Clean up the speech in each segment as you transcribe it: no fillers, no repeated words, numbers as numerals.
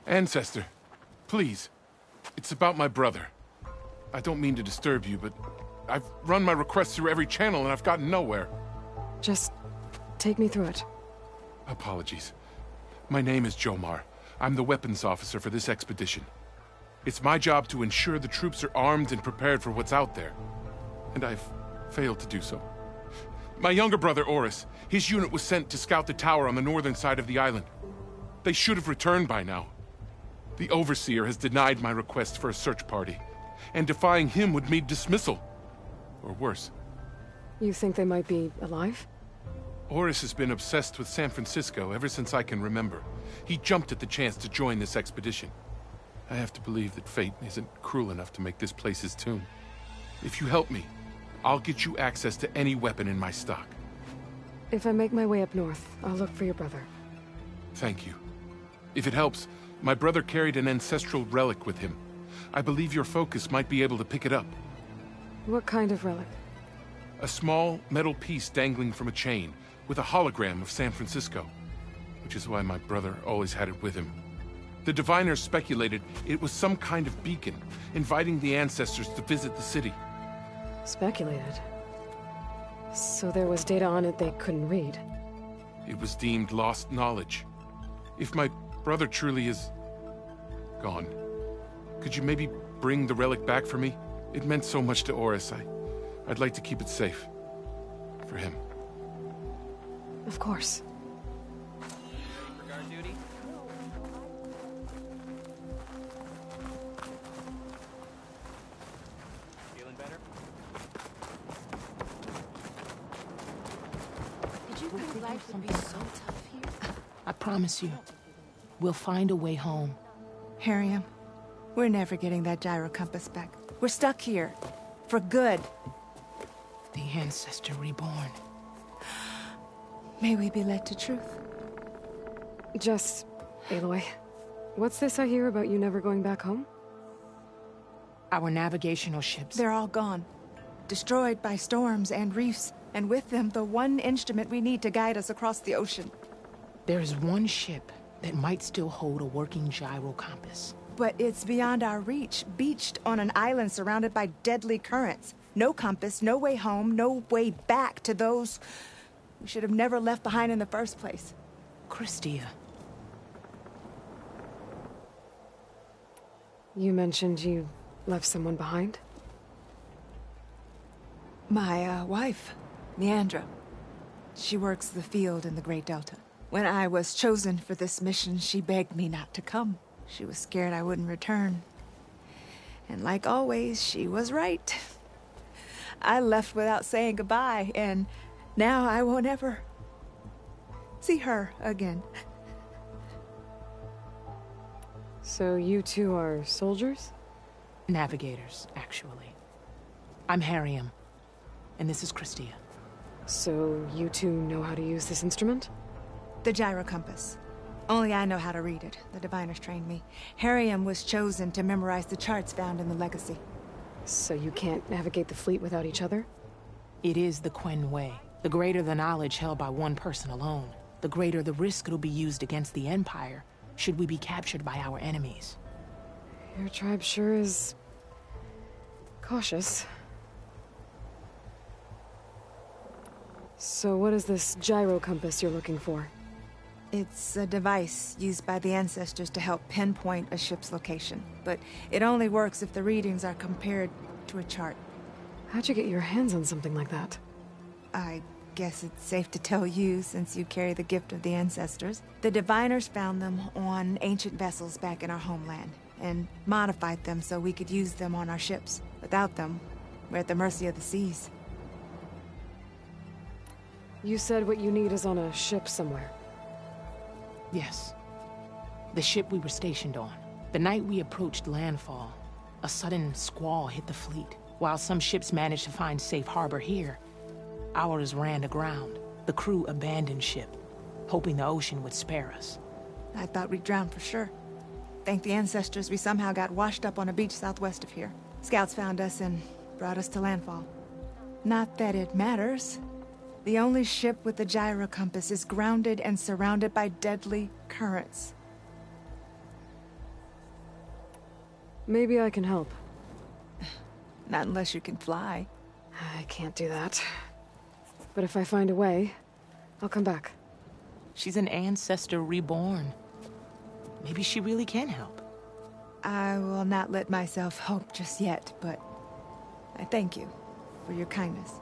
Ancestor, please. It's about my brother. I don't mean to disturb you, but I've run my requests through every channel and I've gotten nowhere. Just take me through it. Apologies. My name is Jomar. I'm the weapons officer for this expedition. It's my job to ensure the troops are armed and prepared for what's out there. And I've failed to do so. My younger brother, Oris, his unit was sent to scout the tower on the northern side of the island. They should have returned by now. The Overseer has denied my request for a search party, and defying him would mean dismissal. Or worse. You think they might be alive? Oris has been obsessed with San Francisco ever since I can remember. He jumped at the chance to join this expedition. I have to believe that fate isn't cruel enough to make this place his tomb. If you help me, I'll get you access to any weapon in my stock. If I make my way up north, I'll look for your brother. Thank you. If it helps, my brother carried an ancestral relic with him. I believe your focus might be able to pick it up. What kind of relic? A small metal piece dangling from a chain, with a hologram of San Francisco. Which is why my brother always had it with him. The diviners speculated it was some kind of beacon, inviting the ancestors to visit the city. Speculated? So there was data on it they couldn't read? It was deemed lost knowledge. If my brother truly is gone, could you maybe bring the relic back for me? It meant so much to Oris. I'd like to keep it safe. For him. Of course. For guard duty? Feeling better? Did you think life would be so tough here? I promise you, we'll find a way home. Harriam, we're never getting that gyro compass back. We're stuck here. For good. The Ancestor reborn. May we be led to truth. Just, Aloy, what's this I hear about you never going back home? Our navigational ships. They're all gone. Destroyed by storms and reefs, and with them the one instrument we need to guide us across the ocean. There is one ship that might still hold a working gyro compass. But it's beyond our reach, beached on an island surrounded by deadly currents. No compass, no way home, no way back to those we should have never left behind in the first place. Christia. You mentioned you left someone behind? My, wife, Neandra. She works the field in the Great Delta. When I was chosen for this mission, she begged me not to come. She was scared I wouldn't return. And like always, she was right. I left without saying goodbye, and now I won't ever see her again. So you two are soldiers? Navigators, actually. I'm Harriam, and this is Christia. So you two know how to use this instrument? The gyro compass. Only I know how to read it. The diviners trained me. Harriam was chosen to memorize the charts found in the Legacy. So you can't navigate the fleet without each other? It is the Quen way. The greater the knowledge held by one person alone, the greater the risk it'll be used against the Empire, should we be captured by our enemies. Your tribe sure is cautious. So what is this gyro compass you're looking for? It's a device used by the ancestors to help pinpoint a ship's location, but it only works if the readings are compared to a chart. How'd you get your hands on something like that? I guess it's safe to tell you, since you carry the gift of the ancestors. The diviners found them on ancient vessels back in our homeland, and modified them so we could use them on our ships. Without them, we're at the mercy of the seas. You said what you need is on a ship somewhere. Yes. The ship we were stationed on. The night we approached landfall, a sudden squall hit the fleet. While some ships managed to find safe harbor here, ours ran aground. The crew abandoned ship, hoping the ocean would spare us. I thought we'd drown for sure. Thank the ancestors, we somehow got washed up on a beach southwest of here. Scouts found us and brought us to landfall. Not that it matters. The only ship with the gyro compass is grounded and surrounded by deadly currents. Maybe I can help. Not unless you can fly. I can't do that. But if I find a way, I'll come back. She's an ancestor reborn. Maybe she really can help. I will not let myself hope just yet, but I thank you for your kindness.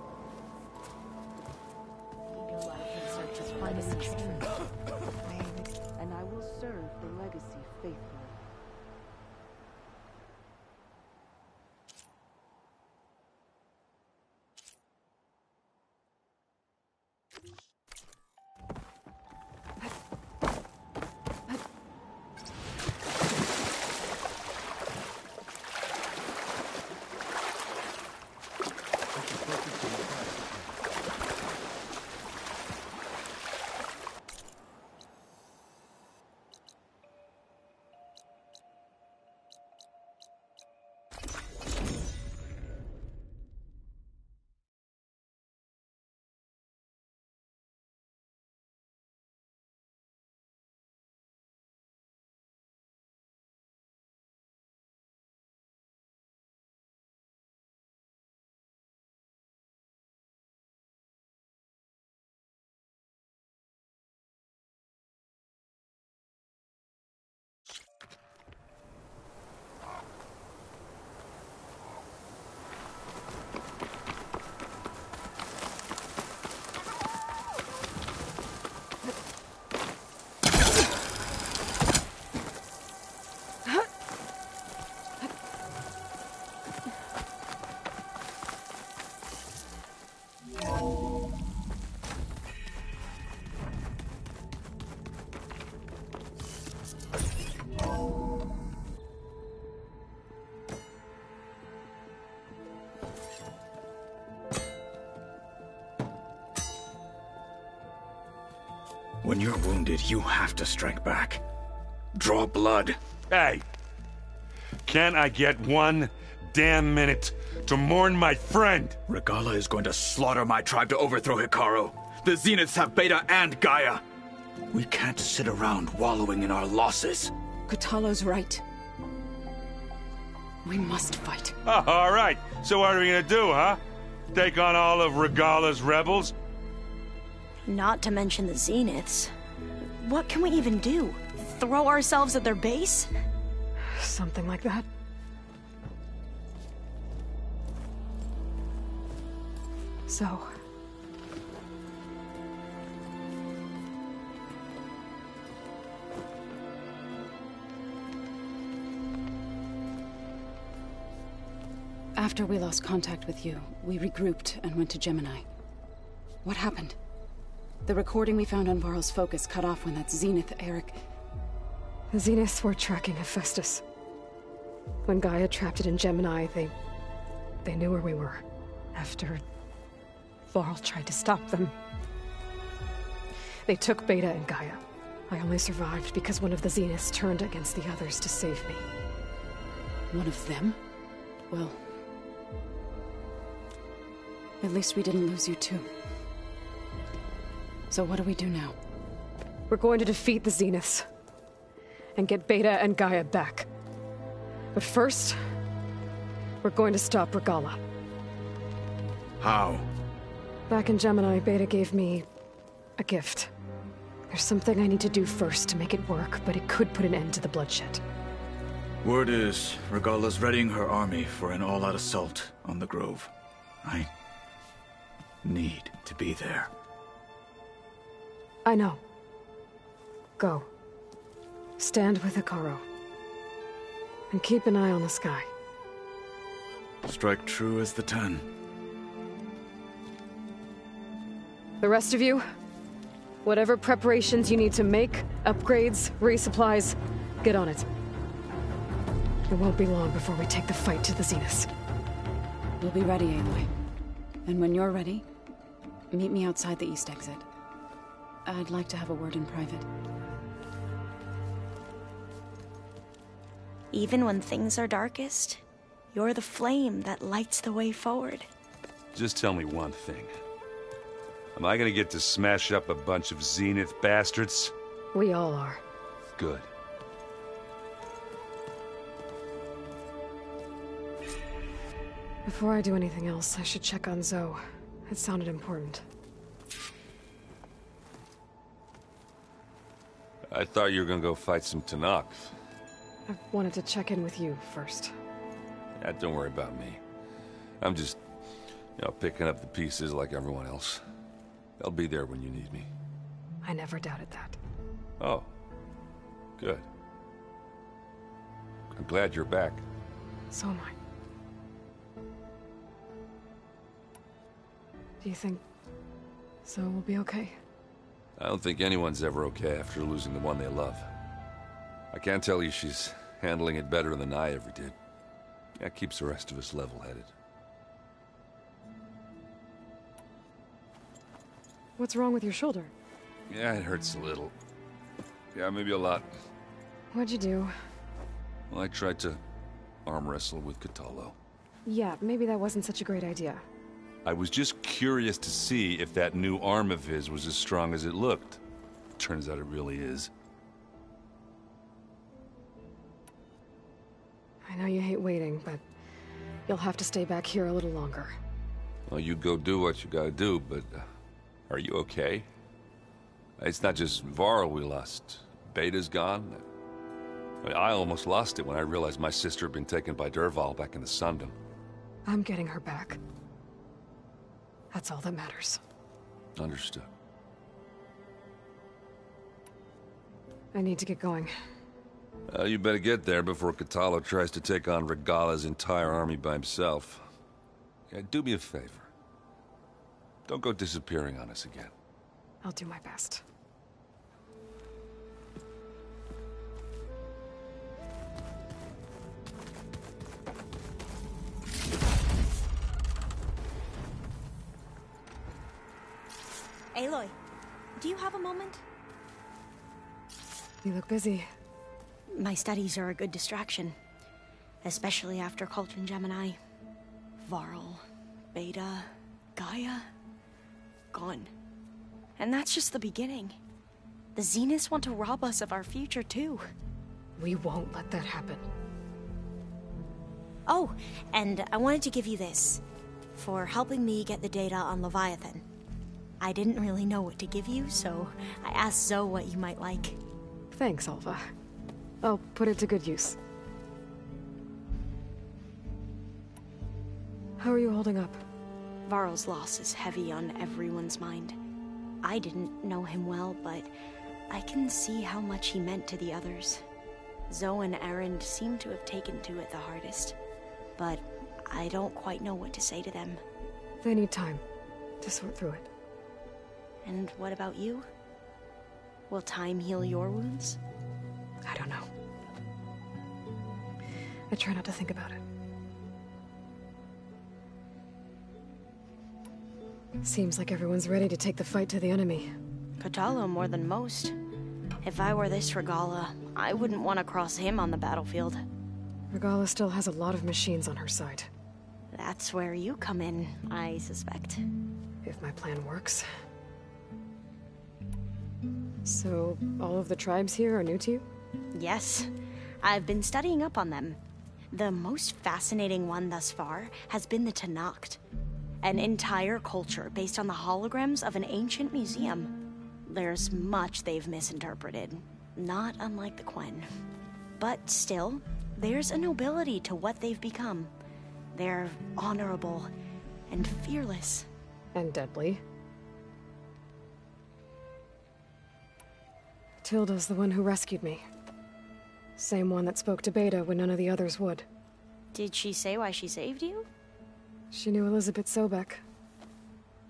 And I will serve the legacy faithfully. When you're wounded, you have to strike back. Draw blood. Hey! Can't I get 1 damn minute to mourn my friend? Regala is going to slaughter my tribe to overthrow Hikaru. The Zeniths have Beta and Gaia. We can't sit around wallowing in our losses. Kotalo's right. We must fight. Oh, all right. So what are we gonna do, huh? Take on all of Regala's rebels? Not to mention the Zeniths. What can we even do? Throw ourselves at their base? Something like that. So... After we lost contact with you, we regrouped and went to Gemini. What happened? The recording we found on Varl's focus cut off when that Zenith, Eric... The Zeniths were tracking Hephaestus. When Gaia trapped it in Gemini, they knew where we were. After Varl tried to stop them. They took Beta and Gaia. I only survived because one of the Zeniths turned against the others to save me. One of them? Well... at least we didn't lose you too. So what do we do now? We're going to defeat the Zeniths. And get Beta and Gaia back. But first... we're going to stop Regala. How? Back in Gemini, Beta gave me... a gift. There's something I need to do first to make it work, but it could put an end to the bloodshed. Word is, Regala's readying her army for an all-out assault on the Grove. I need to be there. I know. Go. Stand with Hikaru. And keep an eye on the sky. Strike true as the 10. The rest of you, whatever preparations you need to make, upgrades, resupplies, get on it. It won't be long before we take the fight to the Zeniths. We'll be ready, Aloy. And when you're ready, meet me outside the east exit. I'd like to have a word in private. Even when things are darkest, you're the flame that lights the way forward. Just tell me one thing. Am I gonna get to smash up a bunch of Zenith bastards? We all are. Good. Before I do anything else, I should check on Zoe. It sounded important. I thought you were gonna go fight some Tenaks. I wanted to check in with you first. Yeah, don't worry about me. I'm just, picking up the pieces like everyone else. I'll be there when you need me. I never doubted that. Oh. Good. I'm glad you're back. So am I. Do you think Zoe will be okay? I don't think anyone's ever okay after losing the one they love. I can't tell you she's handling it better than I ever did. That keeps the rest of us level-headed. What's wrong with your shoulder? Yeah, it hurts a little. Yeah, maybe a lot. What'd you do? Well, I tried to arm wrestle with Kotallo. Yeah, maybe that wasn't such a great idea. I was just curious to see if that new arm of his was as strong as it looked. Turns out it really is. I know you hate waiting, but you'll have to stay back here a little longer. Well, you go do what you gotta do, but are you okay? It's not just Varl we lost. Beta's gone. I almost lost it when I realized my sister had been taken by Dervahl back in the Sundom. I'm getting her back. That's all that matters. Understood. I need to get going. You better get there before Kotallo tries to take on Regala's entire army by himself. Yeah, do me a favor. Don't go disappearing on us again. I'll do my best. Aloy, do you have a moment? You look busy. My studies are a good distraction. Especially after Cauldron Gemini. Varl, Beta, Gaia... gone. And that's just the beginning. The Zeniths want to rob us of our future, too. We won't let that happen. Oh, and I wanted to give you this. For helping me get the data on Leviathan. I didn't really know what to give you, so I asked Zoe what you might like. Thanks, Alva. I'll put it to good use. How are you holding up? Varl's loss is heavy on everyone's mind. I didn't know him well, but I can see how much he meant to the others. Zoe and Erend seem to have taken to it the hardest, but I don't quite know what to say to them. They need time to sort through it. And what about you? Will time heal your wounds? I don't know. I try not to think about it. Seems like everyone's ready to take the fight to the enemy. Kotallo more than most. If I were this Regala, I wouldn't want to cross him on the battlefield. Regala still has a lot of machines on her side. That's where you come in, I suspect. If my plan works. So, all of the tribes here are new to you? Yes. I've been studying up on them. The most fascinating one thus far has been the Tenakt. An entire culture based on the holograms of an ancient museum. There's much they've misinterpreted, not unlike the Quen. But still, there's a nobility to what they've become. They're honorable and fearless. And deadly. Tilda's the one who rescued me. Same one that spoke to Beta when none of the others would. Did she say why she saved you? She knew Elizabeth Sobek.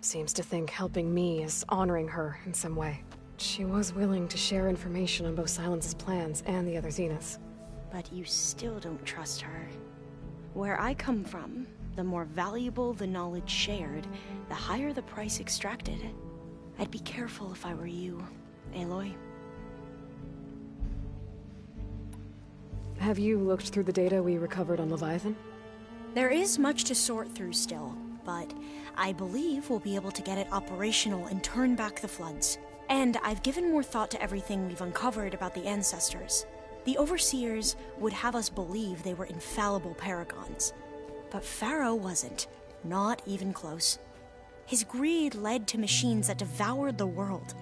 Seems to think helping me is honoring her in some way. She was willing to share information on both Silence's plans and the other Zeniths. But you still don't trust her. Where I come from, the more valuable the knowledge shared, the higher the price extracted. I'd be careful if I were you, Aloy. Have you looked through the data we recovered on Leviathan? There is much to sort through still, but I believe we'll be able to get it operational and turn back the floods. And I've given more thought to everything we've uncovered about the ancestors. The Overseers would have us believe they were infallible paragons. But Pharaoh wasn't. Not even close. His greed led to machines that devoured the world.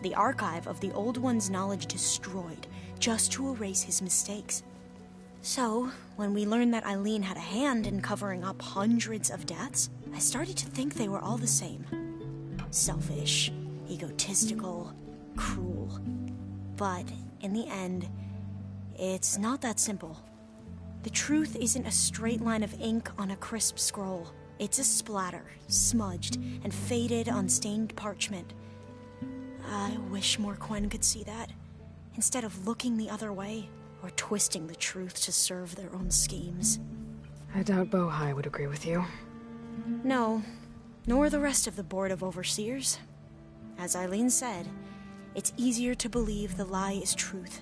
The archive of the Old One's knowledge destroyed, just to erase his mistakes. So, when we learned that Eileen had a hand in covering up hundreds of deaths, I started to think they were all the same. Selfish, egotistical, cruel. But, in the end, it's not that simple. The truth isn't a straight line of ink on a crisp scroll. It's a splatter, smudged, and faded on stained parchment. I wish more Quen could see that, instead of looking the other way, or twisting the truth to serve their own schemes. I doubt Bohai would agree with you. No, nor the rest of the Board of Overseers. As Eileen said, it's easier to believe the lie is truth,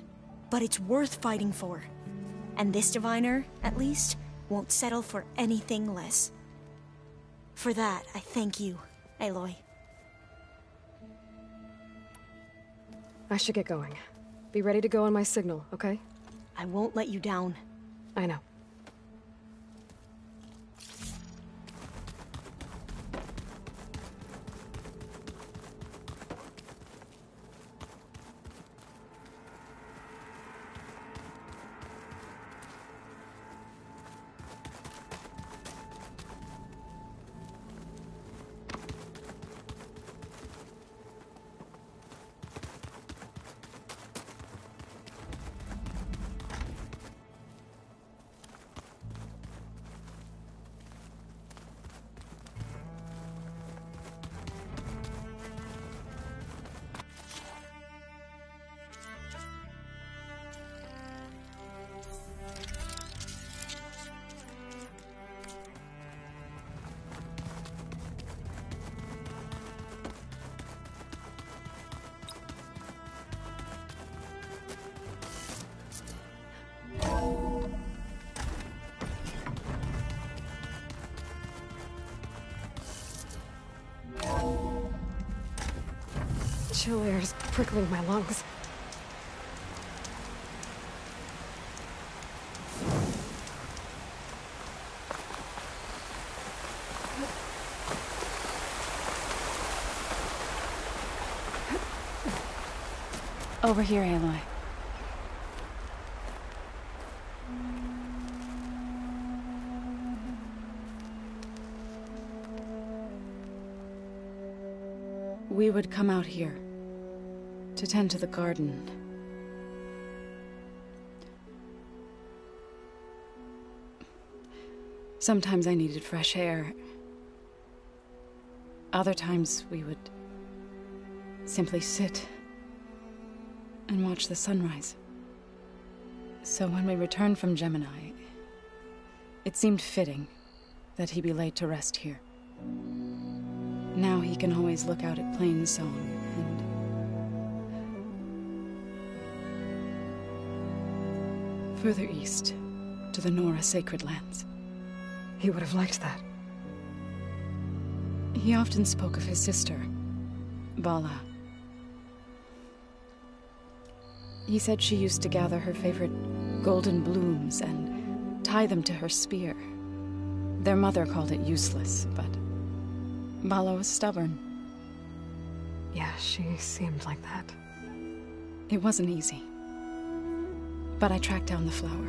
but it's worth fighting for. And this diviner, at least, won't settle for anything less. For that, I thank you, Aloy. I should get going. Be ready to go on my signal, okay? I won't let you down. I know. Chill air's prickling my lungs. Over here, Aloy. We would come out here to tend to the garden. Sometimes I needed fresh air. Other times we would simply sit and watch the sunrise. So when we returned from Gemini, it seemed fitting that he be laid to rest here. Now he can always look out at Plain Song and further east to the Nora sacred lands. He would have liked that. He often spoke of his sister, Bala. He said she used to gather her favorite golden blooms and tie them to her spear. Their mother called it useless, but Bala was stubborn. Yeah, she seemed like that. It wasn't easy. But I tracked down the flower.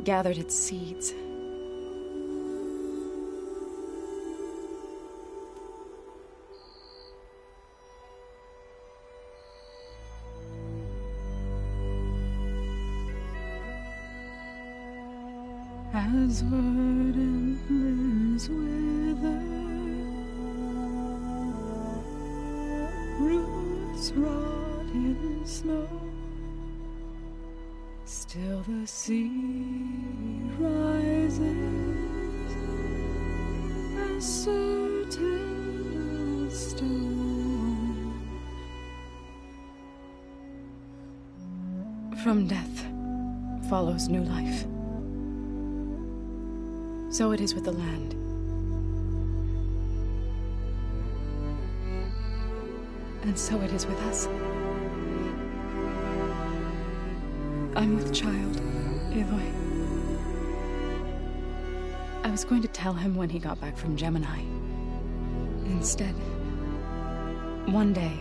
Gathered its seeds. As verdant limbs wither, roots rot in snow, still the seed rises, as certain as stone. From death follows new life. So it is with the land. And so it is with us. I'm with child, Aloy. I was going to tell him when he got back from Gemini. Instead, one day,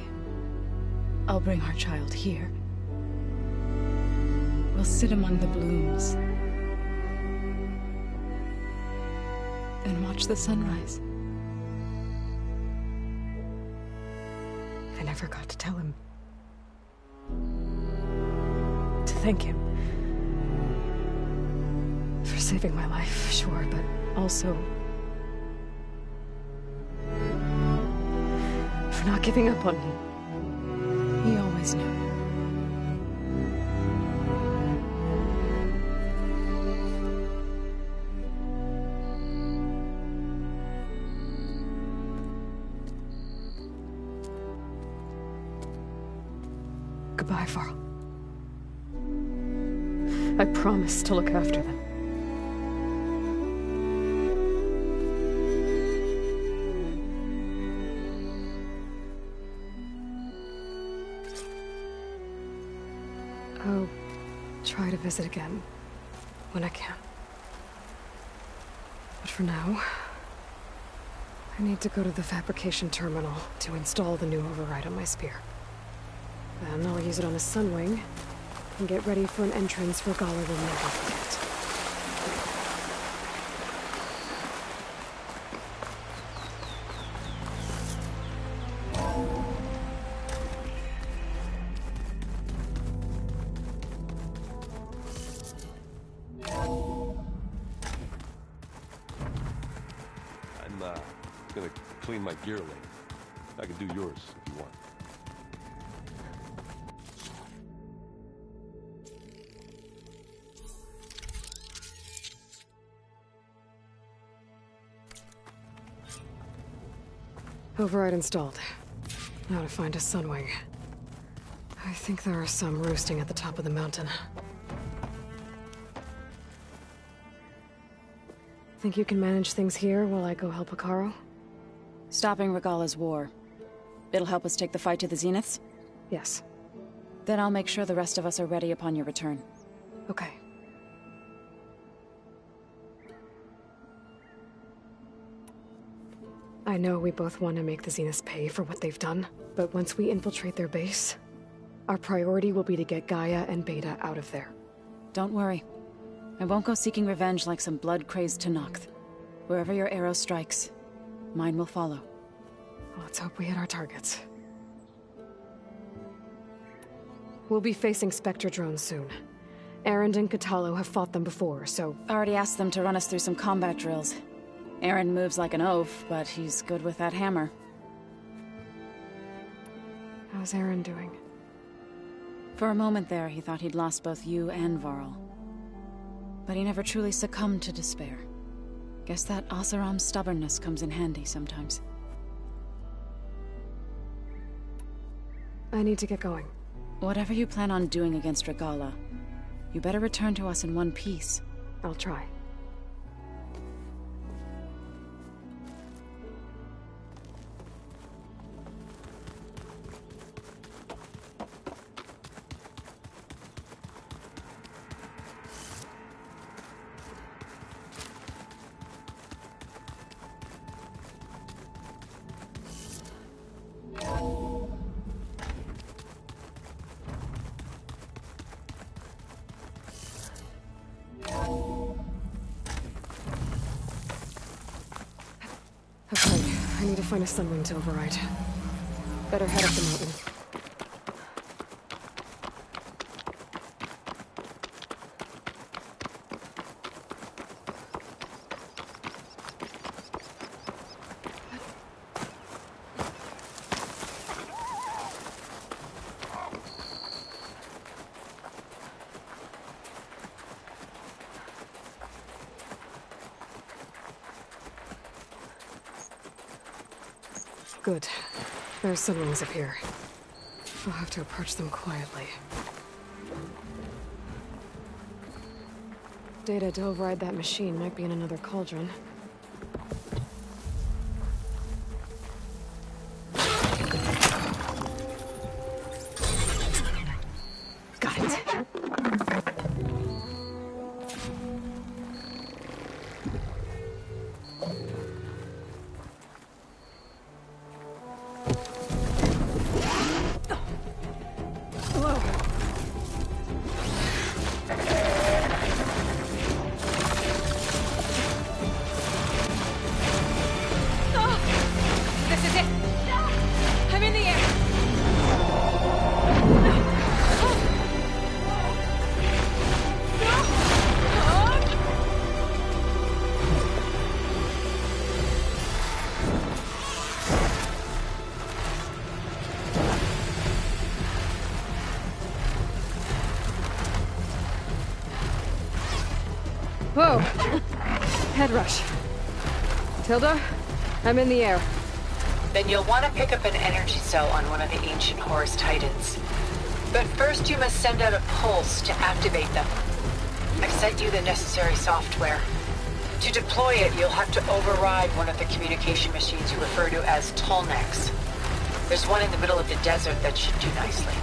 I'll bring our child here. We'll sit among the blooms and watch the sunrise. I never got to tell him. To thank him. For saving my life, sure, but also for not giving up on me. He always knew. Goodbye, Varl. I promise to look after them. I'll try to visit again when I can. But for now, I need to go to the fabrication terminal to install the new override on my spear. Then I'll use it on a sunwing and get ready for an entrance Regala will never forget. I'm gonna clean my gear later. I can do yours if you want. Override installed. Now to find a sunwing. I think there are some roosting at the top of the mountain. Think you can manage things here while I go help Hekarro? Stopping Regala's war. It'll help us take the fight to the Zeniths? Yes. Then I'll make sure the rest of us are ready upon your return. Okay. I know we both want to make the Zeniths pay for what they've done, but once we infiltrate their base, our priority will be to get Gaia and Beta out of there. Don't worry. I won't go seeking revenge like some blood-crazed Tenakth. Wherever your arrow strikes, mine will follow. Let's hope we hit our targets. We'll be facing Spectre drones soon. Erend and Katalo have fought them before, so... Already asked them to run us through some combat drills. Erend moves like an oaf, but he's good with that hammer. How's Erend doing? For a moment there, he thought he'd lost both you and Varl. But he never truly succumbed to despair. Guess that Oseram's stubbornness comes in handy sometimes. I need to get going. Whatever you plan on doing against Regala, you better return to us in one piece. I'll try. Okay, I need to find a sunwing to override. Better head up the mountain. Good. There are sunwings up here. I'll have to approach them quietly. Data to override that machine might be in another cauldron. Got it. Whoa! Head rush. Tilda, I'm in the air. Then you'll want to pick up an energy cell on one of the ancient Horus Titans. But first you must send out a pulse to activate them. I've sent you the necessary software. To deploy it, you'll have to override one of the communication machines you refer to as Tallnecks. There's one in the middle of the desert that should do nicely.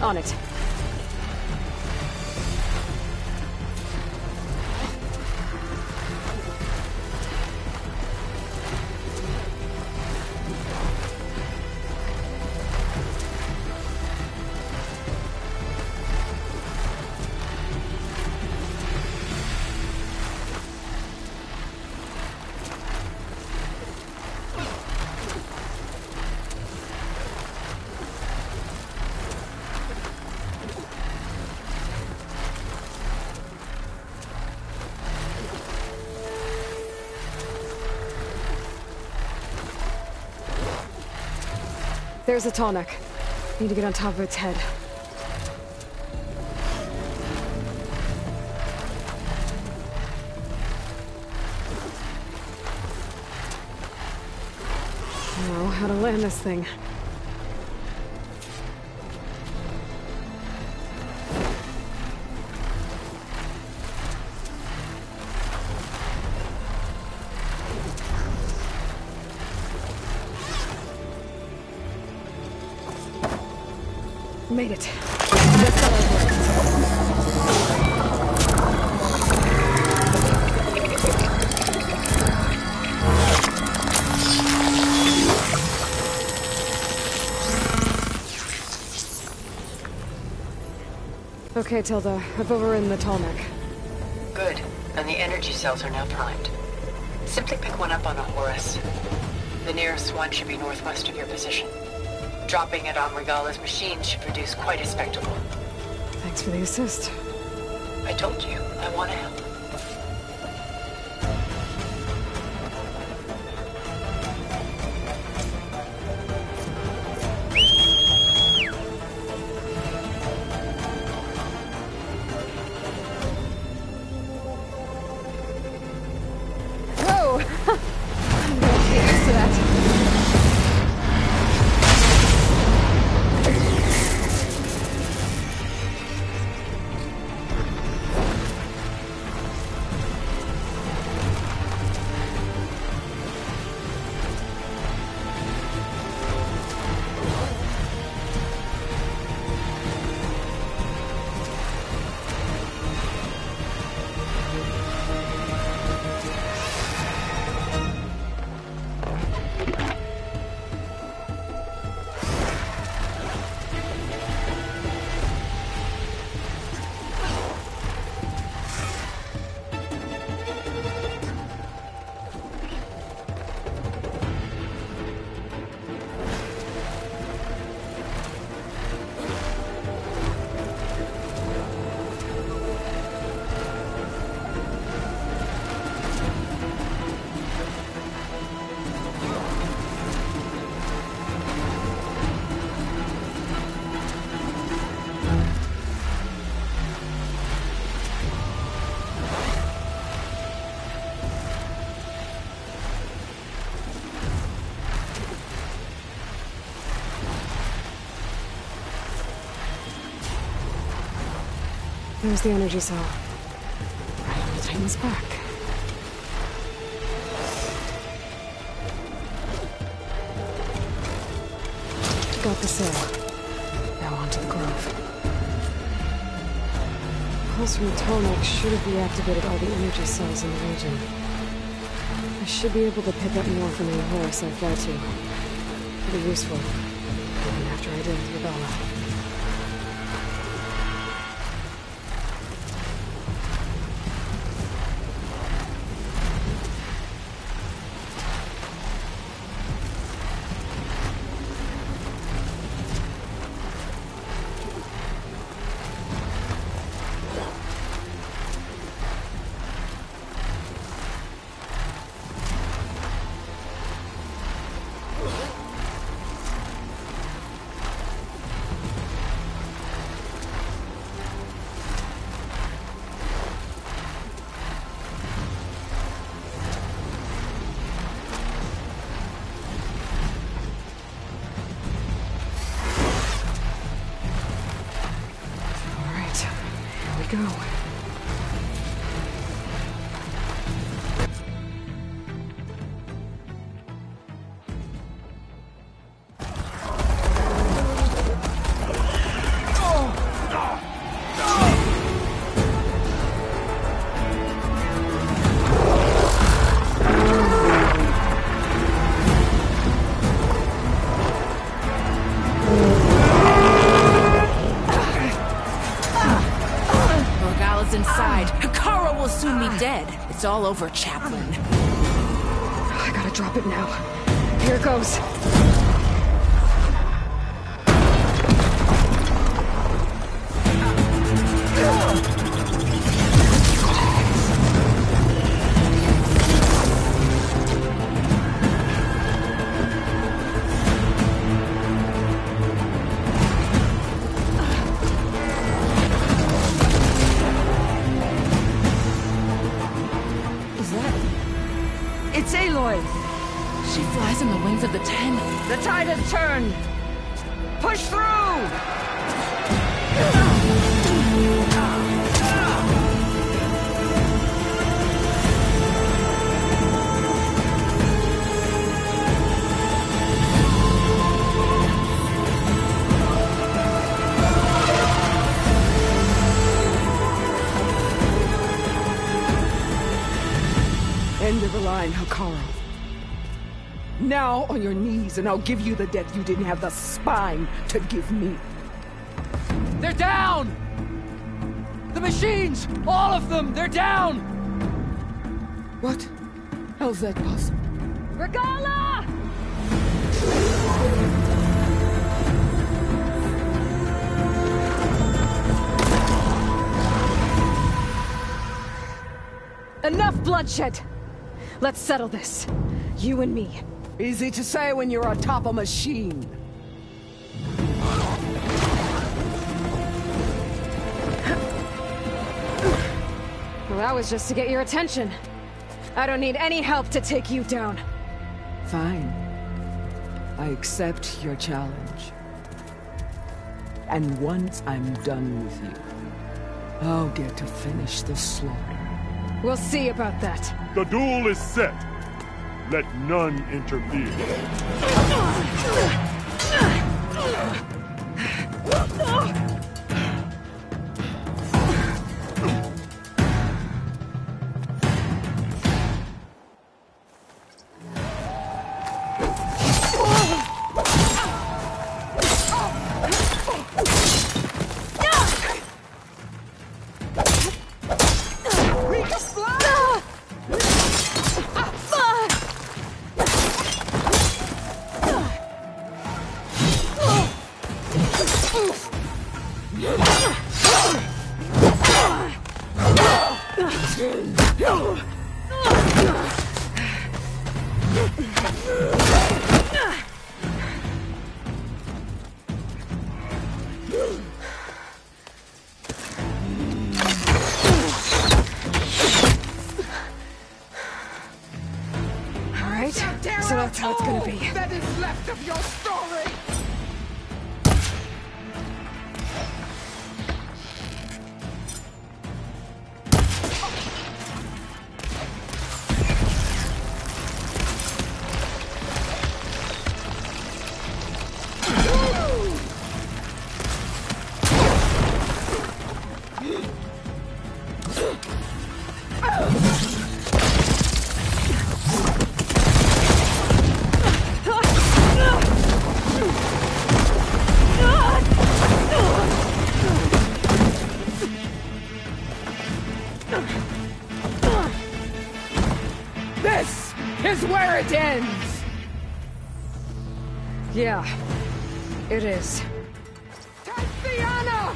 On it. There's a Tallneck. Need to get on top of its head. Now, how to land this thing. Made it. Okay, Tilda. I've overridden the Tallneck. Good. And the energy cells are now primed. Simply pick one up on a Horus. The nearest one should be northwest of your position. Dropping it on Regala's machine should produce quite a spectacle. Thanks for the assist. I told you, I want to help. Whoa! I'm gonna get used to that. There's the energy cell. Right on the Titan's back. Got the cell. Now onto the Grove. Pulse from Tallneck should have reactivated all the energy cells in the region. I should be able to pick up more from the Horus I fly to. It'll be useful, even after I deal with Regala. go. It's all over, Chaplain. I gotta drop it now. Here it goes. She flies in the wings of the 10. The tide has turned! Push through! End of the line, Hakara. Now on your knees, and I'll give you the death you didn't have the spine to give me. They're down! The machines! All of them! They're down! What? How's that possible? Regala! Enough bloodshed! Let's settle this. You and me. Easy to say when you're atop a machine. Well, that was just to get your attention. I don't need any help to take you down. Fine. I accept your challenge. And once I'm done with you, I'll get to finish the slaughter. We'll see about that. The duel is set. Let none interfere. So that's how it's gonna be. That is left of your story! This is where it ends! Yeah, it is. Tatiana!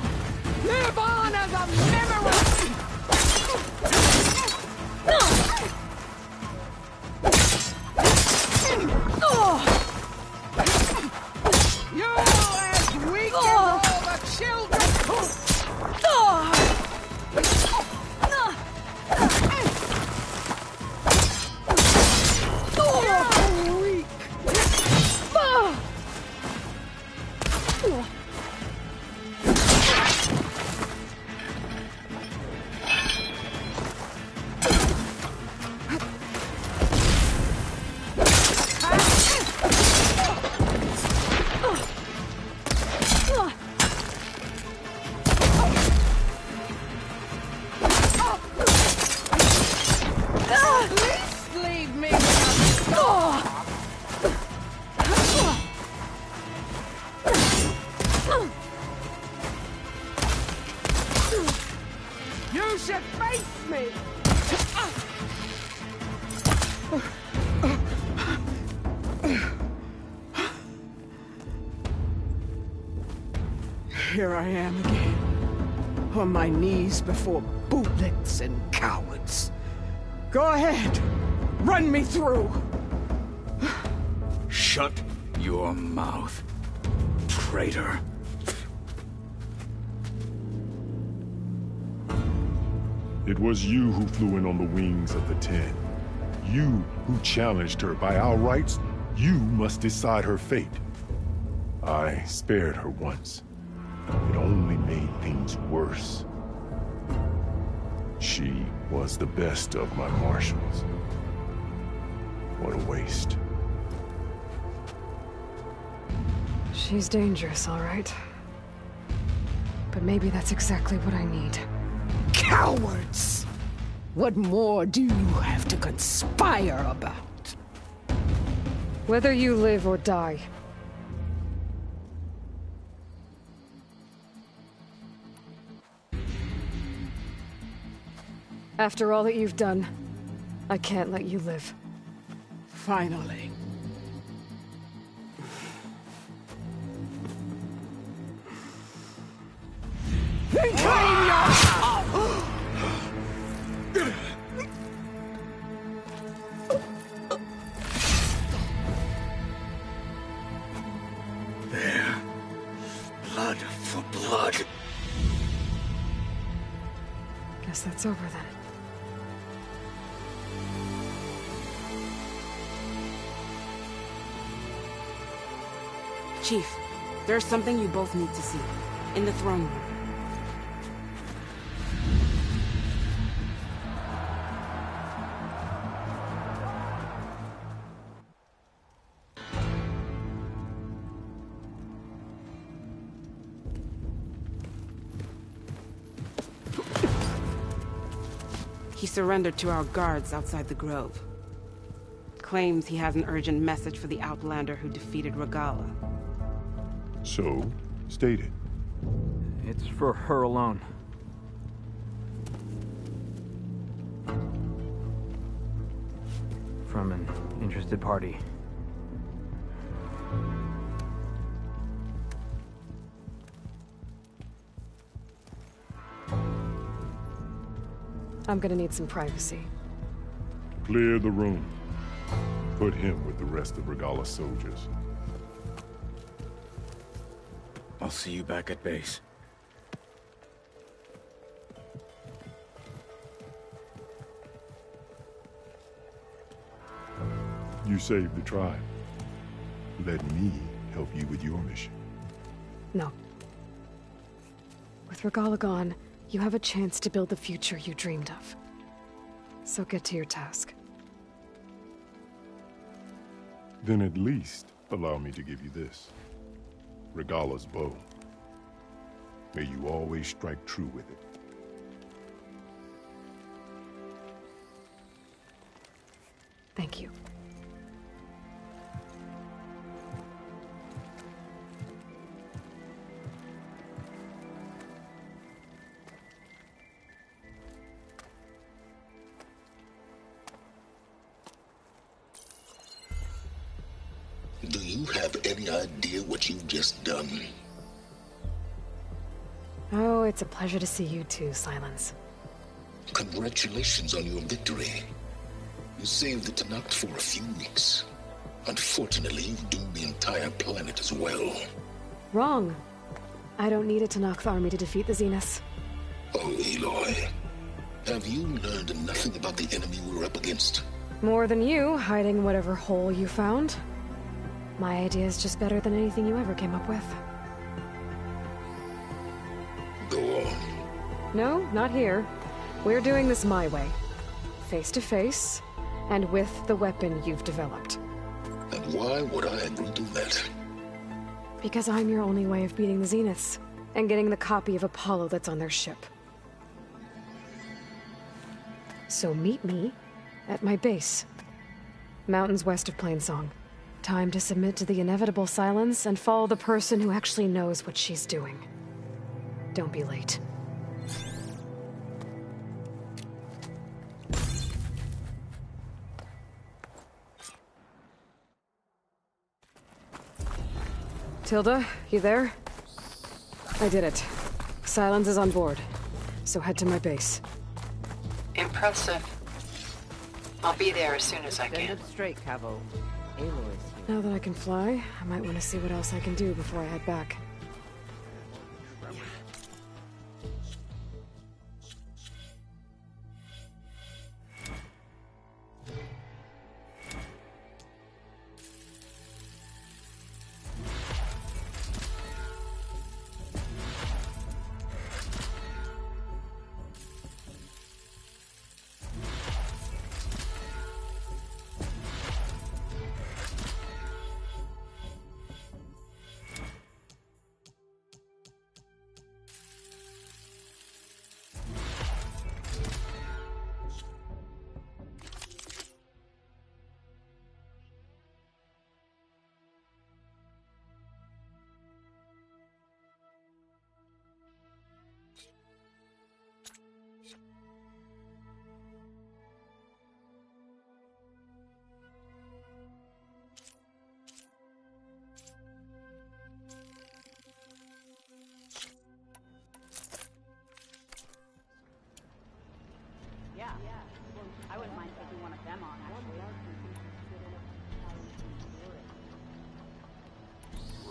Live on as a memory! You as weak as all the children! You should face me! Here I am again, on my knees before bootlets and cowards. Go ahead, run me through. Shut your mouth, traitor. It was you who flew in on the wings of the 10. You who challenged her. By our rights, you must decide her fate. I spared her once. It only made things worse. She was the best of my marshals. What a waste. She's dangerous, all right. But maybe that's exactly what I need. Cowards! What more do you have to conspire about? Whether you live or die. After all that you've done, I can't let you live. Finally. Then claim your... There. Blood for blood. Guess that's over then. Chief, there's something you both need to see. In the throne room. He surrendered to our guards outside the grove. Claims he has an urgent message for the Outlander who defeated Regala. So, state it. It's for her alone. From an interested party. I'm gonna need some privacy. Clear the room. Put him with the rest of Regala's soldiers. I'll see you back at base. You saved the tribe. Let me help you with your mission. No. With Regala gone, you have a chance to build the future you dreamed of. So get to your task. Then at least allow me to give you this. Regala's bow. May you always strike true with it. Thank you. Do you have any idea what you've just done? Oh, it's a pleasure to see you too, Silence. Congratulations on your victory. You saved the Tanakh for a few weeks. Unfortunately, you've doomed the entire planet as well. Wrong. I don't need a Tanakh army to defeat the Zeniths. Oh, Eloy. Have you learned nothing about the enemy we're up against? More than you, hiding whatever hole you found. My idea is just better than anything you ever came up with. Go on. No, not here. We're doing this my way. Face to face, and with the weapon you've developed. And why would I agree to that? Because I'm your only way of beating the Zeniths, and getting the copy of Apollo that's on their ship. So meet me at my base. Mountains west of Plainsong. Time to submit to the inevitable silence and follow the person who actually knows what she's doing. Don't be late. Tilda, you there? I did it. Silence is on board, so head to my base. Impressive. I'll be there as soon as I can. Send it straight, Cavo. Aloy's here. Now that I can fly, I might want to see what else I can do before I head back. I wouldn't mind taking one of them on, actually.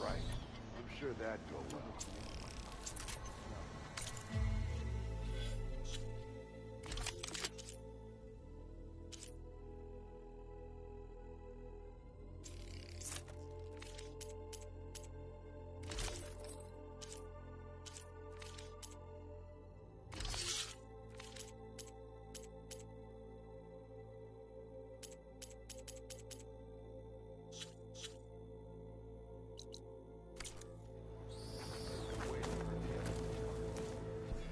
Right. I'm sure that'd go well.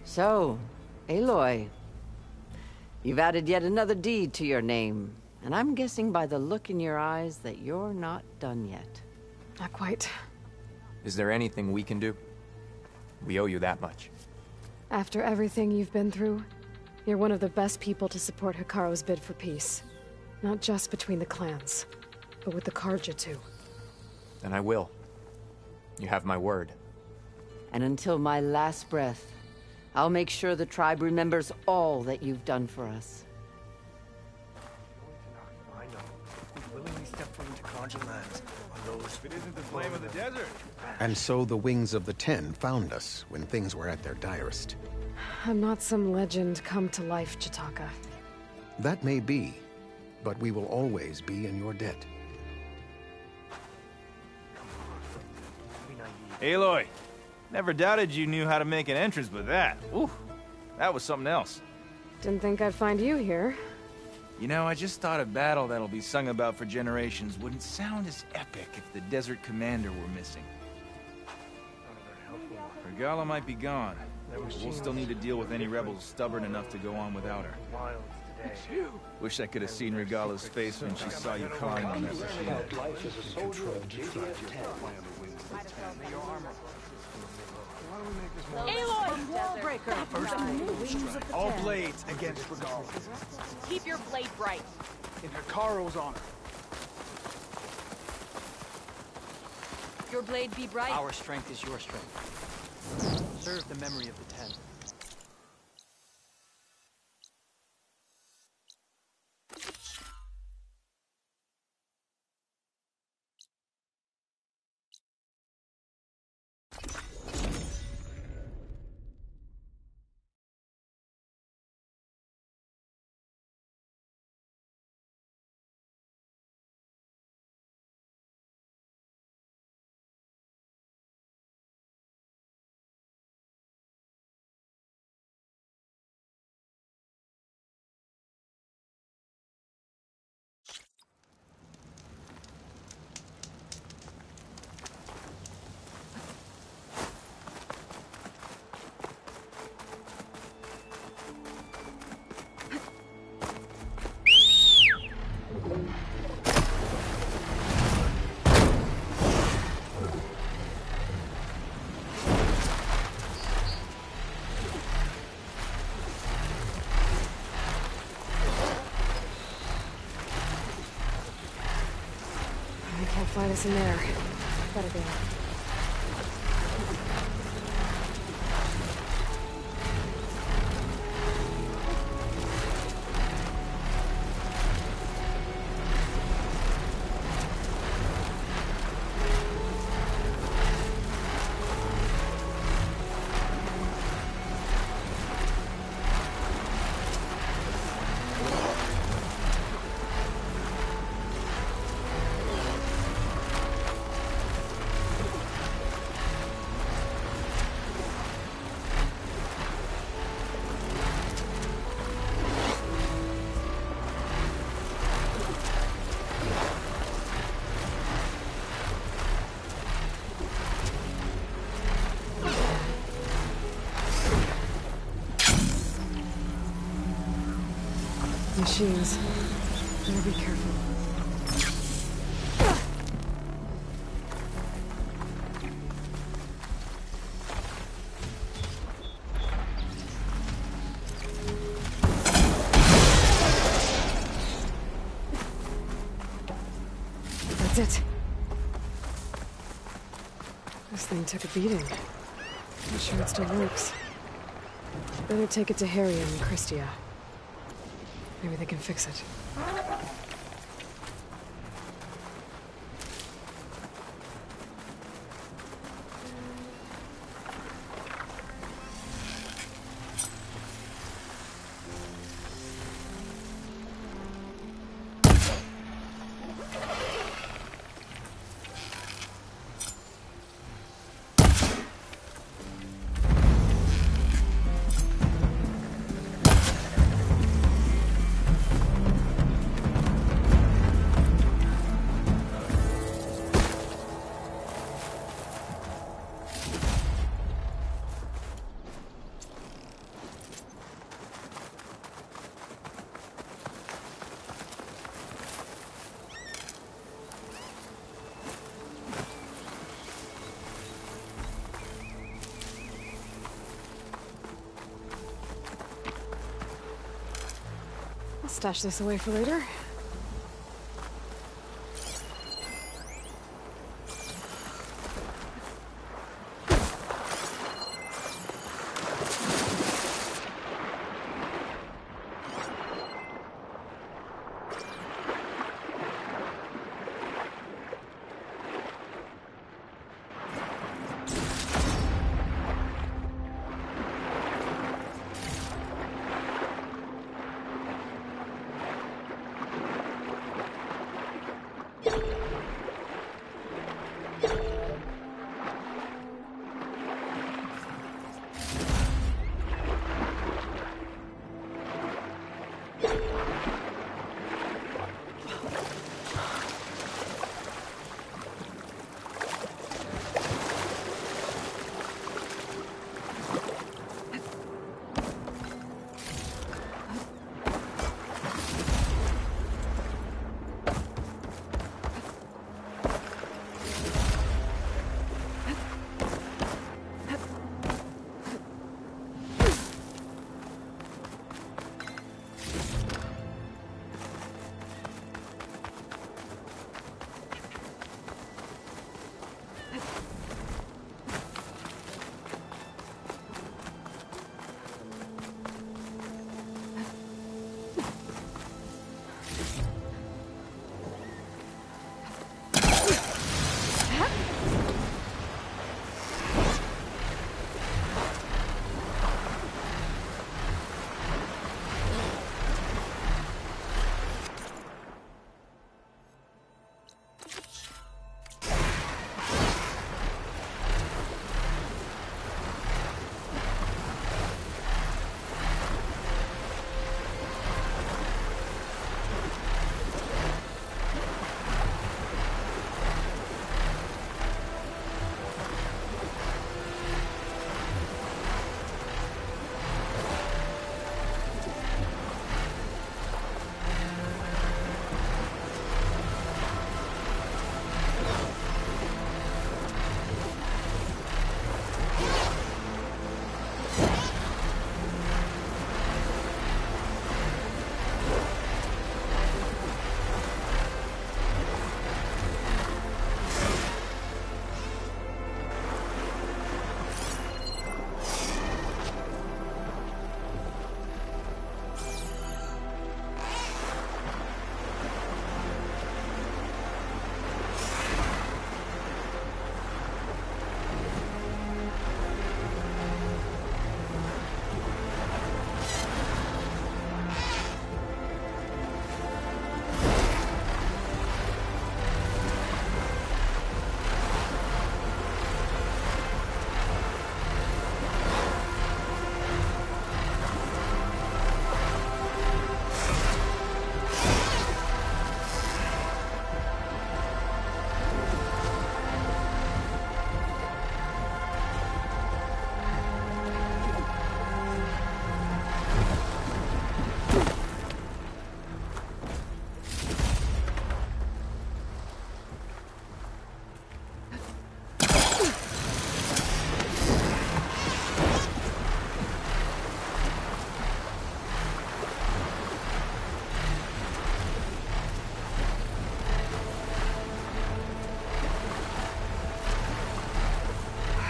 So, Aloy, you've added yet another deed to your name, and I'm guessing by the look in your eyes that you're not done yet. Not quite. Is there anything we can do? We owe you that much. After everything you've been through, you're one of the best people to support Hikaru's bid for peace. Not just between the clans, but with the Carja too. And I will. You have my word. And until my last breath, I'll make sure the tribe remembers all that you've done for us. I know. We willingly stepped foot into Carja lands on those... If it isn't the flame of the desert. And so the Wings of the Ten found us when things were at their direst. I'm not some legend come to life, Chitaka. That may be, but we will always be in your debt. Aloy, never doubted you knew how to make an entrance, but that, ooh, that was something else. Didn't think I'd find you here. You know, I just thought a battle that'll be sung about for generations wouldn't sound as epic if the Desert Commander were missing. Regala might be gone, but we'll still need to deal with any rebels stubborn enough to go on without her. Wish I could have seen Regala's face when she saw you calling on that machine. Aloy! Wallbreaker! All blades against Regala. Keep your blade bright. In Hikaru's honor. Your blade be bright. Our strength is your strength. Serve the memory of the Ten. Find us in there. Gotta go. Machines. Better be careful. That's it. This thing took a beating. I'm sure it still works. Better take it to Harry and Christia. Maybe they can fix it. Stash this away for later.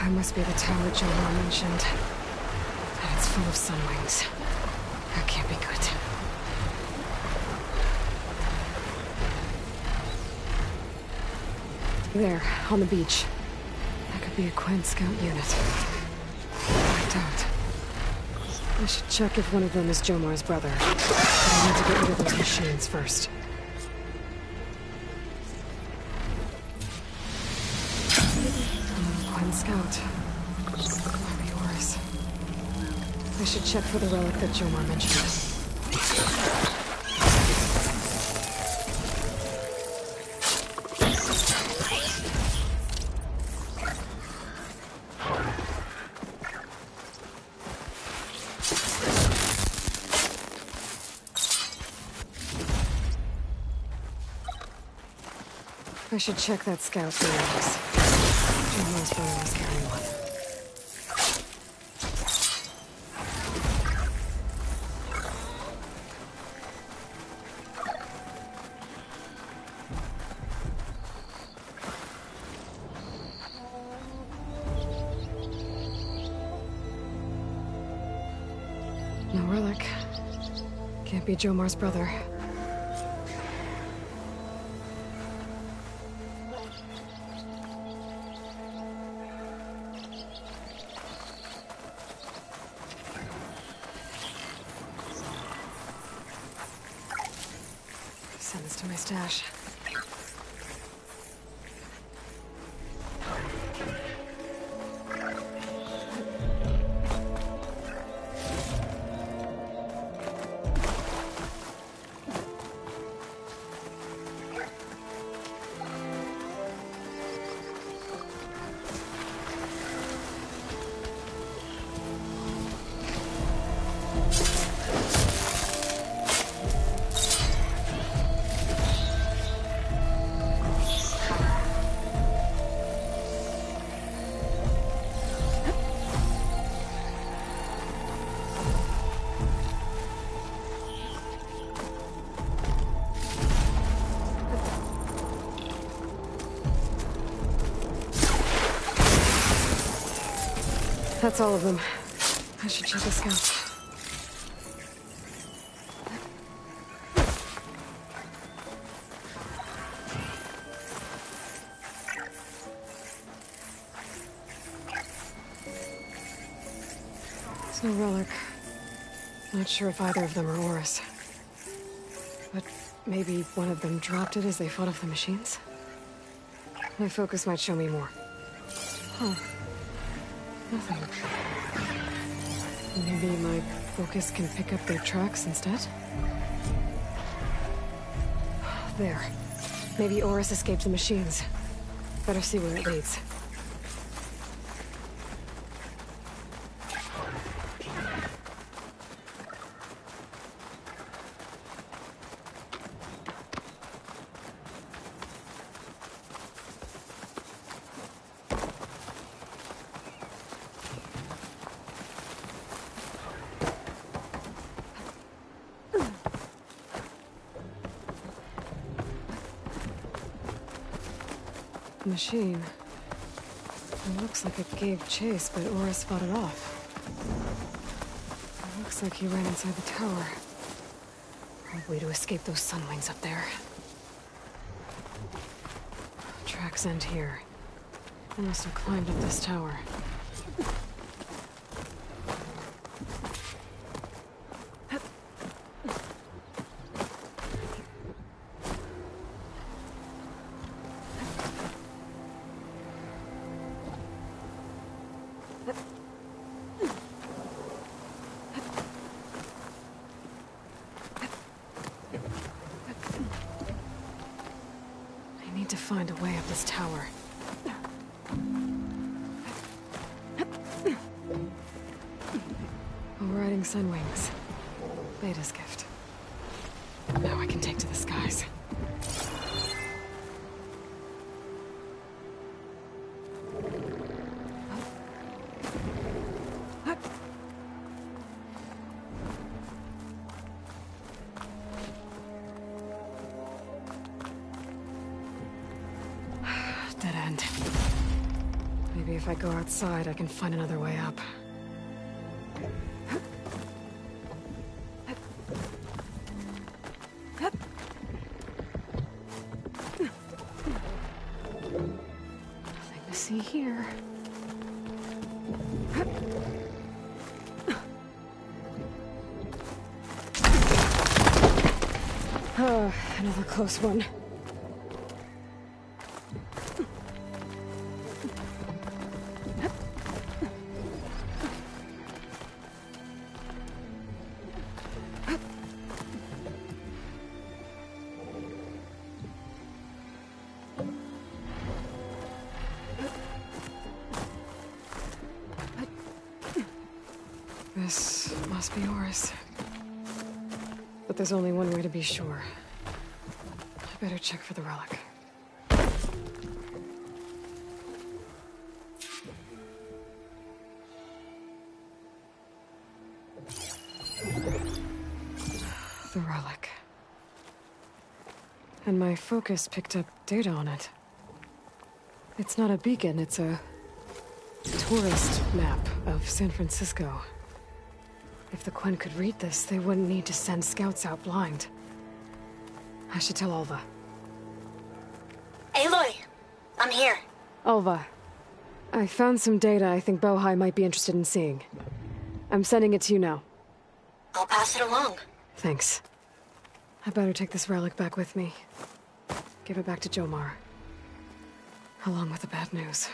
That must be the tower Jomar mentioned. And it's full of sunwings. That can't be good. There, on the beach. That could be a Quen scout unit. I doubt. I should check if one of them is Jomar's brother. But I need to get rid of those machines first. Quen scout. Maybe Horus. I should check for the relic that Jomar mentioned. I should check that scout for relics. Jomar's brother was carrying one. No relic. Can't be Jomar's brother. Send this to my stash. That's all of them. I should check the scouts. There's no relic. Not sure if either of them are Horus. But maybe one of them dropped it as they fought off the machines? My focus might show me more. Huh. Nothing. Maybe my focus can pick up their tracks instead? There. Maybe Horus escaped the machines. Better see where it leads. Machine. It looks like it gave chase, but Horus fought it off. It looks like he ran inside the tower. Probably to escape those sunwings up there. Tracks end here. I must have climbed up this tower. To find a way up this tower. Oh, riding sunwings. Beta's gift. Now I can take to the skies. Dead end. Maybe if I go outside, I can find another way up. Nothing to see here. Oh, another close one. This must be Horus. But there's only one way to be sure. I better check for the relic. The relic. And my focus picked up data on it. It's not a beacon, it's a tourist map of San Francisco. If the Quen could read this, they wouldn't need to send scouts out blind. I should tell Alva. Aloy! I'm here. Alva, I found some data I think Bohai might be interested in seeing. I'm sending it to you now. I'll pass it along. Thanks. I better take this relic back with me. Give it back to Jomar. Along with the bad news.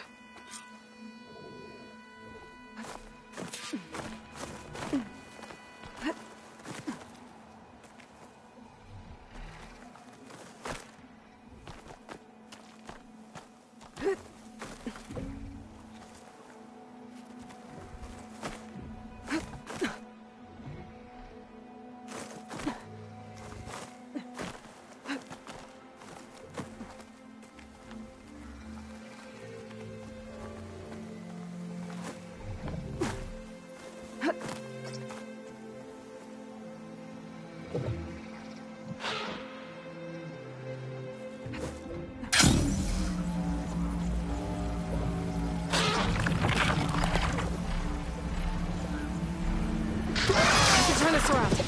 Turn this around.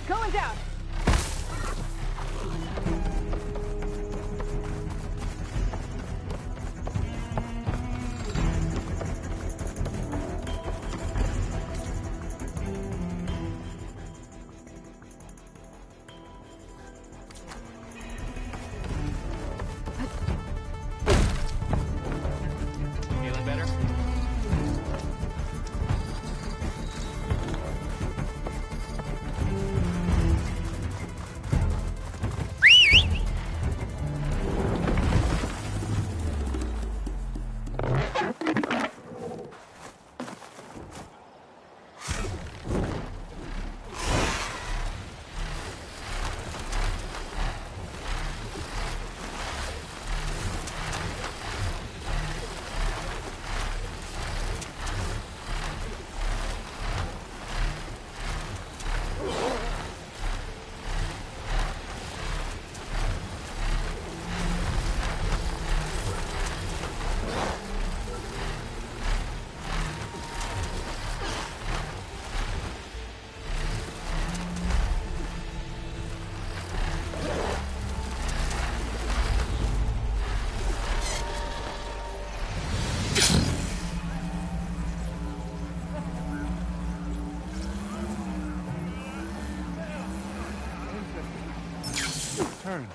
Going down. Feeling better? Turn.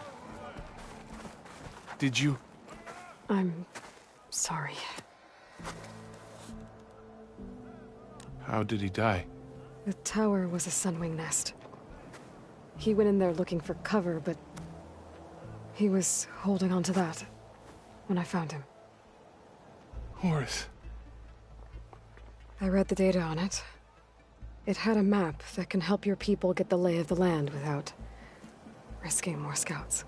Did you? I'm sorry. How did he die? The tower was a sunwing nest. He went in there looking for cover, but he was holding on to that when I found him. Horace. I read the data on it. It had a map that can help your people get the lay of the land without risking more scouts.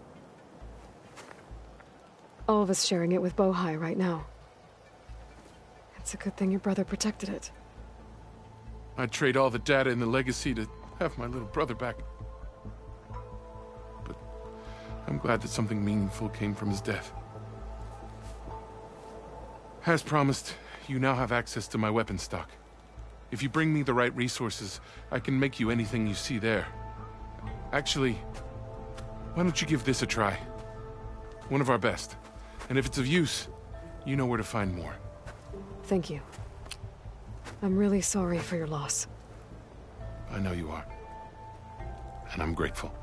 All of us sharing it with Bohai right now. It's a good thing your brother protected it. I'd trade all the data in the legacy to have my little brother back. But I'm glad that something meaningful came from his death. As promised, you now have access to my weapon stock. If you bring me the right resources, I can make you anything you see there. Actually, why don't you give this a try? One of our best. And if it's of use, you know where to find more. Thank you. I'm really sorry for your loss. I know you are. And I'm grateful.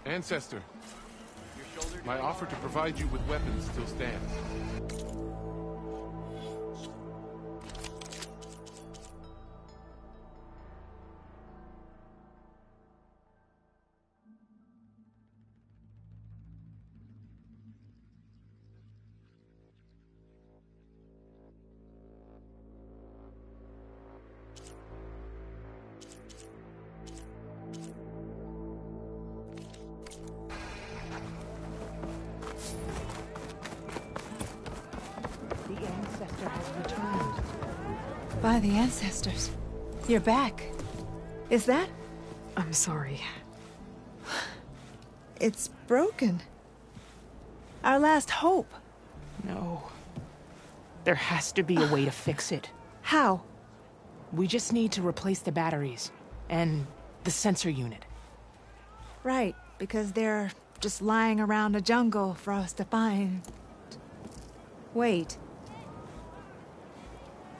Ancestor, my offer to provide you with weapons still stands. By the ancestors. You're back. Is that? I'm sorry. It's broken. Our last hope. No. There has to be a way to fix it. How? We just need to replace the batteries. And the sensor unit. Right, because they're just lying around a jungle for us to find. Wait.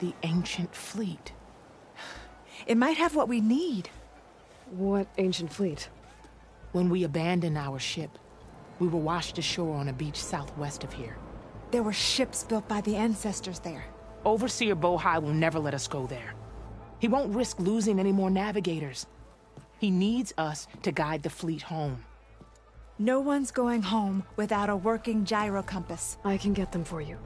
The ancient fleet. It might have what we need. What ancient fleet? When we abandoned our ship, we were washed ashore on a beach southwest of here. There were ships built by the ancestors there. Overseer Bohai will never let us go there. He won't risk losing any more navigators. He needs us to guide the fleet home. No one's going home without a working gyro compass. I can get them for you.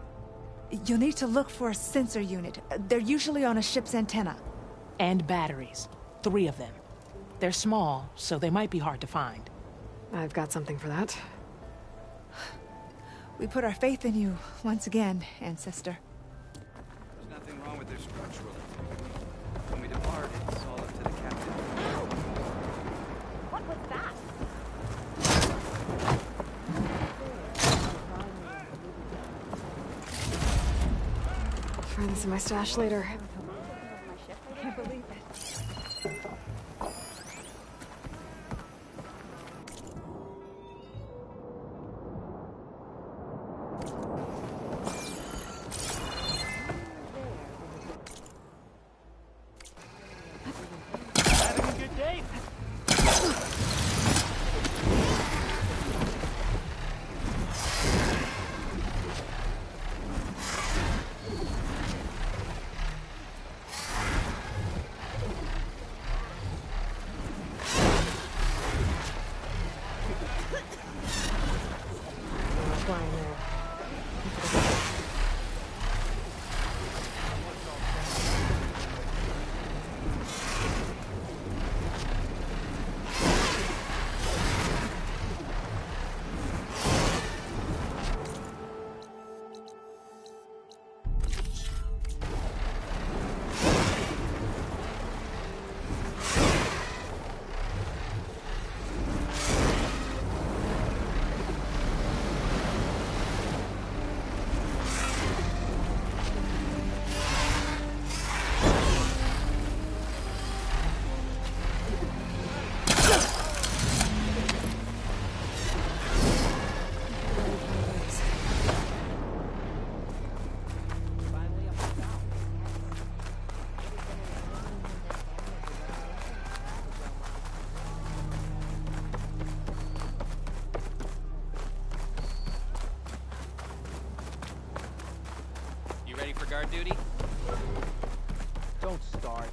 You'll need to look for a sensor unit. They're usually on a ship's antenna. And batteries. 3 of them. They're small, so they might be hard to find. I've got something for that. We put our faith in you once again, Ancestor. There's nothing wrong with their structurally. When we depart, it's all up to the captain. What was that? I'll find this in my stash later. I can't believe it. Having a good day? guard duty? Don't start.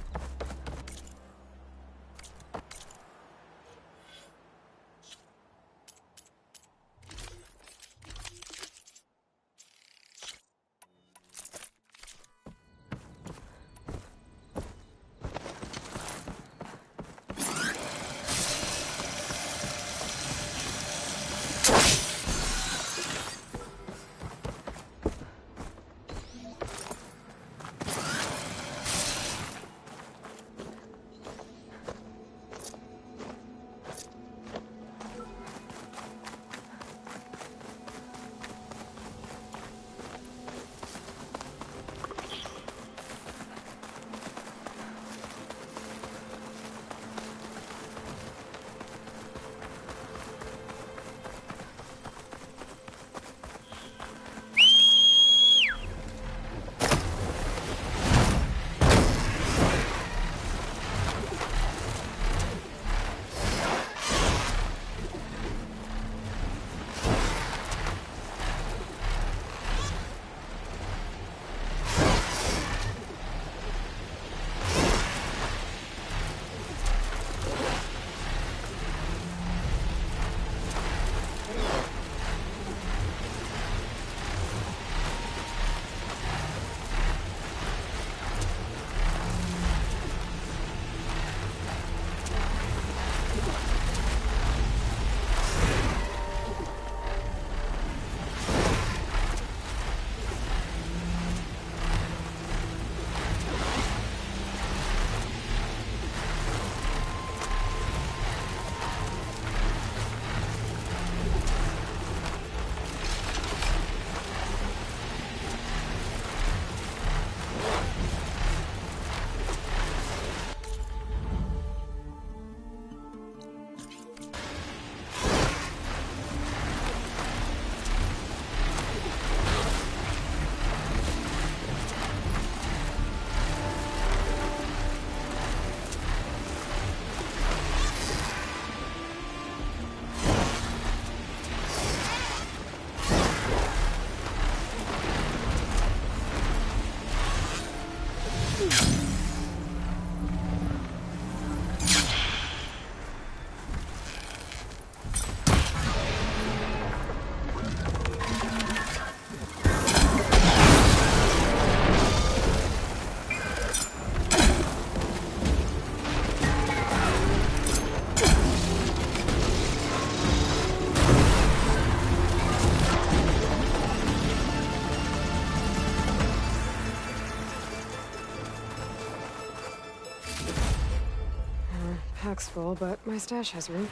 Pack's full, but my stash has room.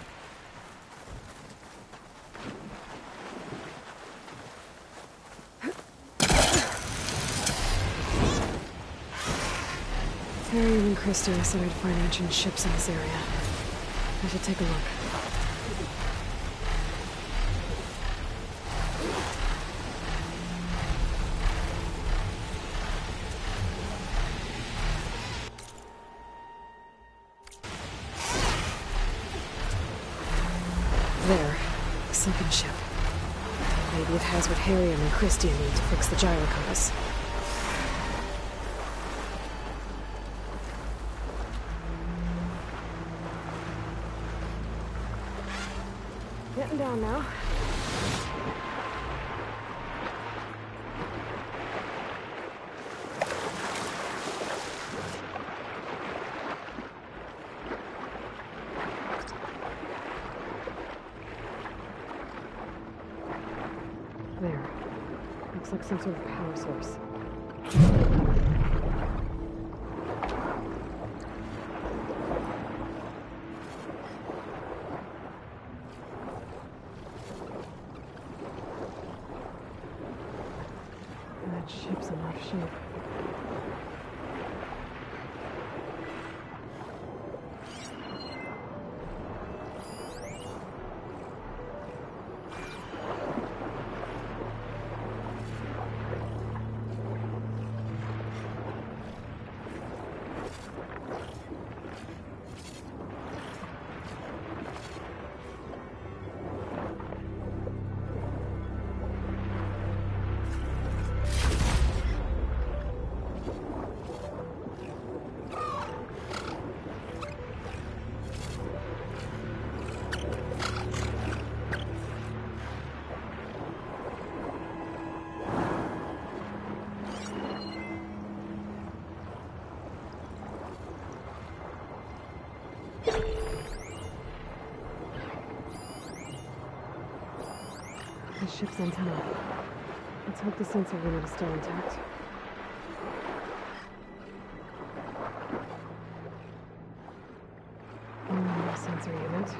Harry and Christie said I'd find ancient ships in this area. I should take a look. There. The sunken ship. Maybe it has what Harry and Christie need to fix the gyro compass. Getting down now. There. Looks like some sort of power source. That ship's in rough shape. the ship's antenna. Let's hope the sensor unit is still intact. No sensor unit.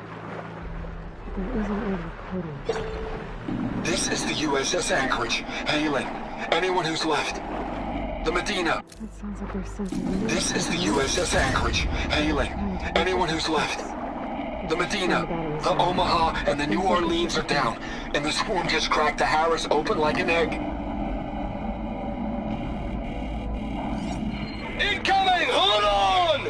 But there is an order coding. This is the USS Anchorage. Hailing. Anyone who's left. The Medina. That sounds like there's sensor unit. This is the USS Anchorage. Hailing. Anyone who's left. The Medina, the Omaha, and the New Orleans are down, and the swarm just cracked the Harris open like an egg. Incoming! Hold on!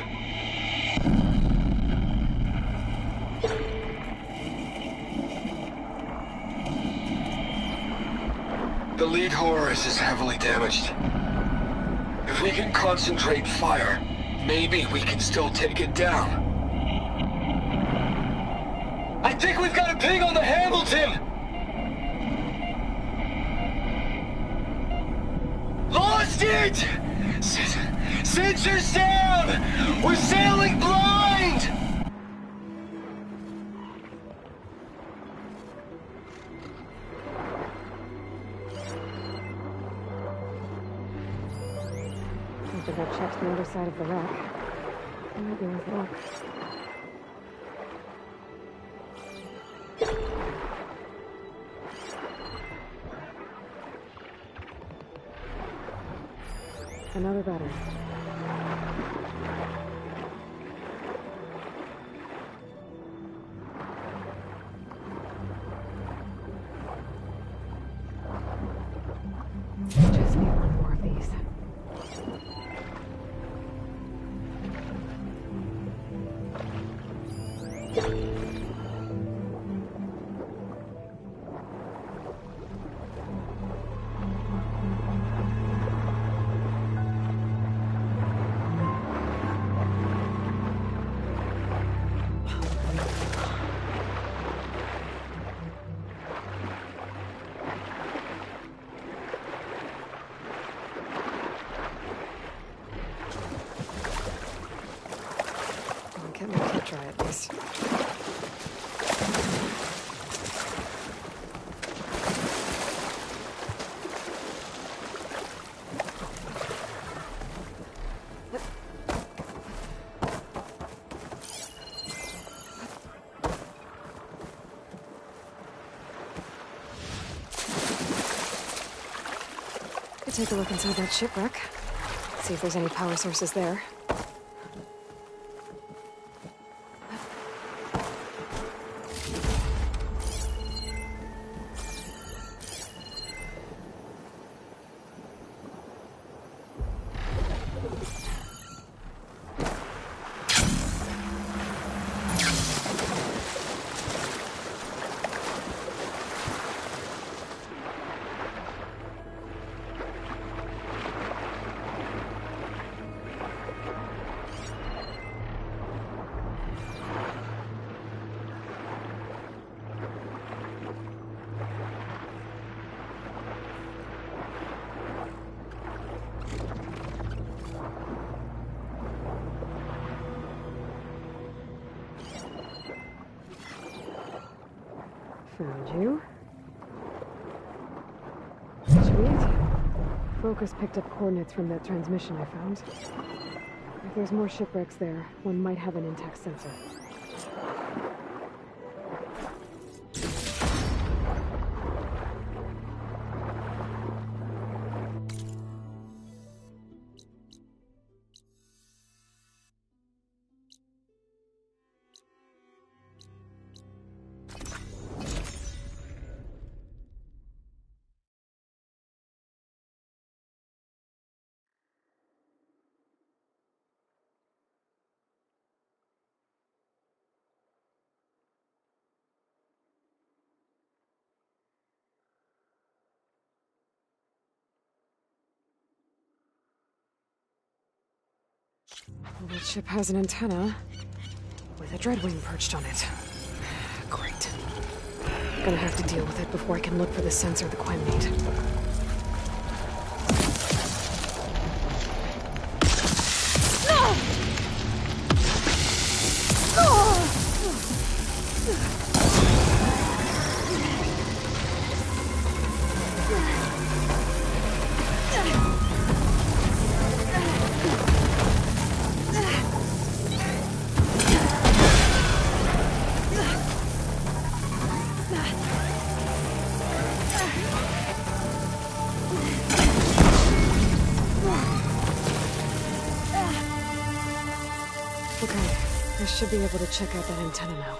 The lead Horus is heavily damaged. If we can concentrate fire, maybe we can still take it down. I think we've got a ping on the Hamilton! Lost it! Sensors down! We're sailing blind! I think I've checked the underside of the wreck. It might be worth a look. Another battery. Just need one more of these. Get my kit dry at least. Could take a look inside that shipwreck. See if there's any power sources there. Found you. Sweet. Focus picked up coordinates from that transmission I found. If there's more shipwrecks there, one might have an intact sensor. Well, that ship has an antenna with a dreadwing perched on it. Great. Gonna have to deal with it before I can look for the sensor the Quem need. No! No! should be able to check out that antenna now.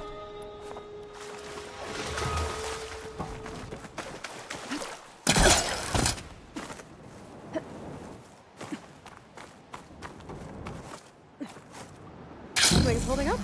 Wings holding up?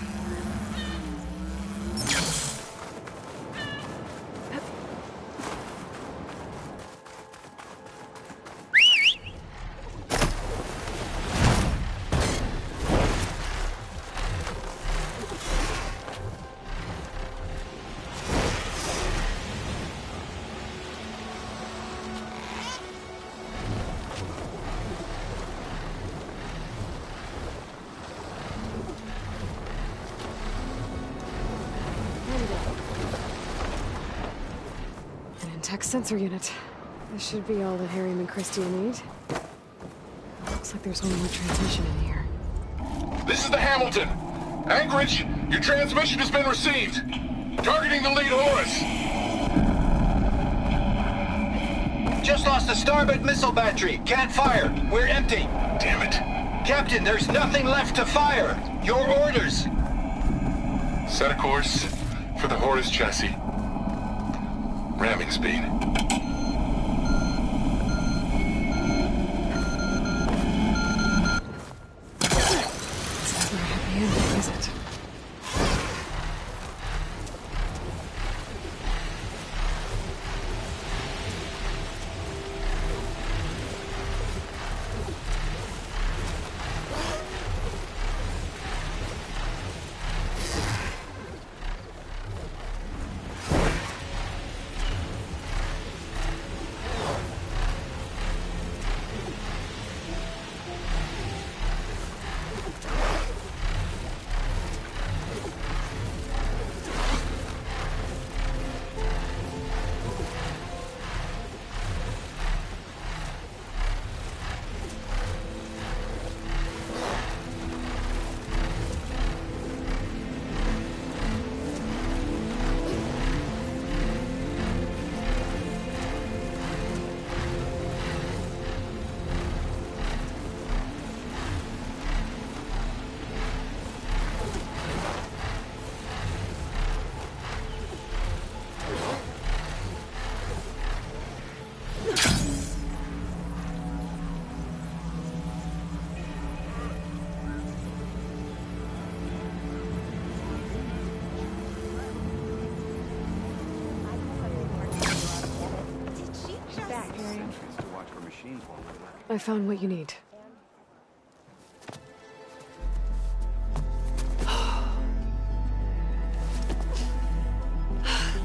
Tech sensor unit. This should be all that Harriman and Christie need. Looks like there's one more transmission in here. This is the Hamilton. Anchorage, your transmission has been received. Targeting the lead Horus. Just lost the starboard missile battery. Can't fire. We're empty. Damn it. Captain, there's nothing left to fire. Your orders. Set a course for the Horus chassis. Ramming speed. It's never a happy ending, is it? I found what you need.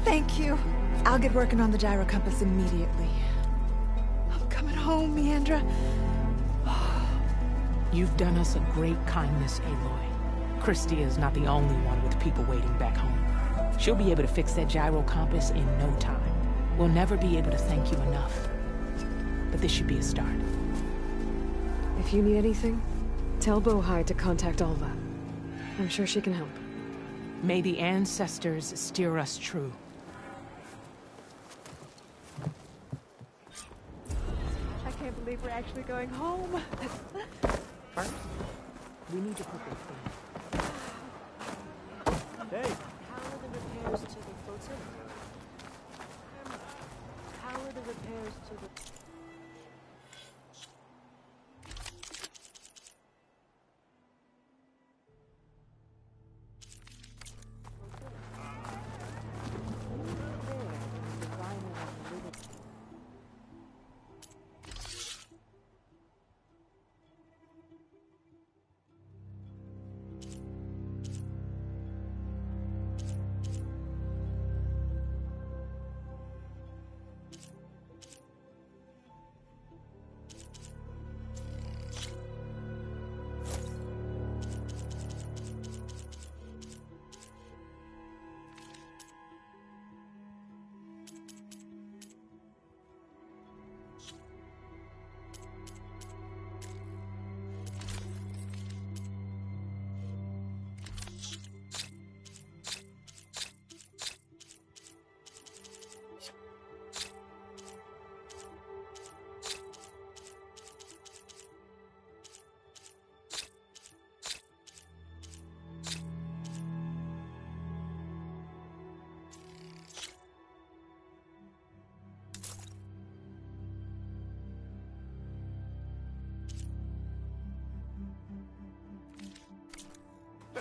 Thank you. I'll get working on the gyro compass immediately. I'm coming home, Meandra. You've done us a great kindness, Aloy. Christie is not the only one with people waiting back home. She'll be able to fix that gyro compass in no time. We'll never be able to thank you enough. But this should be a start. If you need anything, tell Bohai to contact Alva. I'm sure she can help. May the ancestors steer us true. I can't believe we're actually going home. First, we need to put this thing. Hey! How are the repairs to the flotilla? How are the repairs to the...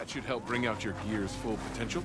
That should help bring out your gear's full potential.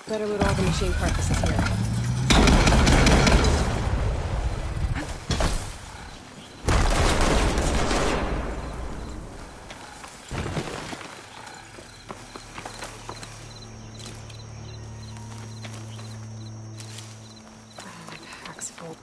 Better loot all the machine carcasses here. Pack's full.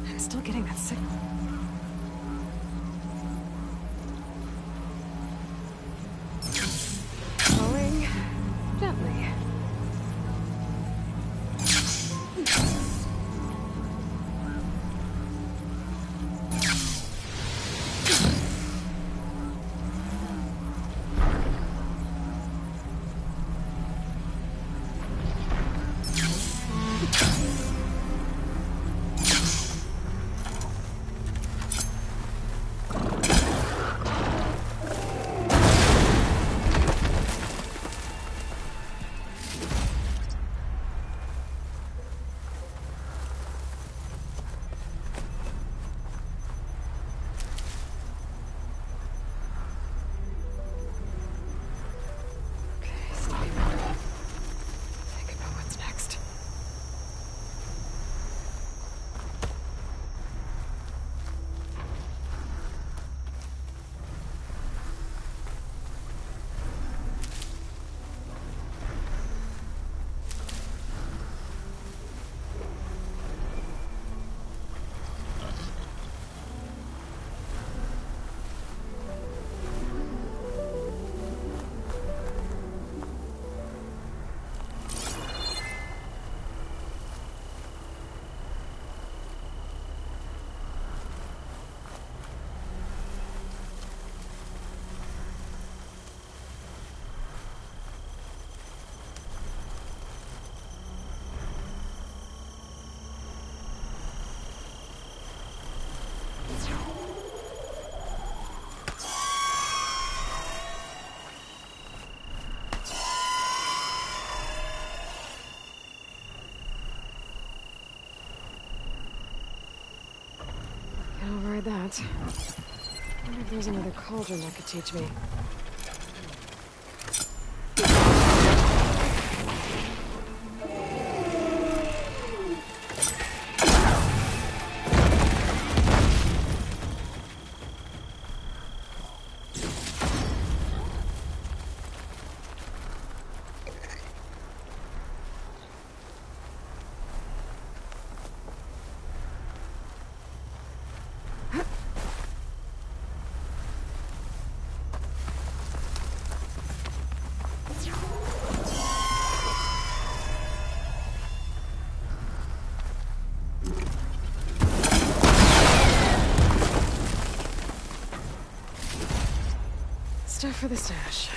I'm still getting that signal. Slowing gently. Can't override that. I wonder if there's another cauldron that could teach me. Stuff for the stash.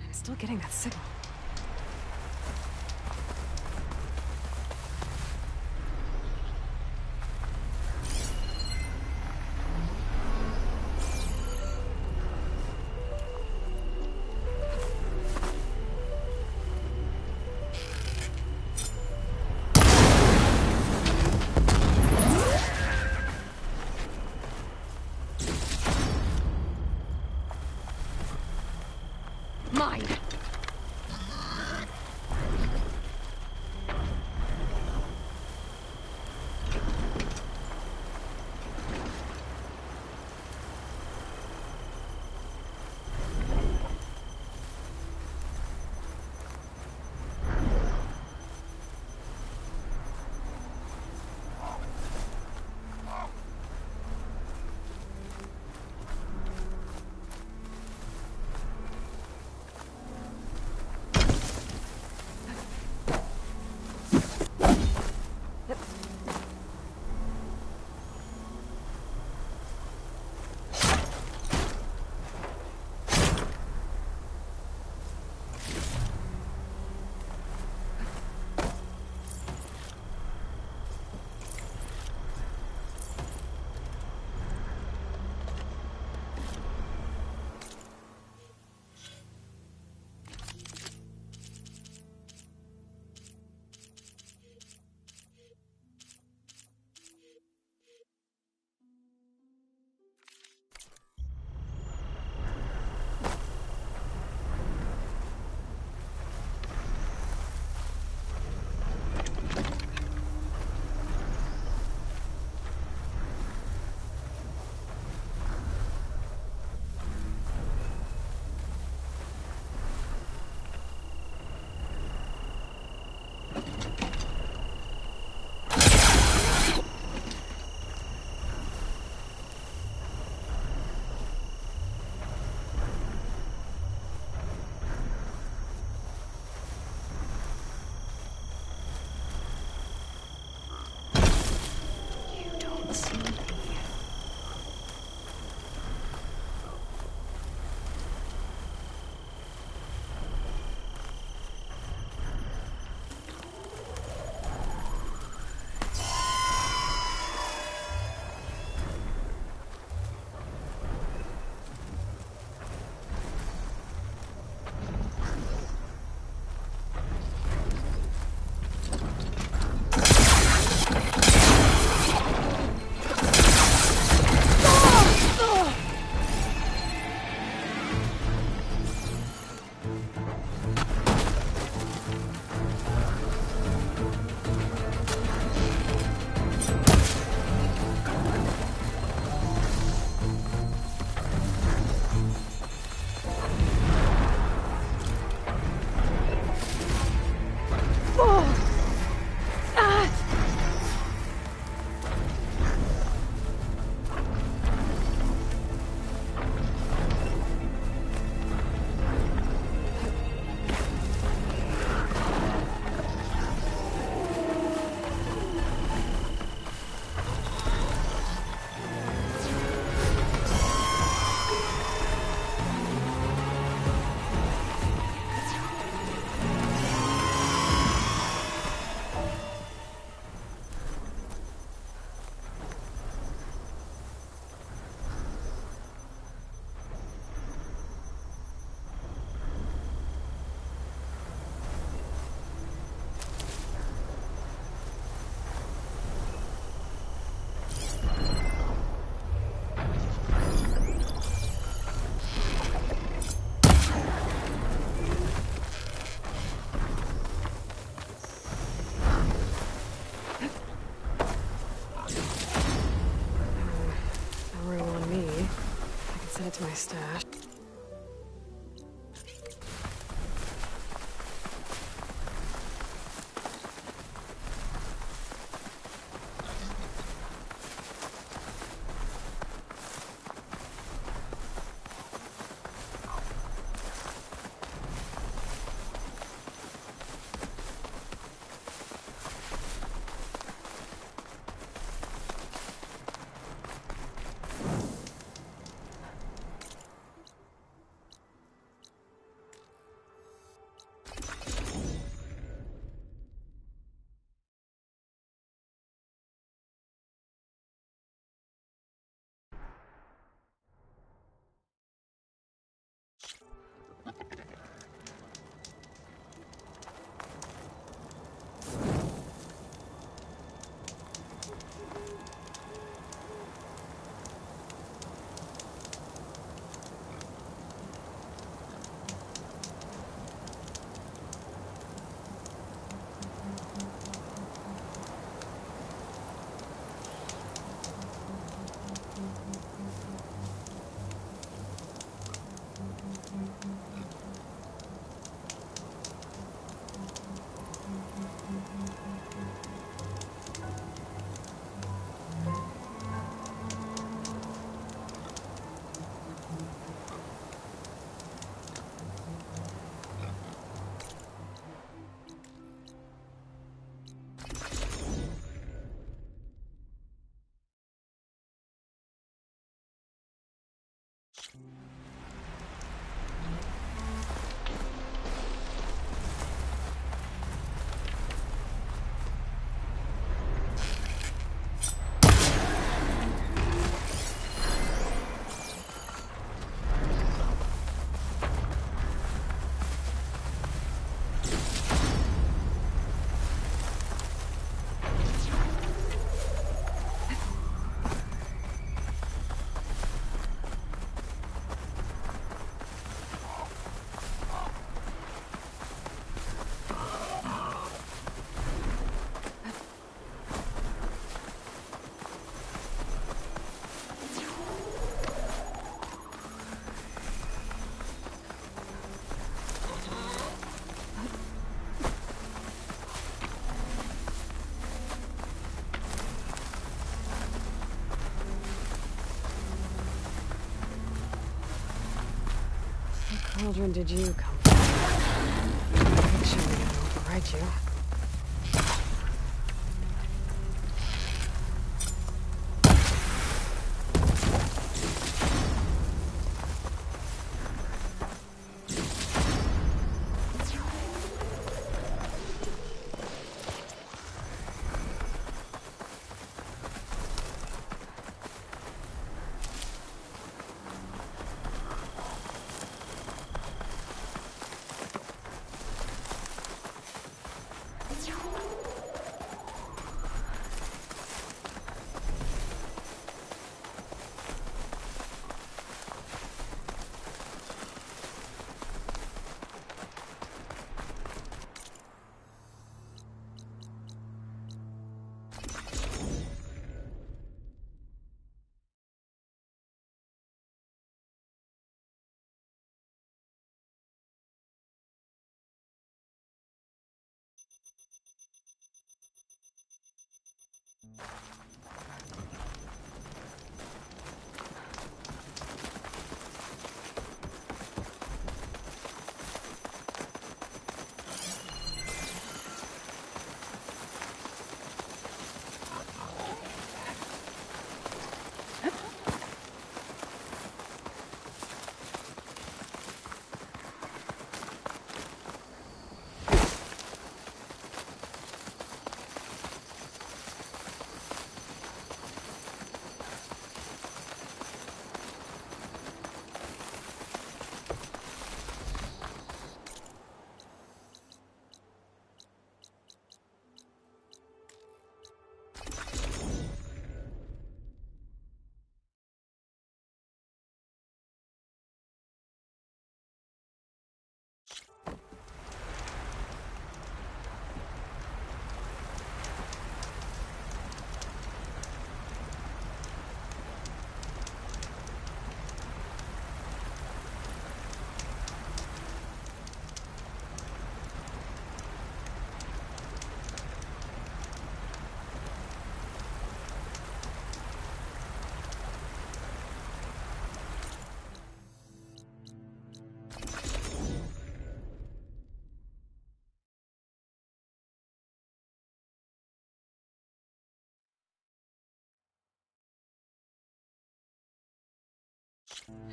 I'm still getting that signal. Mine! stash. Cauldron did you come from? Make sure we don't override you.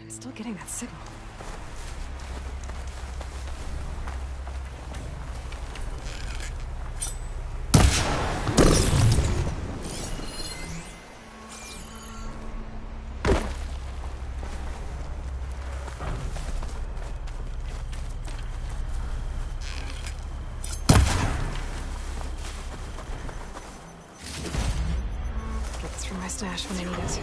I'm still getting that signal. Get this from my stash when I need it.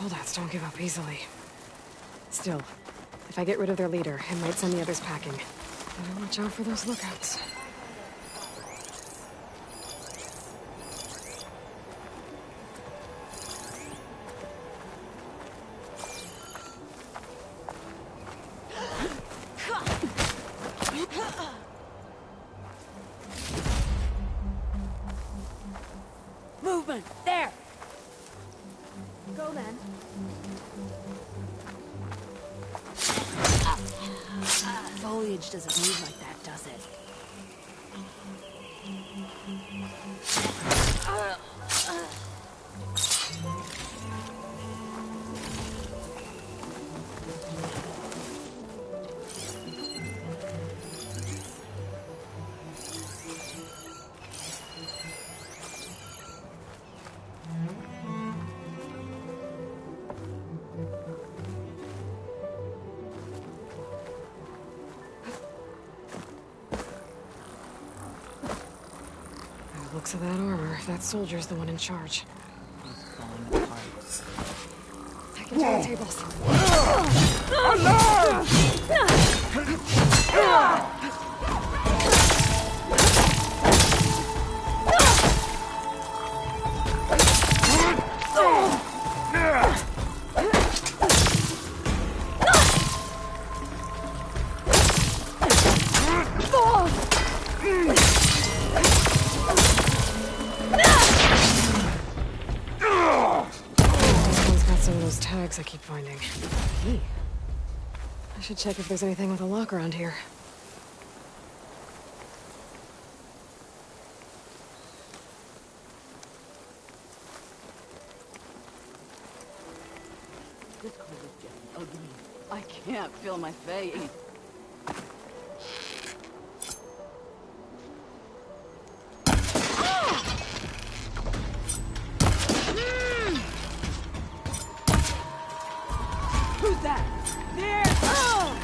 Holdouts don't give up easily. Still, if I get rid of their leader, it might send the others packing. Better watch out for those lookouts. Movement! There! Go then. Foliage doesn't move like that, does it? Looks of that armor, that soldier's the one in charge. Back into the tables. Alarm! I keep finding. Hey. I should check if there's anything with a lock around here. This cold is just ugly. I can't feel my face. Who's that? There! Oh!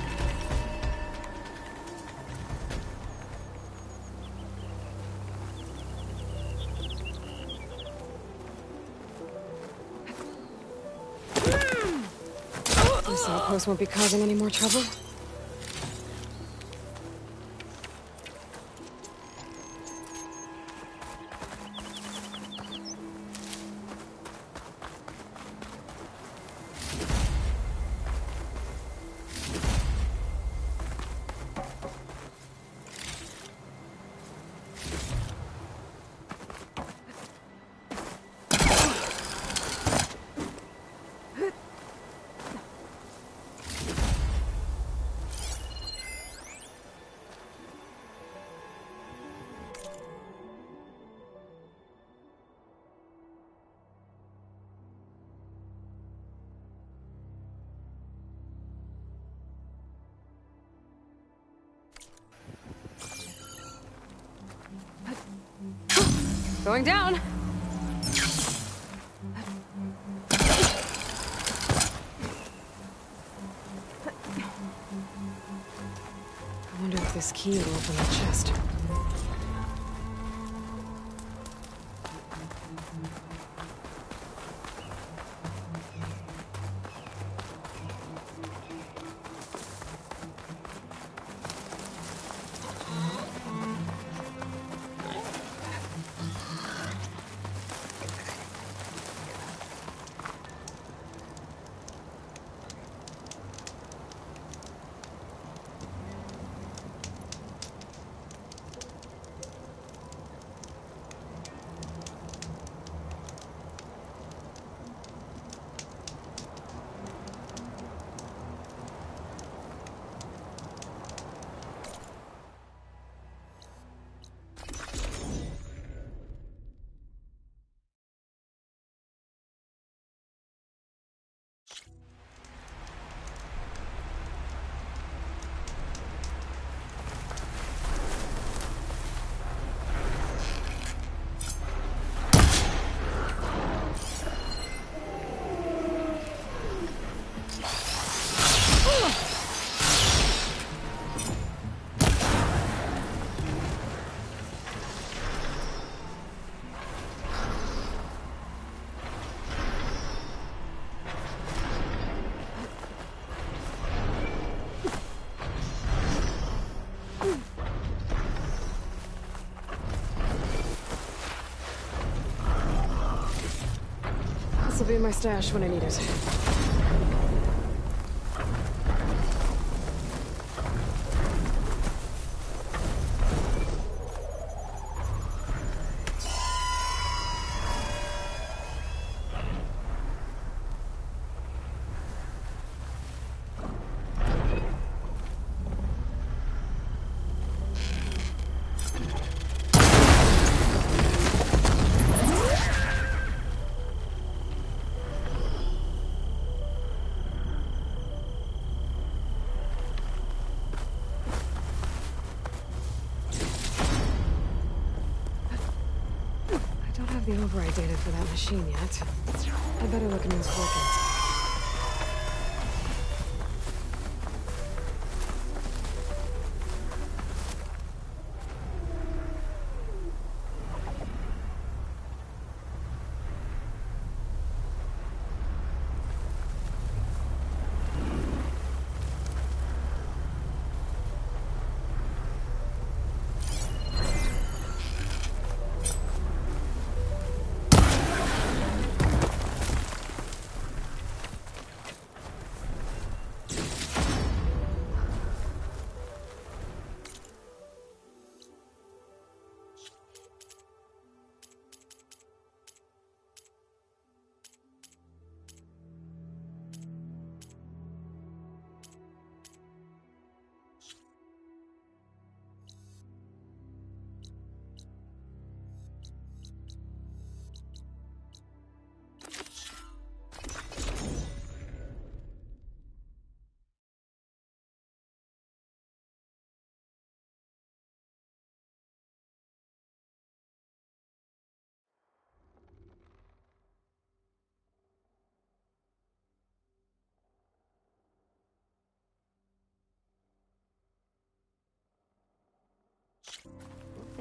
This outpost won't be causing any more trouble. Going down. I wonder if this key will open the chest. This will be my stash when I need it. The override data for that machine yet. I better look into his workings.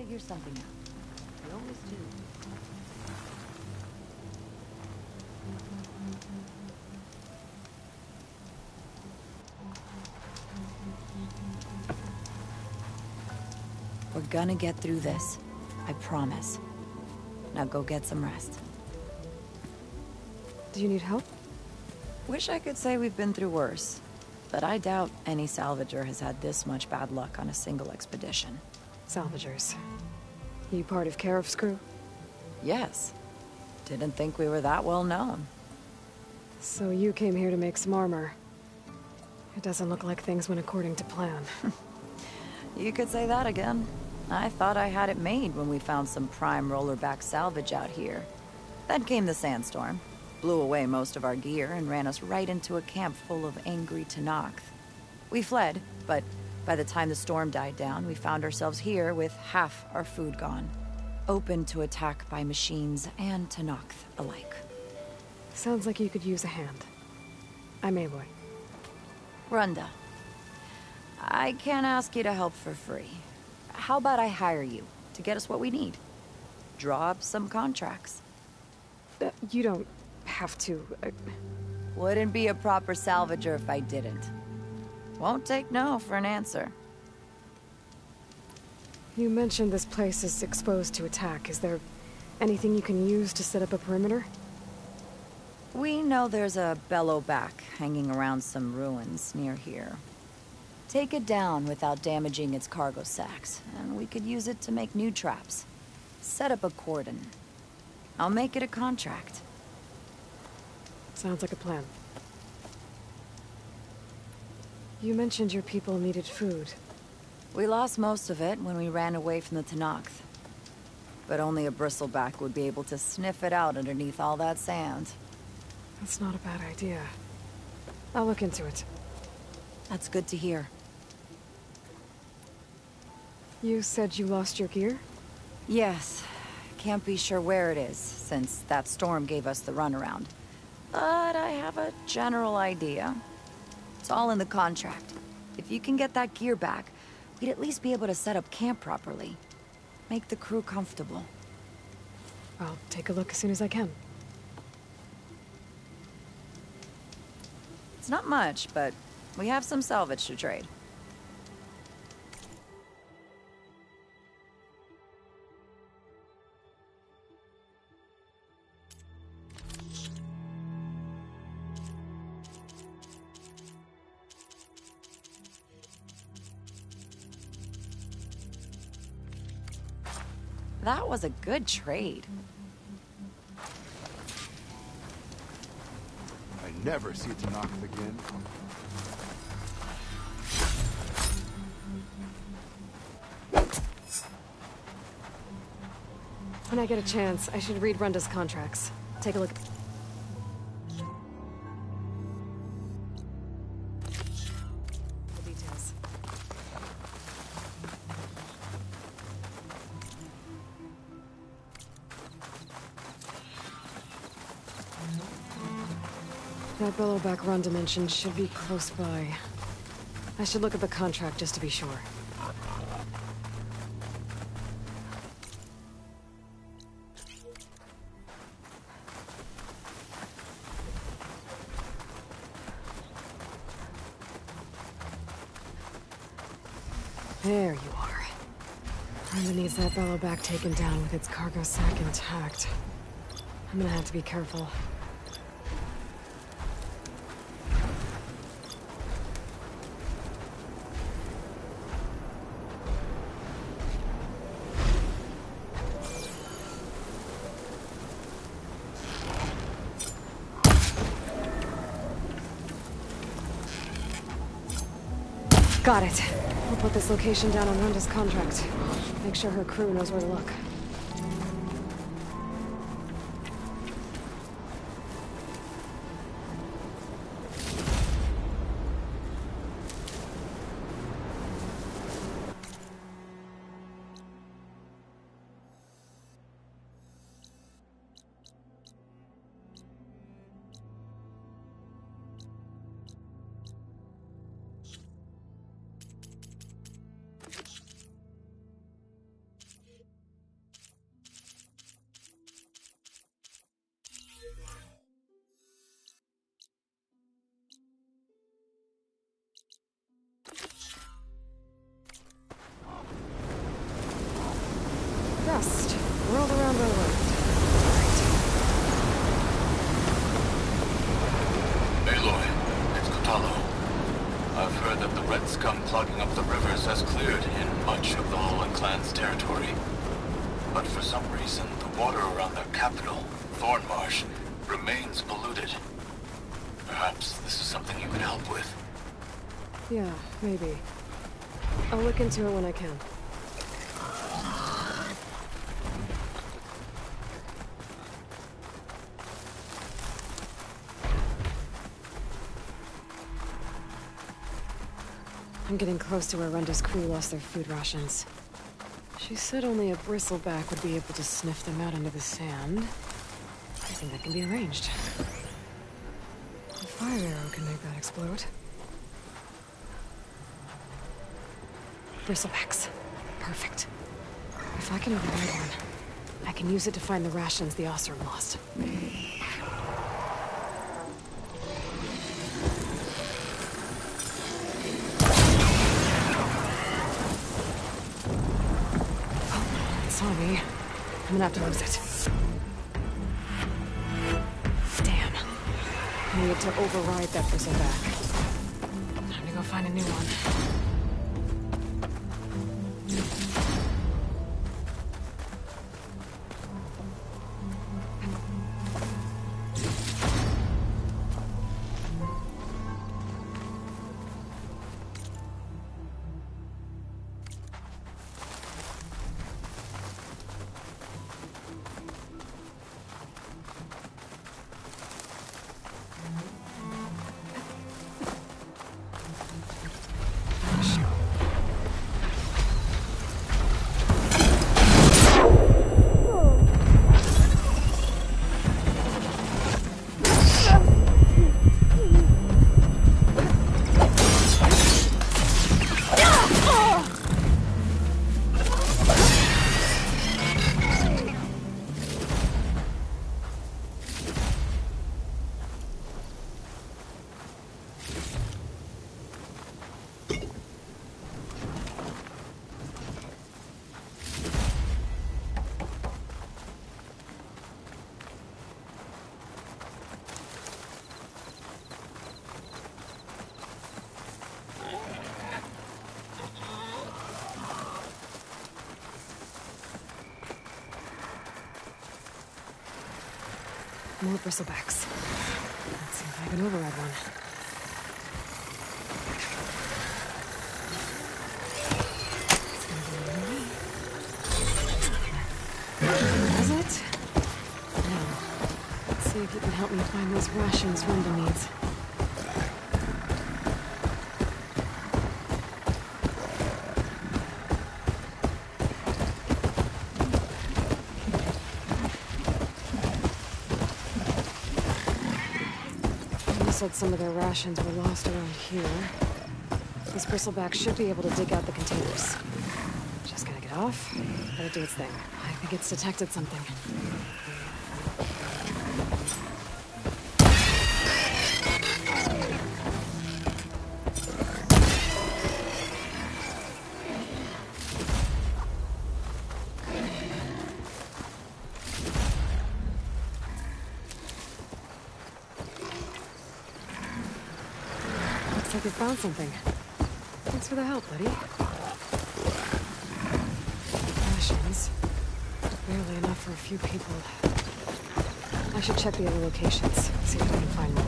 figure something out. We always do. We're gonna get through this. I promise. Now go get some rest. Do you need help? Wish I could say we've been through worse, but I doubt any salvager has had this much bad luck on a single expedition. Salvagers. You part of Karif's crew? Yes. Didn't think we were that well known. So you came here to make some armor. It doesn't look like things went according to plan. You could say that again. I thought I had it made when we found some prime rollerback salvage out here. Then came the sandstorm, blew away most of our gear, and ran us right into a camp full of angry Tenakth. We fled, but by the time the storm died down, we found ourselves here with half our food gone. Open to attack by machines and Tenakth alike. Sounds like you could use a hand. I'm Aloy. Runda. I can't ask you to help for free. How about I hire you to get us what we need? Draw up some contracts. You don't have to. Wouldn't be a proper salvager if I didn't. Won't take no for an answer. You mentioned this place is exposed to attack. Is there anything you can use to set up a perimeter? We know there's a bellowback hanging around some ruins near here. Take it down without damaging its cargo sacks, and we could use it to make new traps. Set up a cordon. I'll make it a contract. Sounds like a plan. You mentioned your people needed food. We lost most of it when we ran away from the Tenakth. But only a bristleback would be able to sniff it out underneath all that sand. That's not a bad idea. I'll look into it. That's good to hear. You said you lost your gear? Yes. Can't be sure where it is, since that storm gave us the runaround. But I have a general idea. It's all in the contract. If you can get that gear back, we'd at least be able to set up camp properly. Make the crew comfortable. I'll take a look as soon as I can. It's not much, but we have some salvage to trade. That was a good trade. I never see it to knock it again. When I get a chance, I should read Runda's contracts. Take a look. The details. That bellowback Runda mentioned should be close by. I should look at the contract just to be sure. There you are. Runda needs that bellowback taken down with its cargo sack intact. I'm gonna have to be careful. Got it. We'll put this location down on Runda's contract. Make sure her crew knows where to look. scum clogging up the rivers has cleared in much of the Holland clan's territory. But for some reason, the water around their capital, Thornmarsh, remains polluted. Perhaps this is something you could help with. Yeah, maybe. I'll look into it when I can. I'm getting close to where Renda's crew lost their food rations. She said only a bristleback would be able to sniff them out under the sand. I think that can be arranged. A fire arrow can make that explode. Bristlebacks. Perfect. If I can override one, I can use it to find the rations the Ostrom lost. Me. I'm gonna have to lose it. Damn. I need to override that bristleback. Time to go find a new one. More bristlebacks. Let's see if I can override one. Is it? Now, let's see if you can help me find those rations Renda needs. Said some of their rations were lost around here. This bristleback should be able to dig out the containers. Just gotta get off, let it do its thing. I think it's detected something. Looks like we found something. Thanks for the help, buddy. Rations. Barely enough for a few people. I should check the other locations, see if I can find more.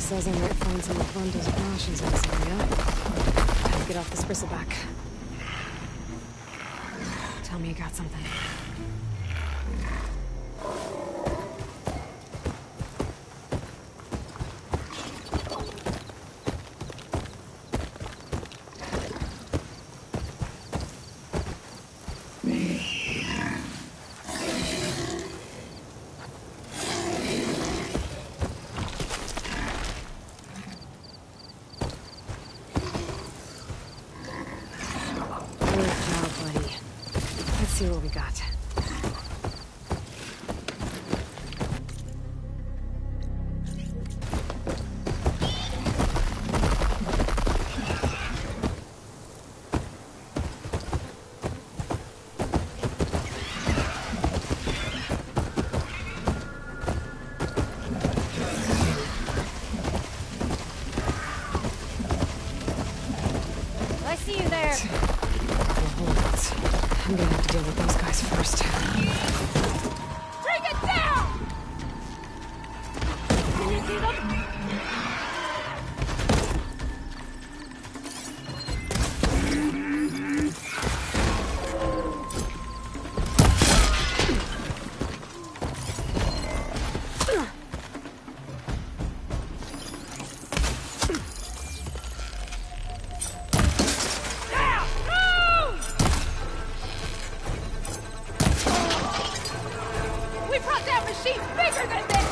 Says I might find some of Renda's rations in this area. Gotta get off this bristleback. Tell me you got something. we got? I see you there. I'm gonna have to deal with those guys first. Bring it down! Can you see them? We brought that machine bigger than this!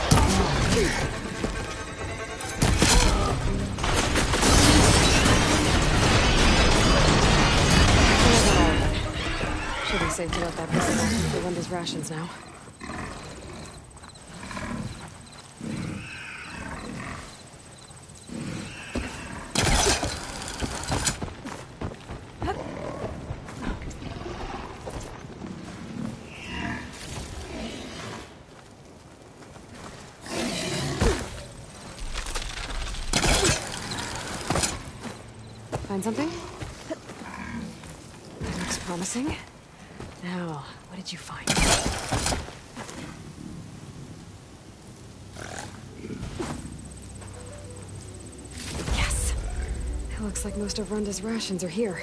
Should be safe to let that person for Wenda's rations now. Find something? That looks promising. Now, what did you find? Yes! It looks like most of Runda's rations are here.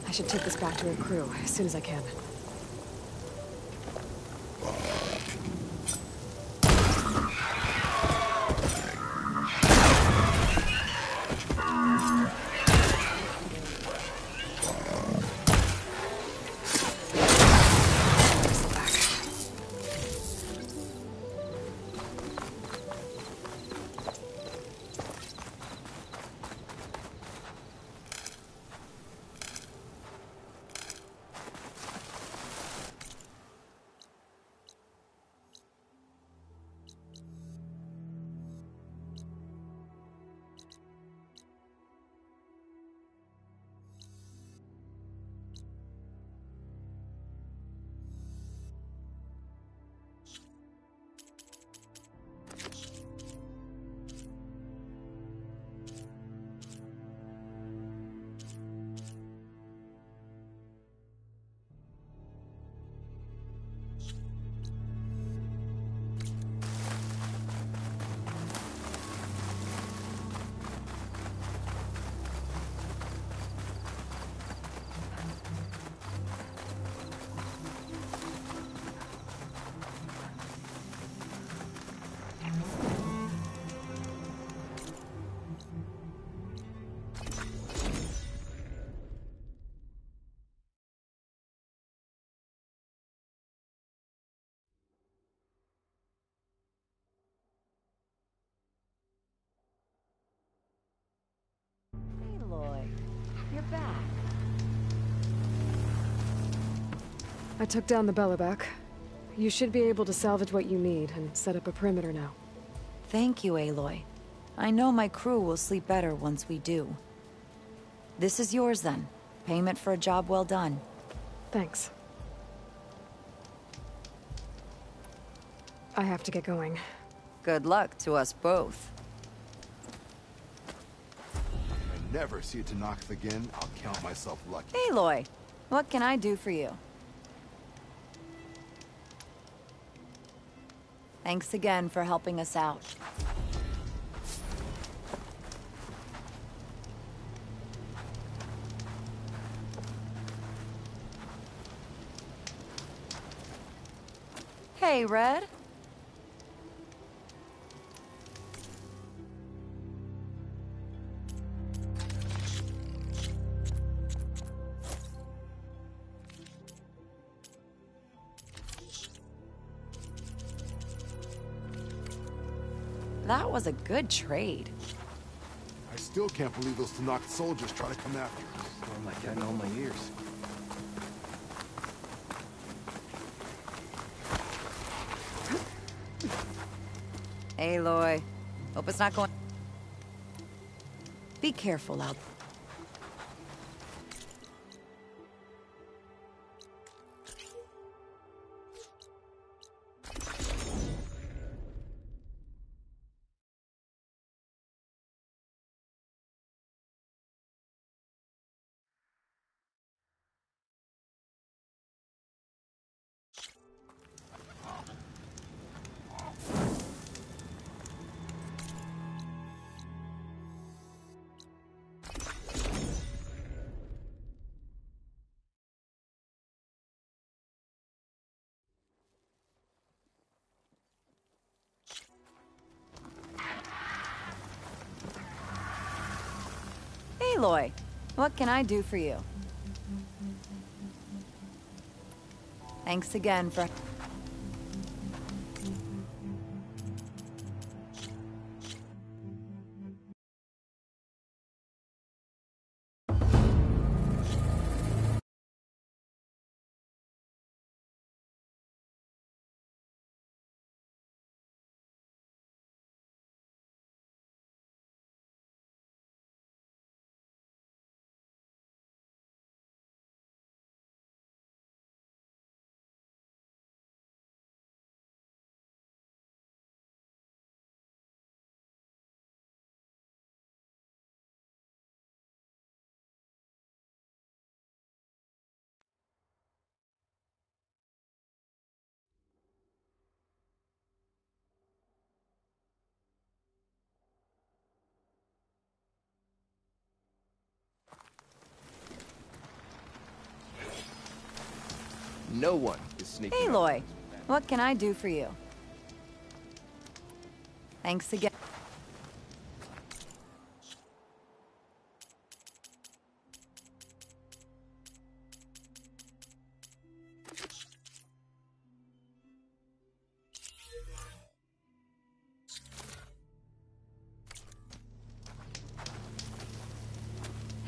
I should take this back to her crew as soon as I can. Aloy, you're back. I took down the Bellaback. You should be able to salvage what you need and set up a perimeter now. Thank you, Aloy. I know my crew will sleep better once we do. This is yours then. Payment for a job well done. Thanks. I have to get going. Good luck to us both. If I never see a Tanakh again, I'll count myself lucky. Aloy, what can I do for you? Thanks again for helping us out. Hey, Red. That was a good trade. I still can't believe those Tanakh soldiers try to come after us. I'm like I know my ears. Aloy. Hope it's not going... Be careful out there. Aloy, what can I do for you? Thanks again for... No one is sneaking. Aloy, what can I do for you? Thanks again.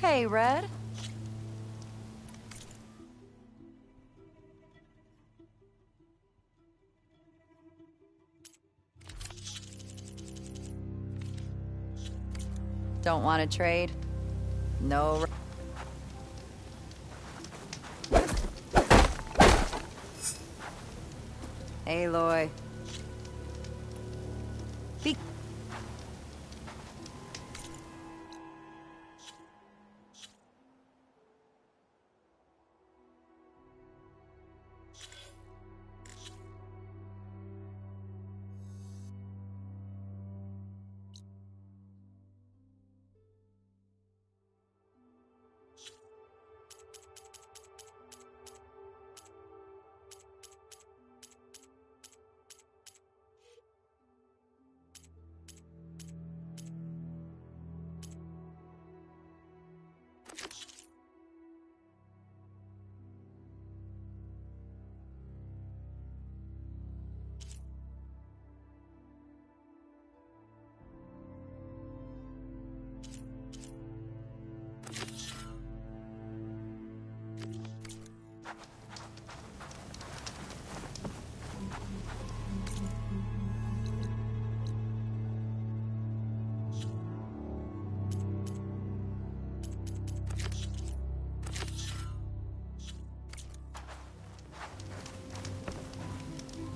Hey, Red. Don't want to trade? No. Aloy. Be...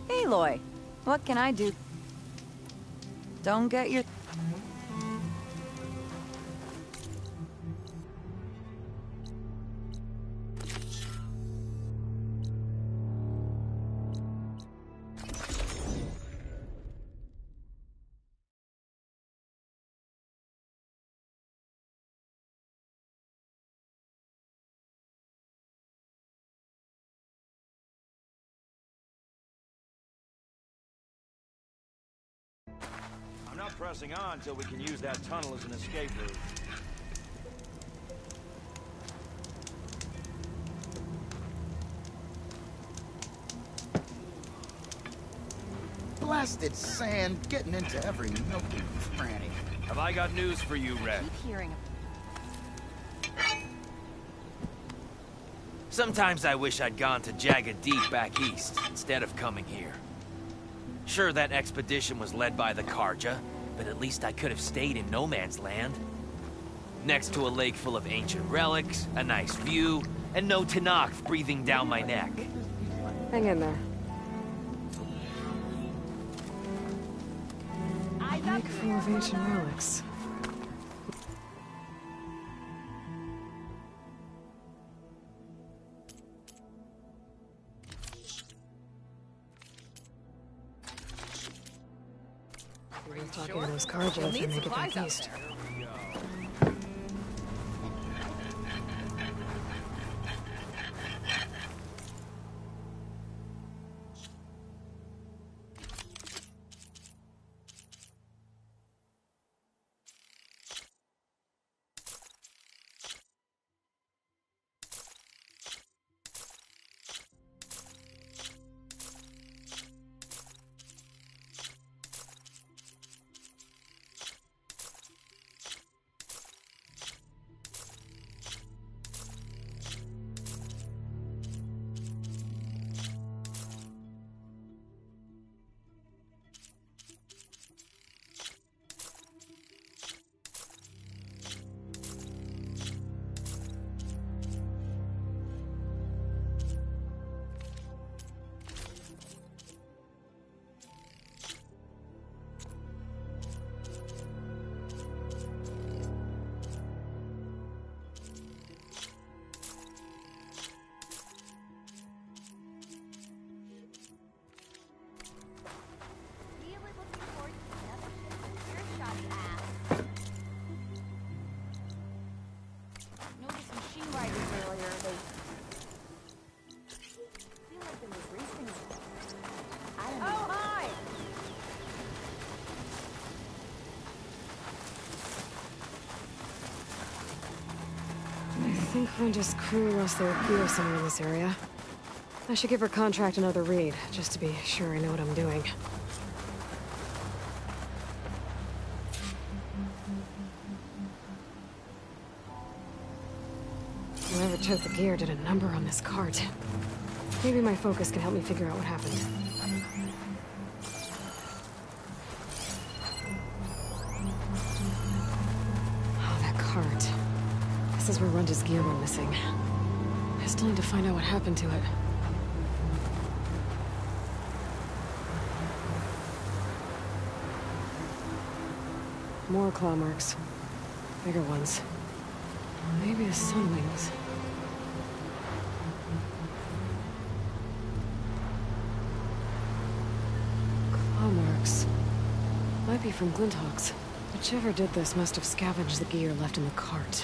Aloy, what can I do? Don't get your... I'm not pressing on until we can use that tunnel as an escape route. Blasted sand getting into every nook and cranny. Have I got news for you, Red? Keep hearing. Sometimes I wish I'd gone to Jagged Deep back east, instead of coming here. Sure, that expedition was led by the Karja, but at least I could have stayed in no man's land. Next to a lake full of ancient relics, a nice view, and no Tenakth breathing down my neck. Hang in there. Lake full of ancient relics. We're talking to those Karja if they make it back east. I think Renda's crew lost their gear somewhere in this area. I should give her contract another read, just to be sure I know what I'm doing. Whoever took the gear did a number on this cart. Maybe my focus can help me figure out what happened. Oh, that cart. This is where Renda's gear went missing. I still need to find out what happened to it. More claw marks. Bigger ones. Maybe a sunwings. Claw marks. Might be from Glinthawks. Whichever did this must have scavenged the gear left in the cart.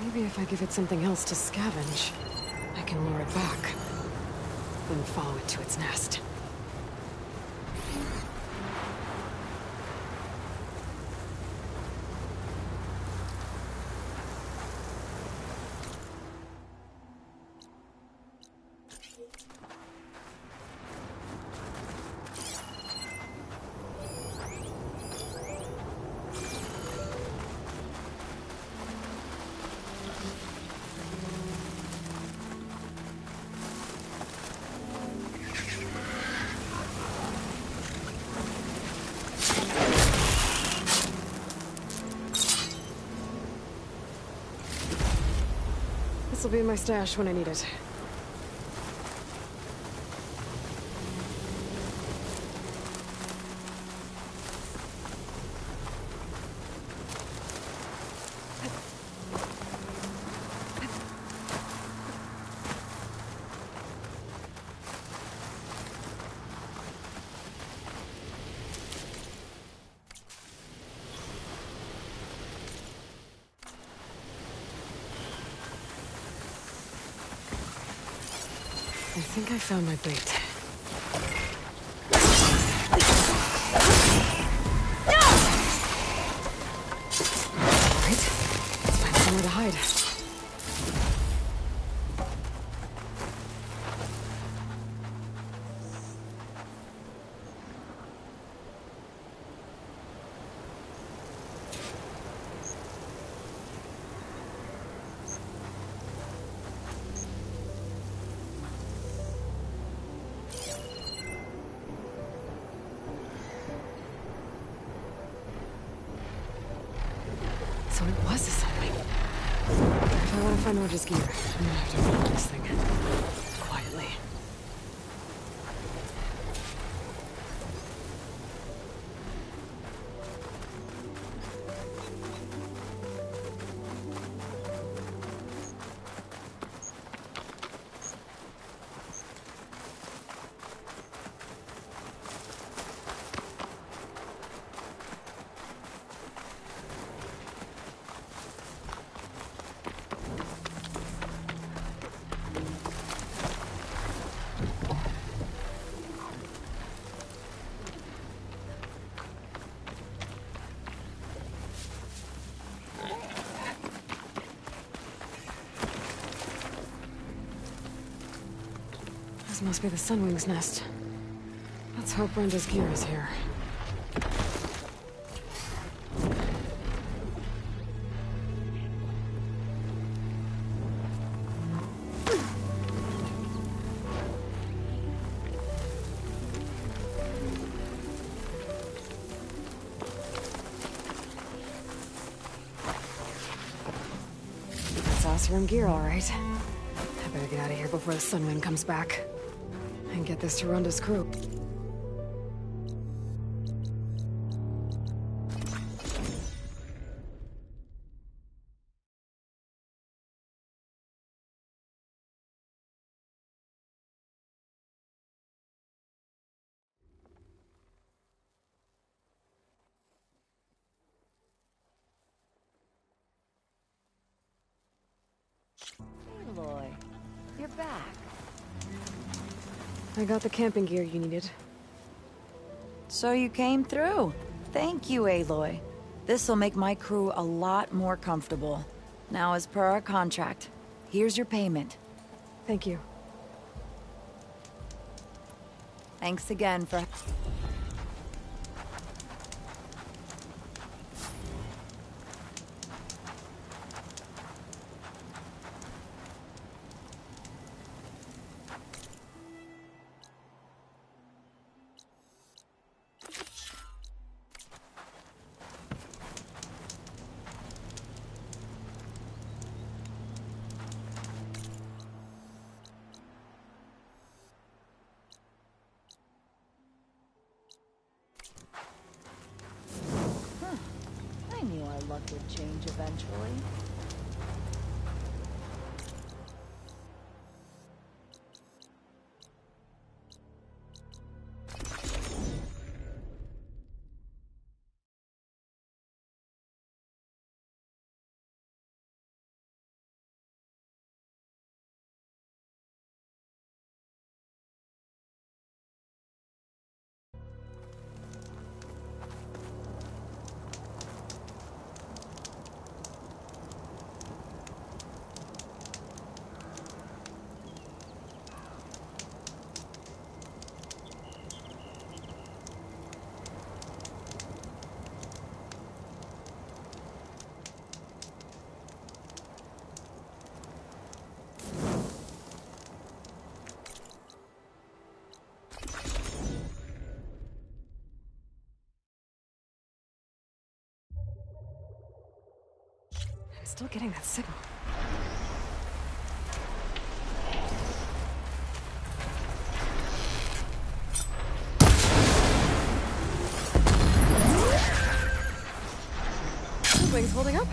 Maybe if I give it something else to scavenge, I can lure it back. Then follow it to its nest. This'll be in my stash when I need it. I think I found my bait. Right, let's find somewhere to hide. So it was a sunwing. If I want to find Roger's gear, I'm gonna have to unlock this thing. Quietly. This must be the Sunwing's nest. Let's hope Brenda's gear is here. That's Oseram gear, all right. I better get out of here before the Sunwind comes back. And get this to Ronda's crew. Aloy, you're back. I got the camping gear you needed. So you came through. Thank you, Aloy. This'll make my crew a lot more comfortable. Now, as per our contract, here's your payment. Thank you. Thanks again for... I knew our luck would change eventually. I'm still getting that signal. Wings holding up?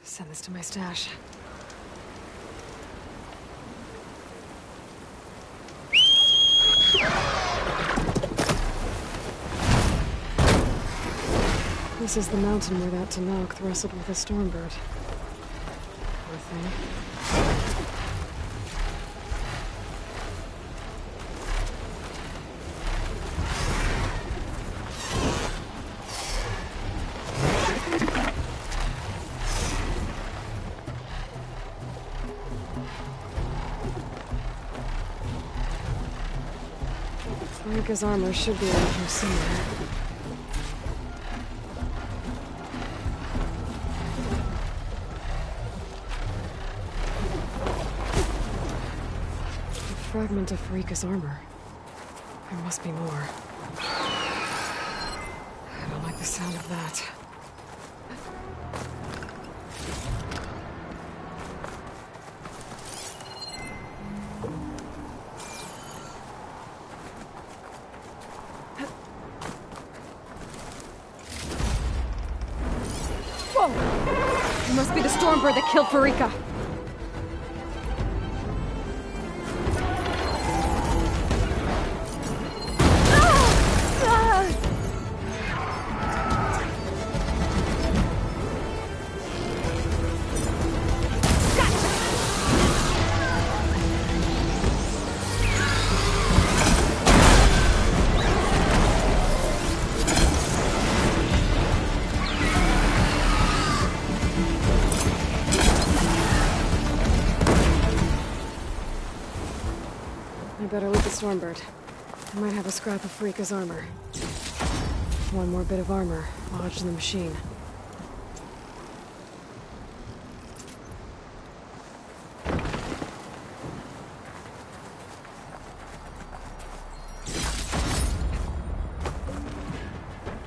Send this to my stash. This is the mountain where that Tanakh wrestled with a stormbird. Poor thing. Rika's armor should be around here somewhere. Fragment of Rika's armor. There must be more. I don't like the sound of that. Whoa! It must be the stormbird that killed Farika. I better loot the stormbird. I might have a scrap of Farika's armor. One more bit of armor lodged in the machine.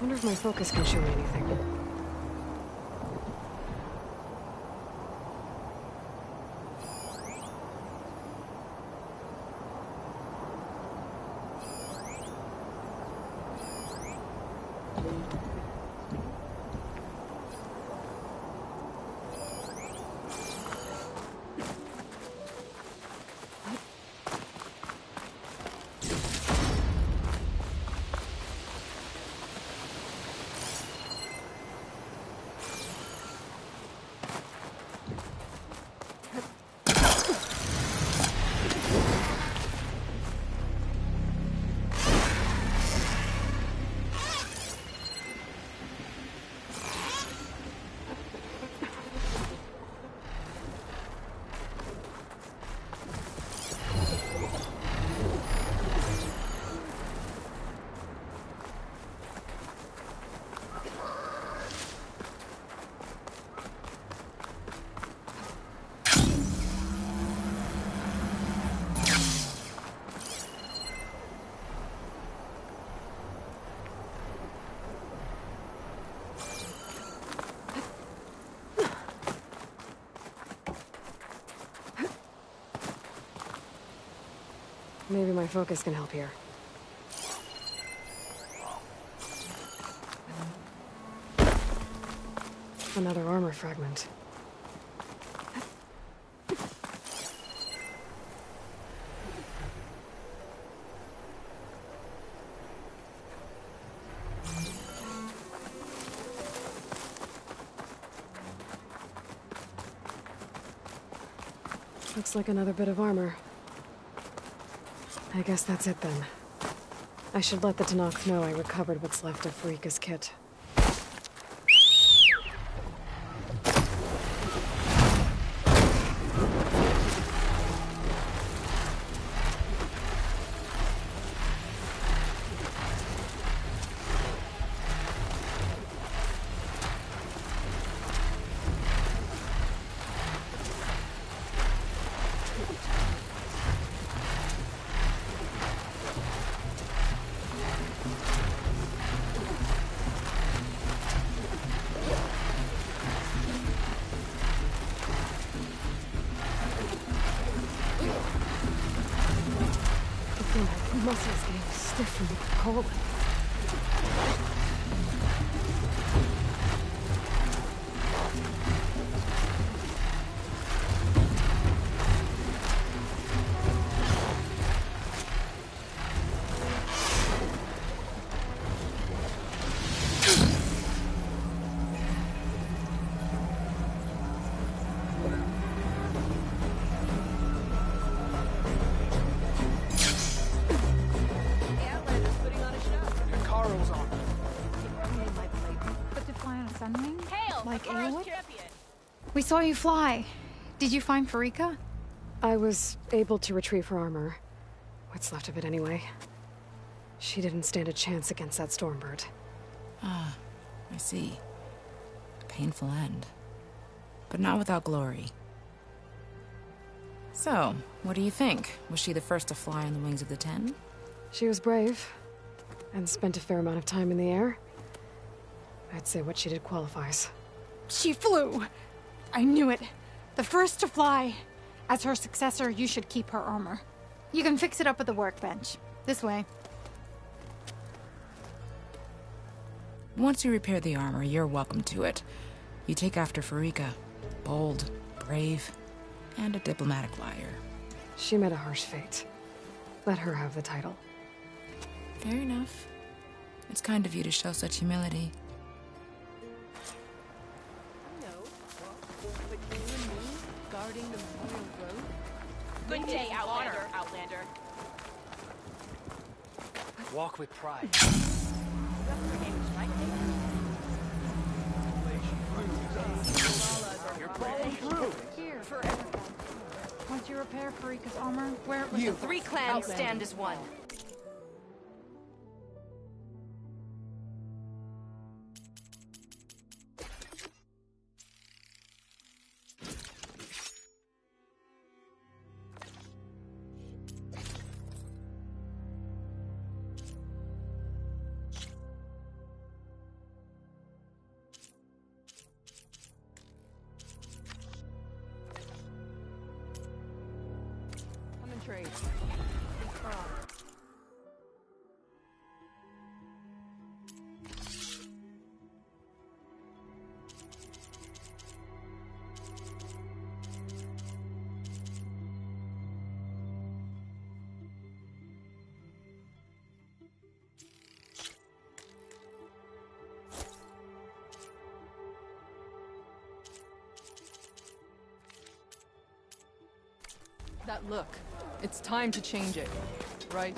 Wonder if my focus can show me anything. Maybe my focus can help here. Another armor fragment. Looks like another bit of armor. I guess that's it then. I should let the Tanakh know I recovered what's left of Farika's kit. Muscles getting stiff from the cold. We saw you fly. Did you find Farika? I was able to retrieve her armor. What's left of it, anyway. She didn't stand a chance against that Stormbird. Ah, I see. A painful end. But not without glory. So, what do you think? Was she the first to fly on the wings of the 10? She was brave, and spent a fair amount of time in the air. I'd say what she did qualifies. She flew! I knew it. The first to fly. As her successor, you should keep her armor. You can fix it up at the workbench. This way. Once you repair the armor, you're welcome to it. You take after Farika. Bold, brave, and a diplomatic liar. She met a harsh fate. Let her have the title. Fair enough. It's kind of you to show such humility. Guarding the Memorial Road? Good day, Outlander. Walk with pride. You're falling through. Here, for everyone. Once you repair Farika's armor, where it was You. 3 clans stand as one. Trade. That look. It's time to change it, right?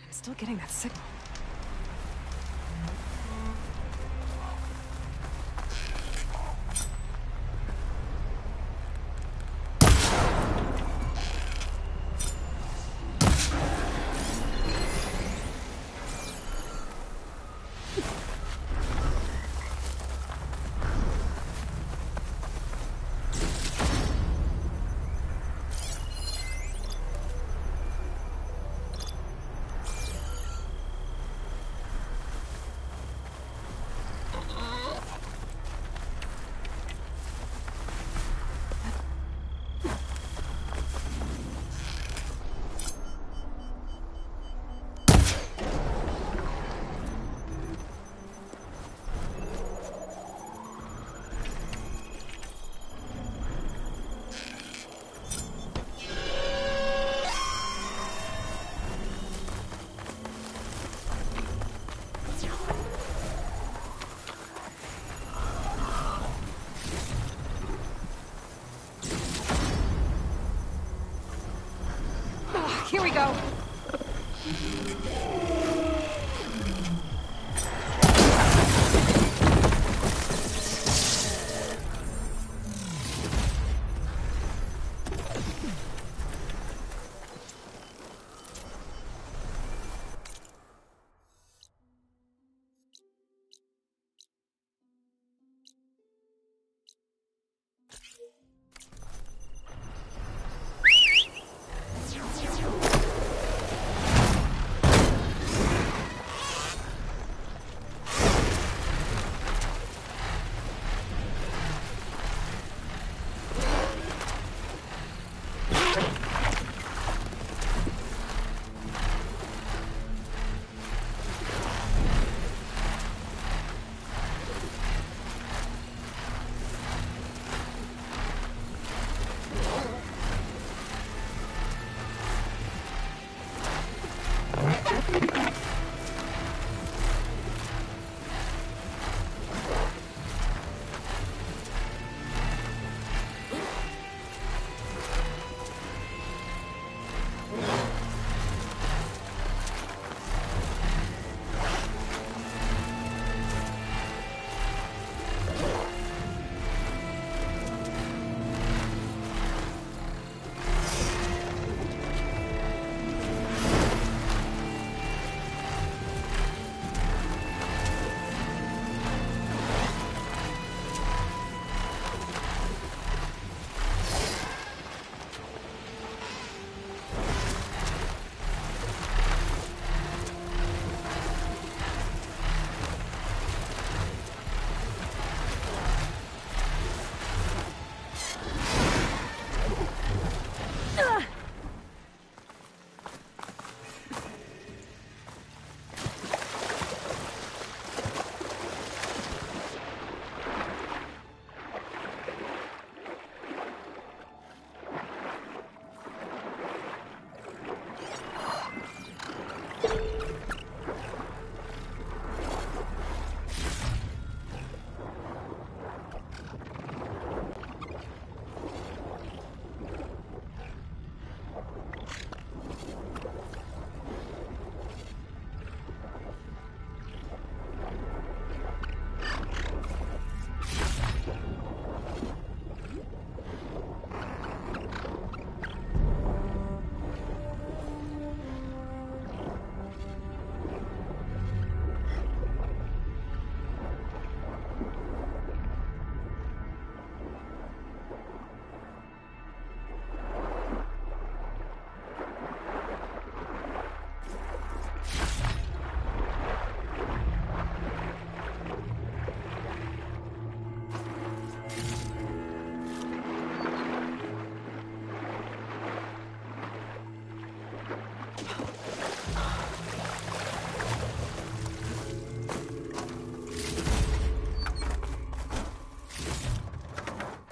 I'm still getting that signal. Here we go.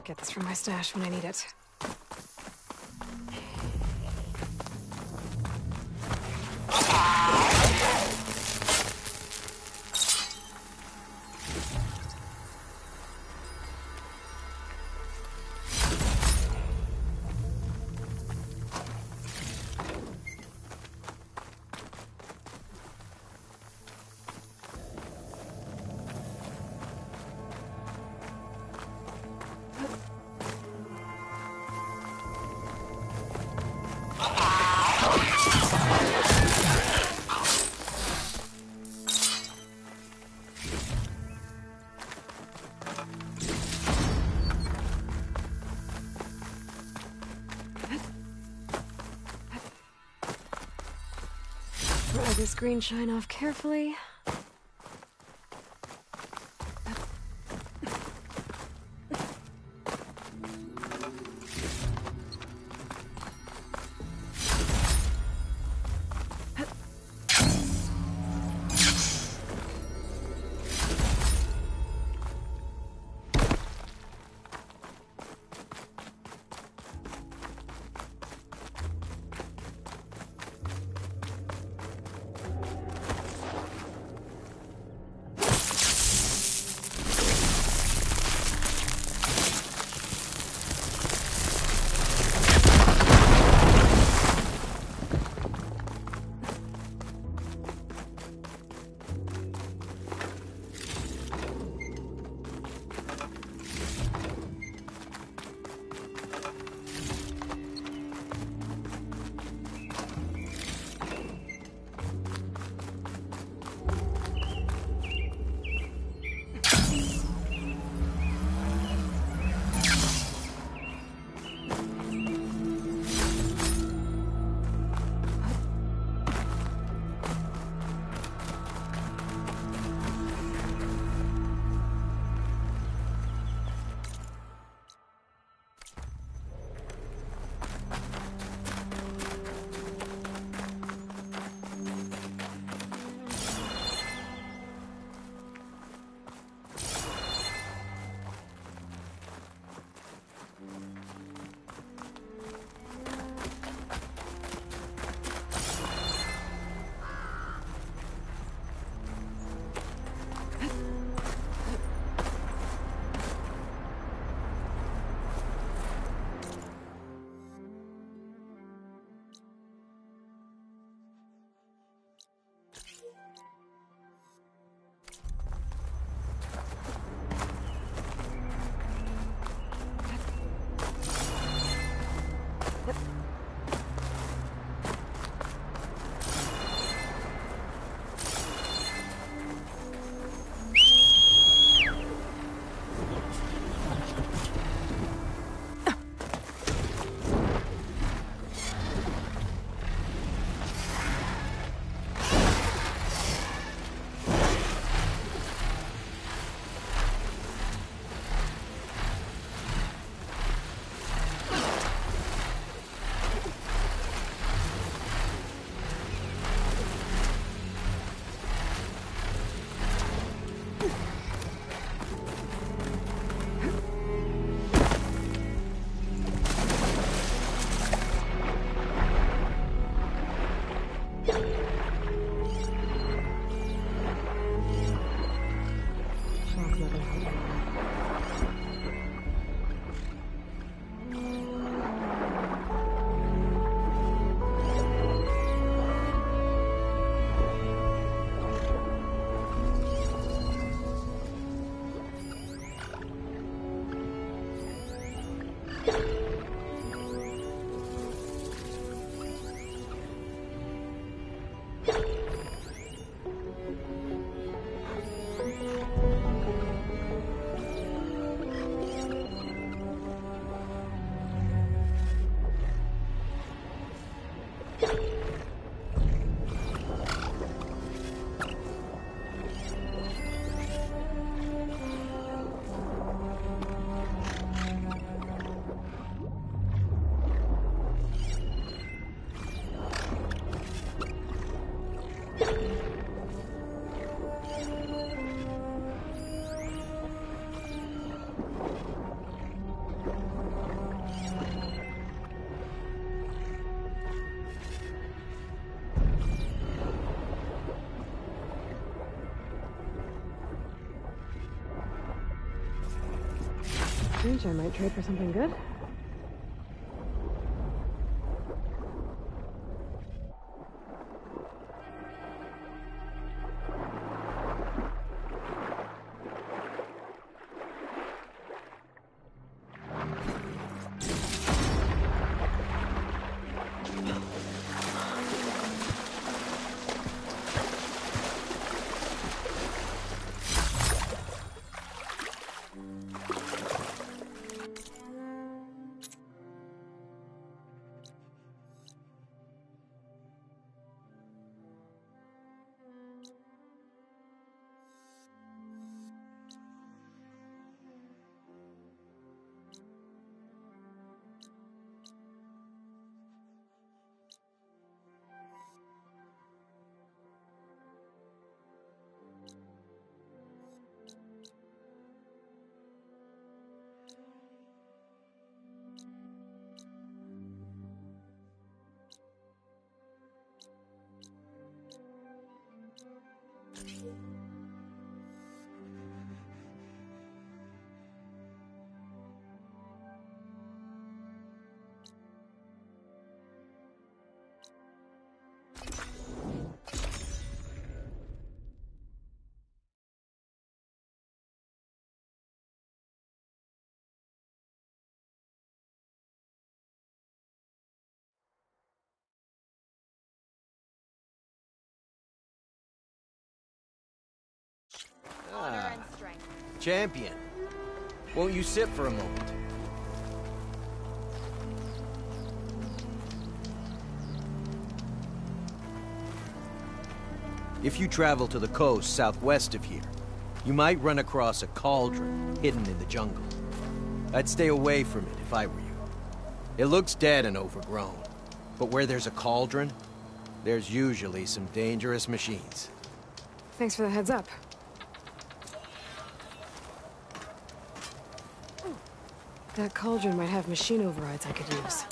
Get this from my stash when I need it. Rub this green shine off carefully. strange I might trade for something good. Ah, champion. Won't you sit for a moment? If you travel to the coast southwest of here, you might run across a cauldron hidden in the jungle. I'd stay away from it if I were you. It looks dead and overgrown, but where there's a cauldron, there's usually some dangerous machines. Thanks for the heads up. That cauldron might have machine overrides I could use.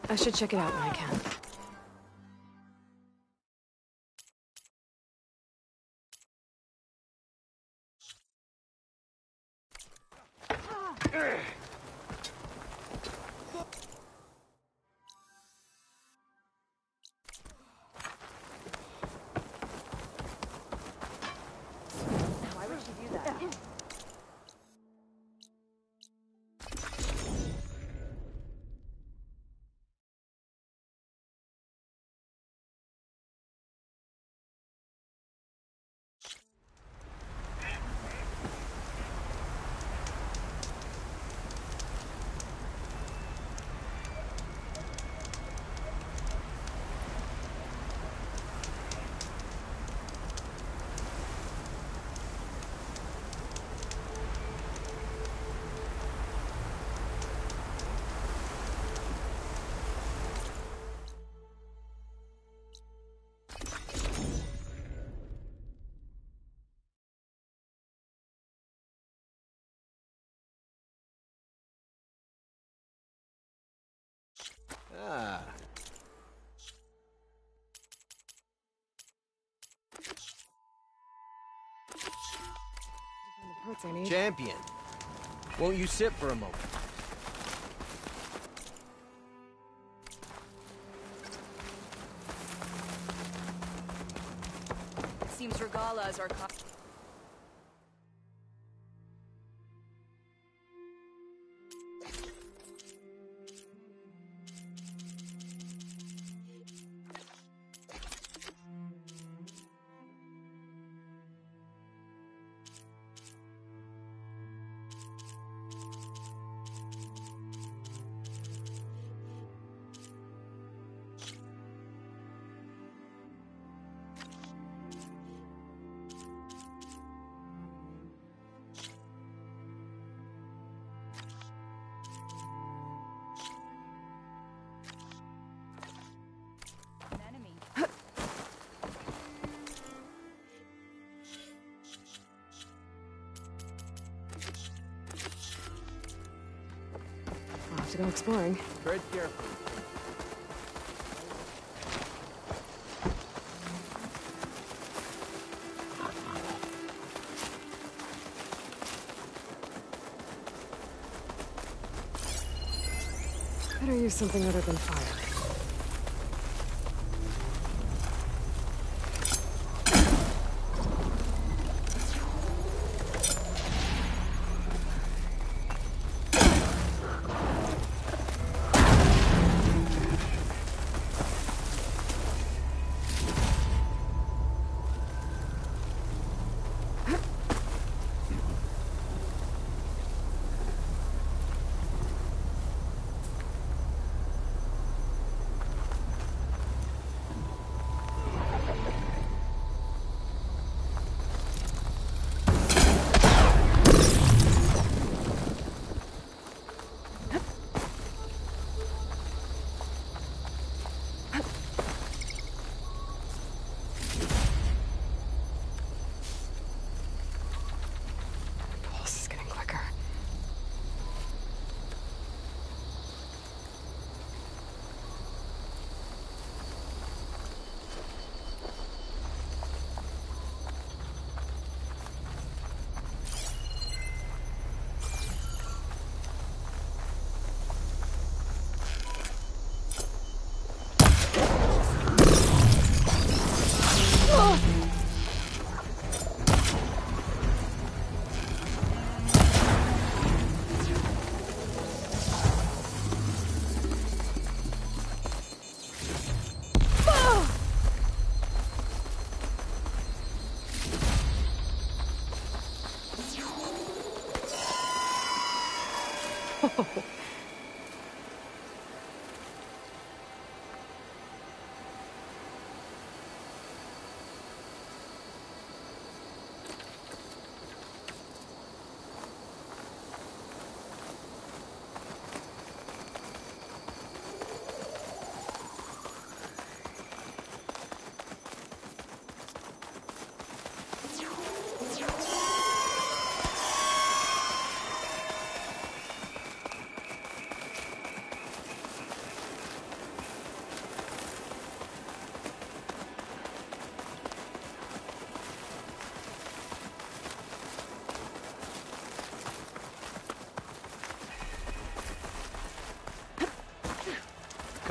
I should check it out when I can. Why would she do that? Ah. Champion. Won't you sit for a moment? Seems Regala is our I'll have to go exploring. Tread carefully. use something other than fire.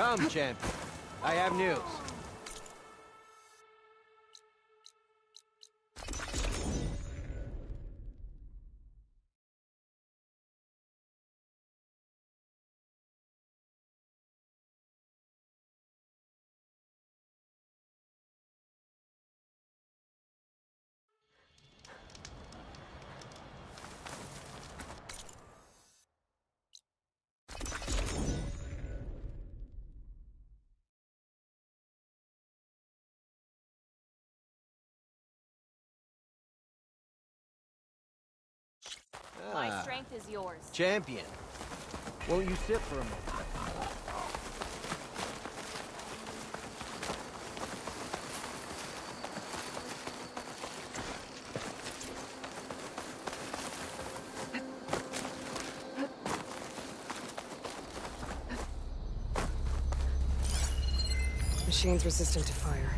Come, champion. I have news. My strength is yours. Champion. Won't you sit for a moment? Machine's resistant to fire.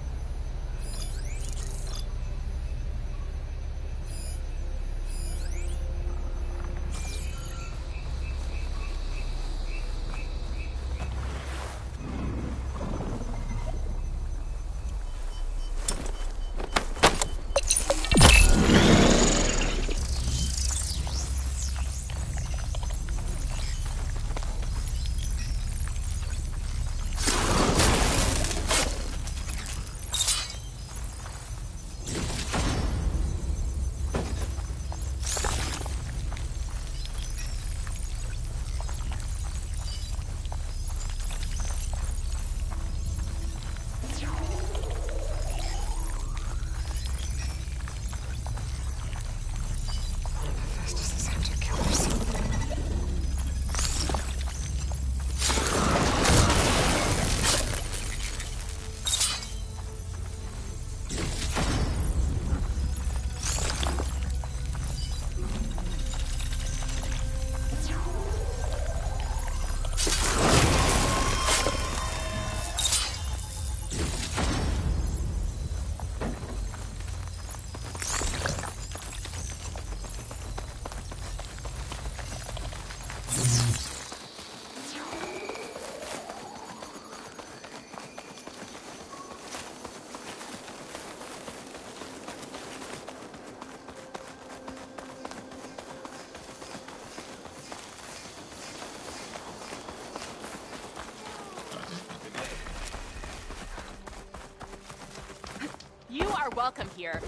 You are welcome here.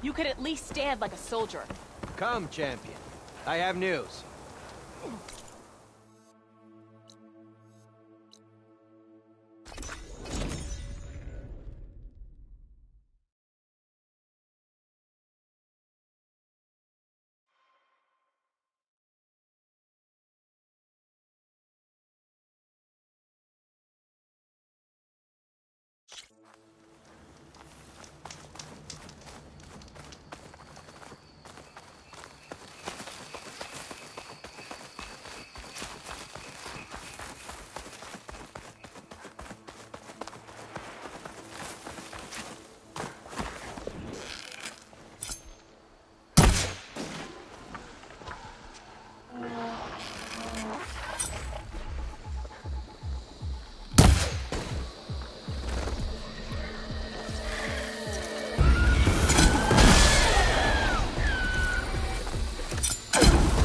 You could at least stand like a soldier. Come, champion. I have news.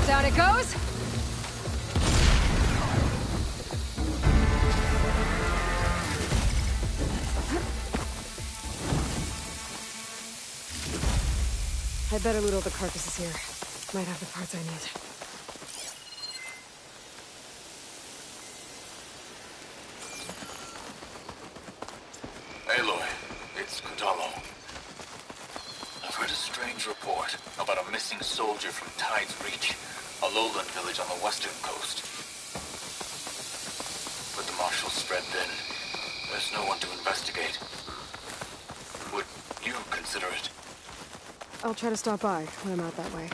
Down it goes! I'd better loot all the carcasses here. Might have the parts I need. Aloy, it's Kutalo. I've heard a strange report about a missing soldier from Tide's Reach, a lowland village on the western coast. But the marshals spread thin. There's no one to investigate. Would you consider it? I'll try to stop by when I'm out that way.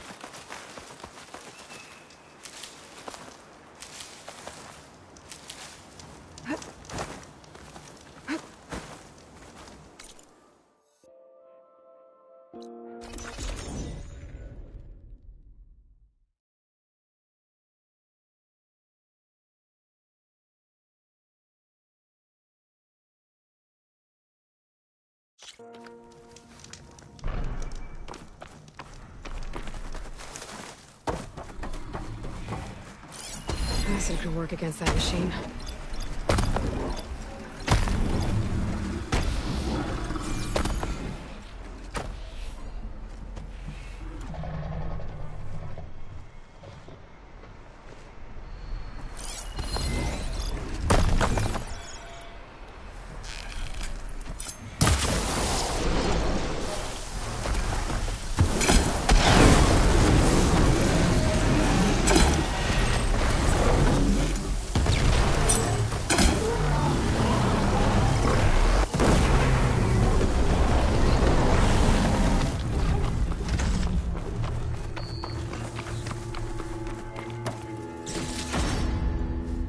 Acid could work against that machine.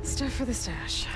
Stuff for the stash.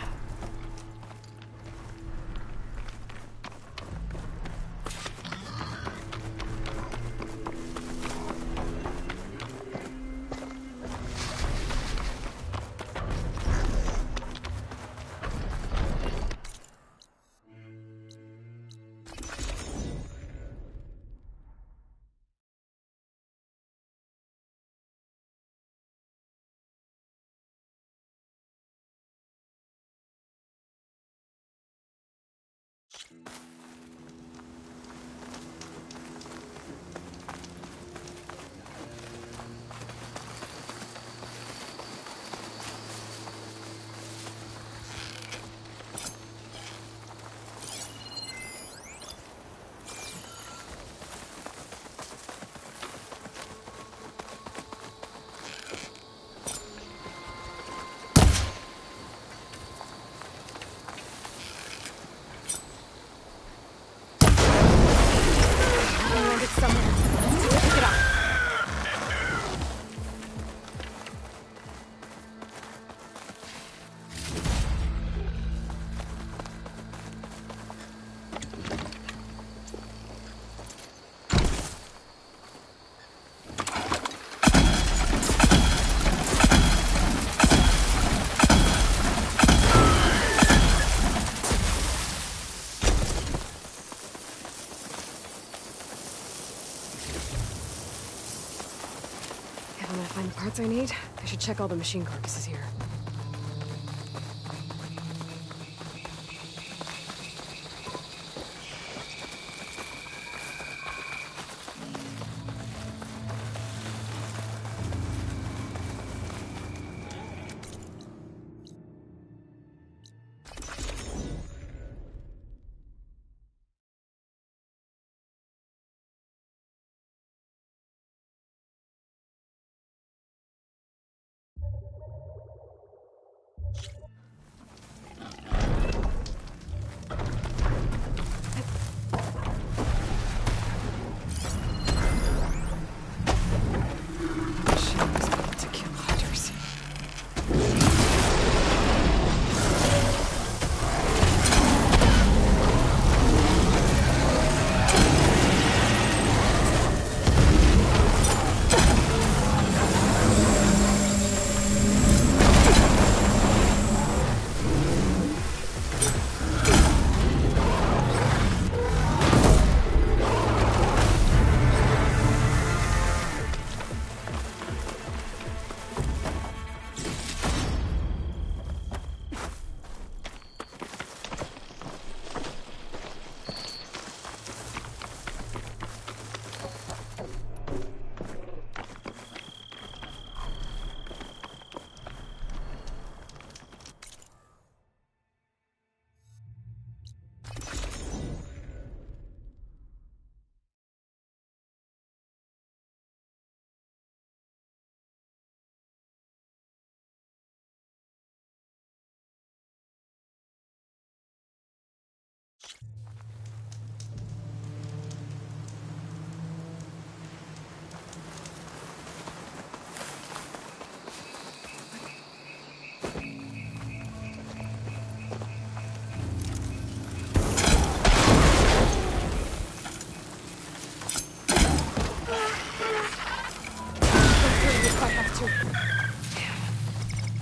should check all the machine carcasses here.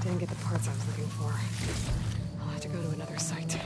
Didn't get the parts I was looking for. I'll have to go to another site.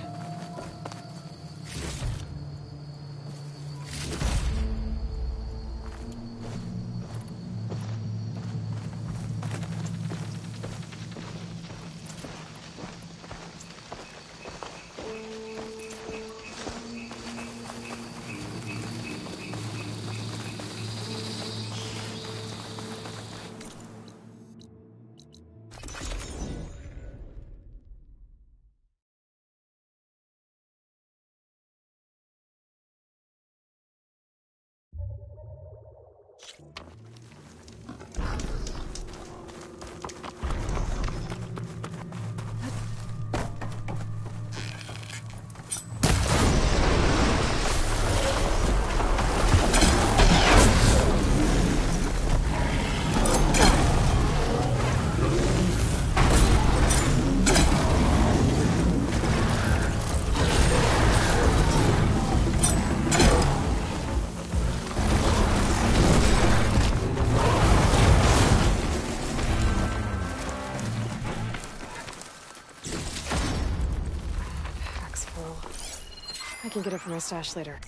I can get it from my stash later.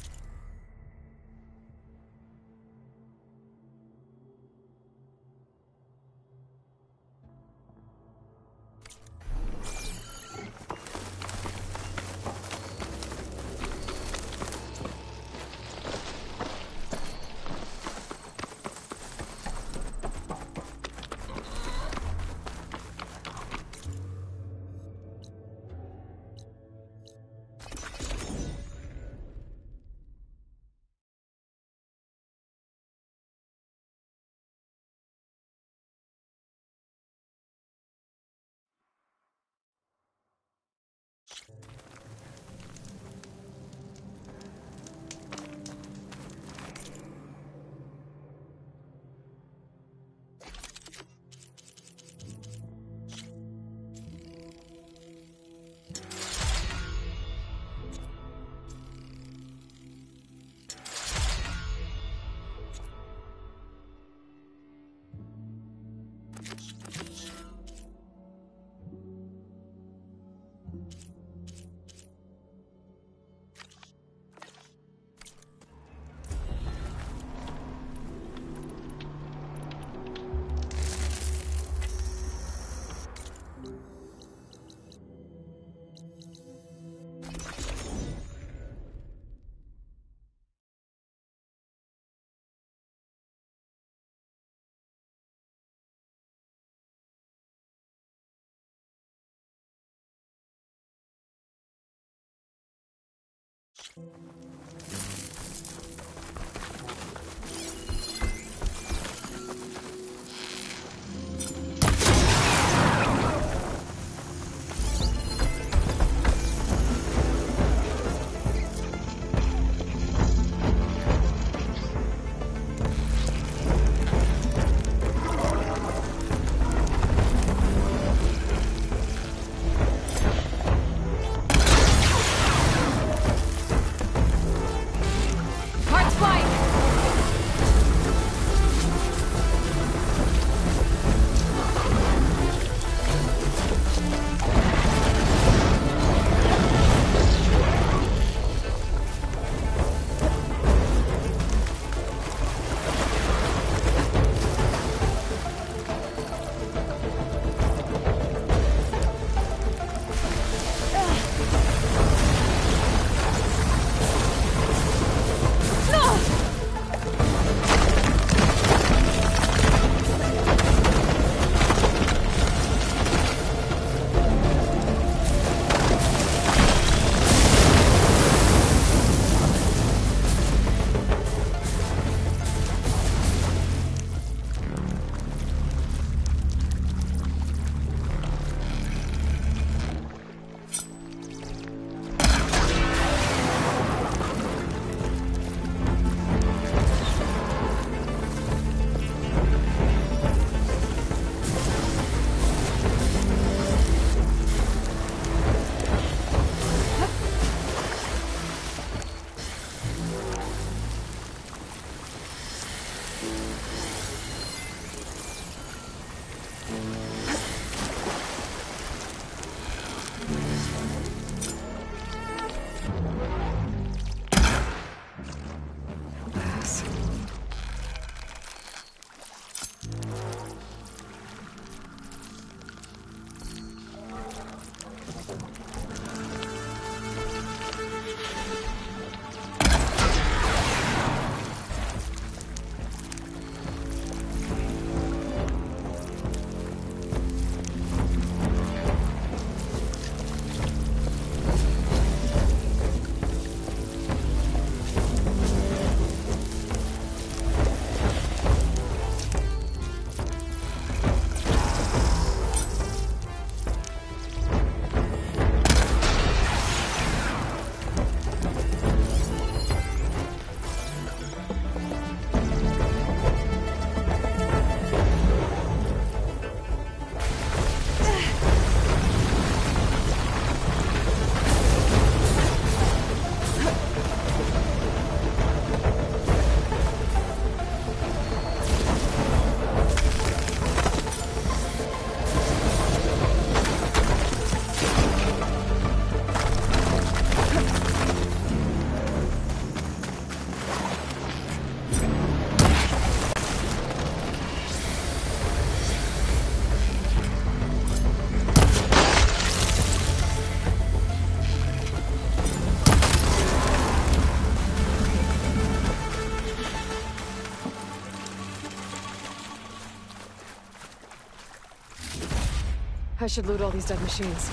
I should loot all these dead machines.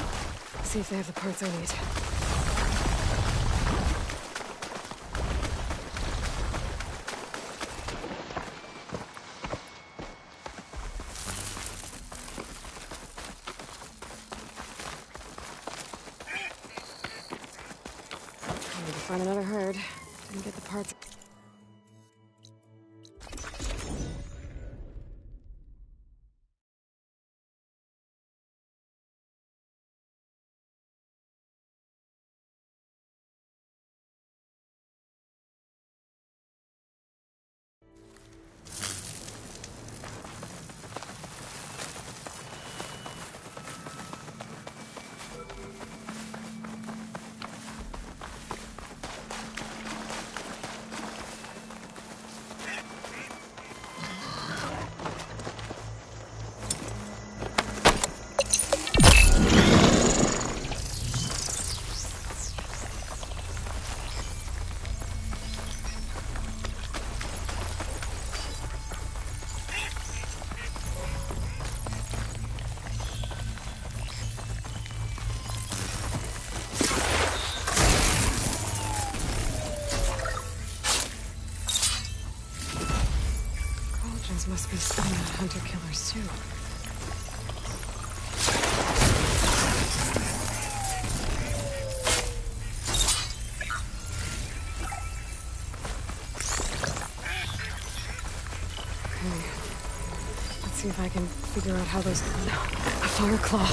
See if they have the parts I need. I need to find another herd and get the parts. too. Okay. Let's see if I can figure out how those... A fire claw.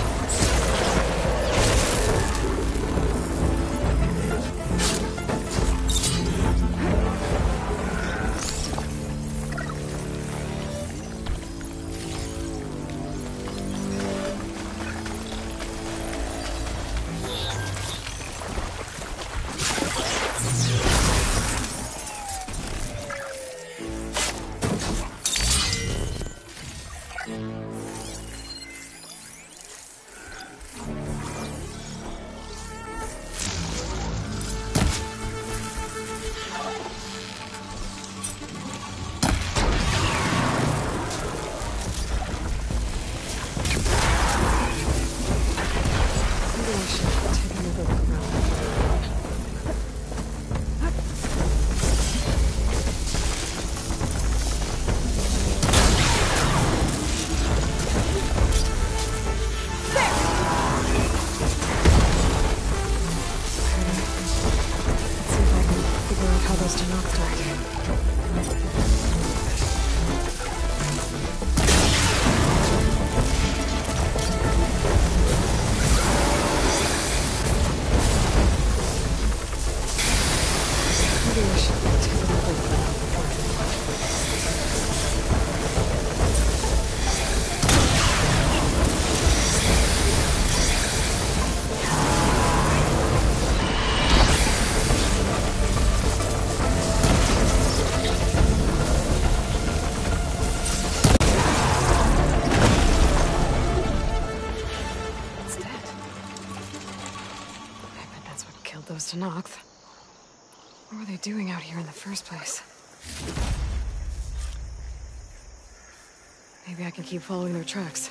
Tenakth. What were they doing out here in the first place? Maybe I can keep following their tracks.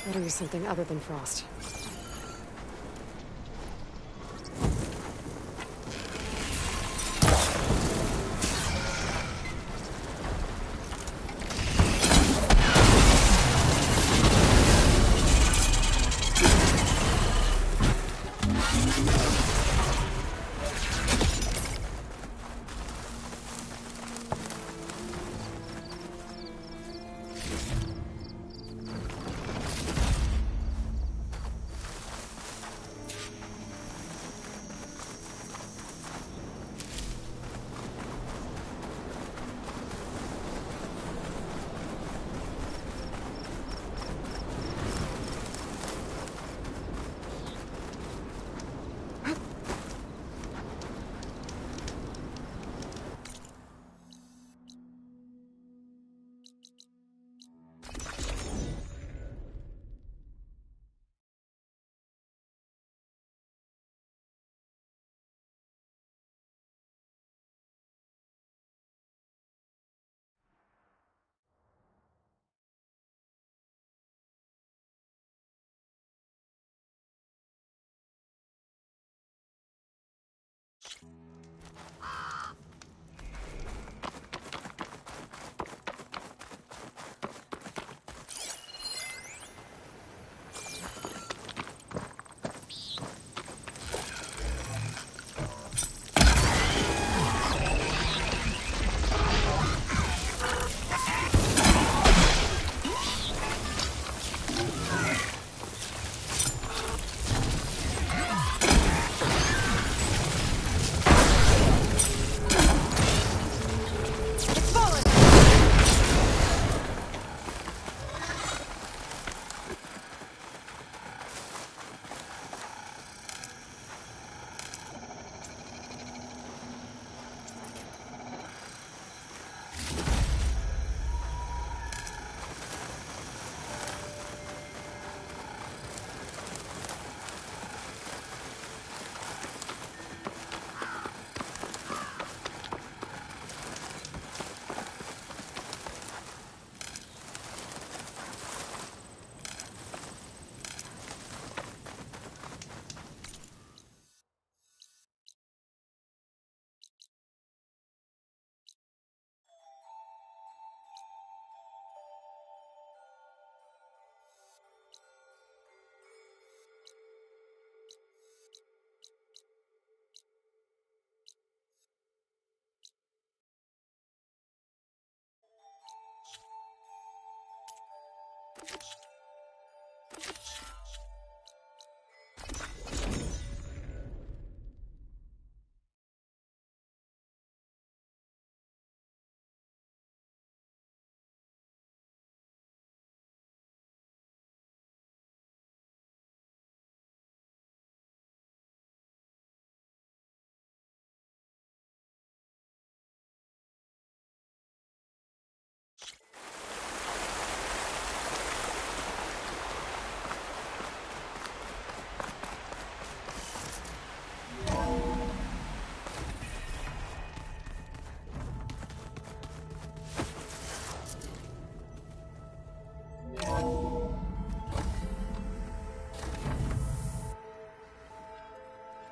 Better use something other than frost.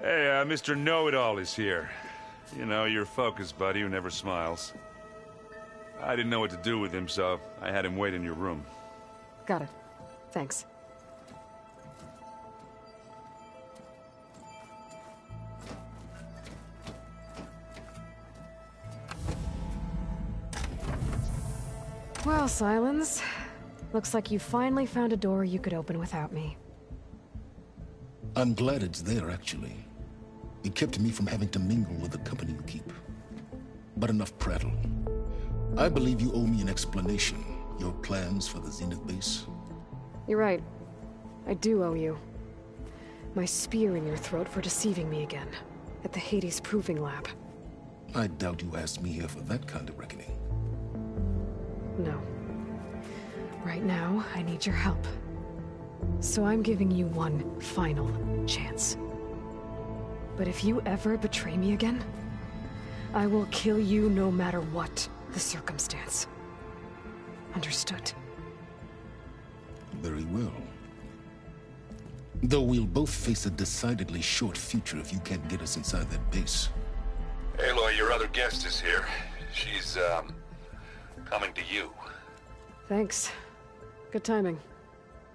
Hey, Mr. Know-It-All is here. You know, your focus buddy who never smiles. I didn't know what to do with him, so I had him wait in your room. Got it. Thanks. Well, Silence. Looks like you finally found a door you could open without me. I'm glad it's there, actually. It kept me from having to mingle with the company you keep. But enough prattle. I believe you owe me an explanation. Your plans for the Zenith base? You're right. I do owe you. My spear in your throat for deceiving me again. At the Hades Proving Lab. I doubt you asked me here for that kind of reckoning. No. Right now, I need your help. So I'm giving you one final chance. But if you ever betray me again, I will kill you no matter what the circumstance. Understood? Very well. Though we'll both face a decidedly short future if you can't get us inside that base. Aloy, your other guest is here. She's, coming to you. Thanks. Good timing.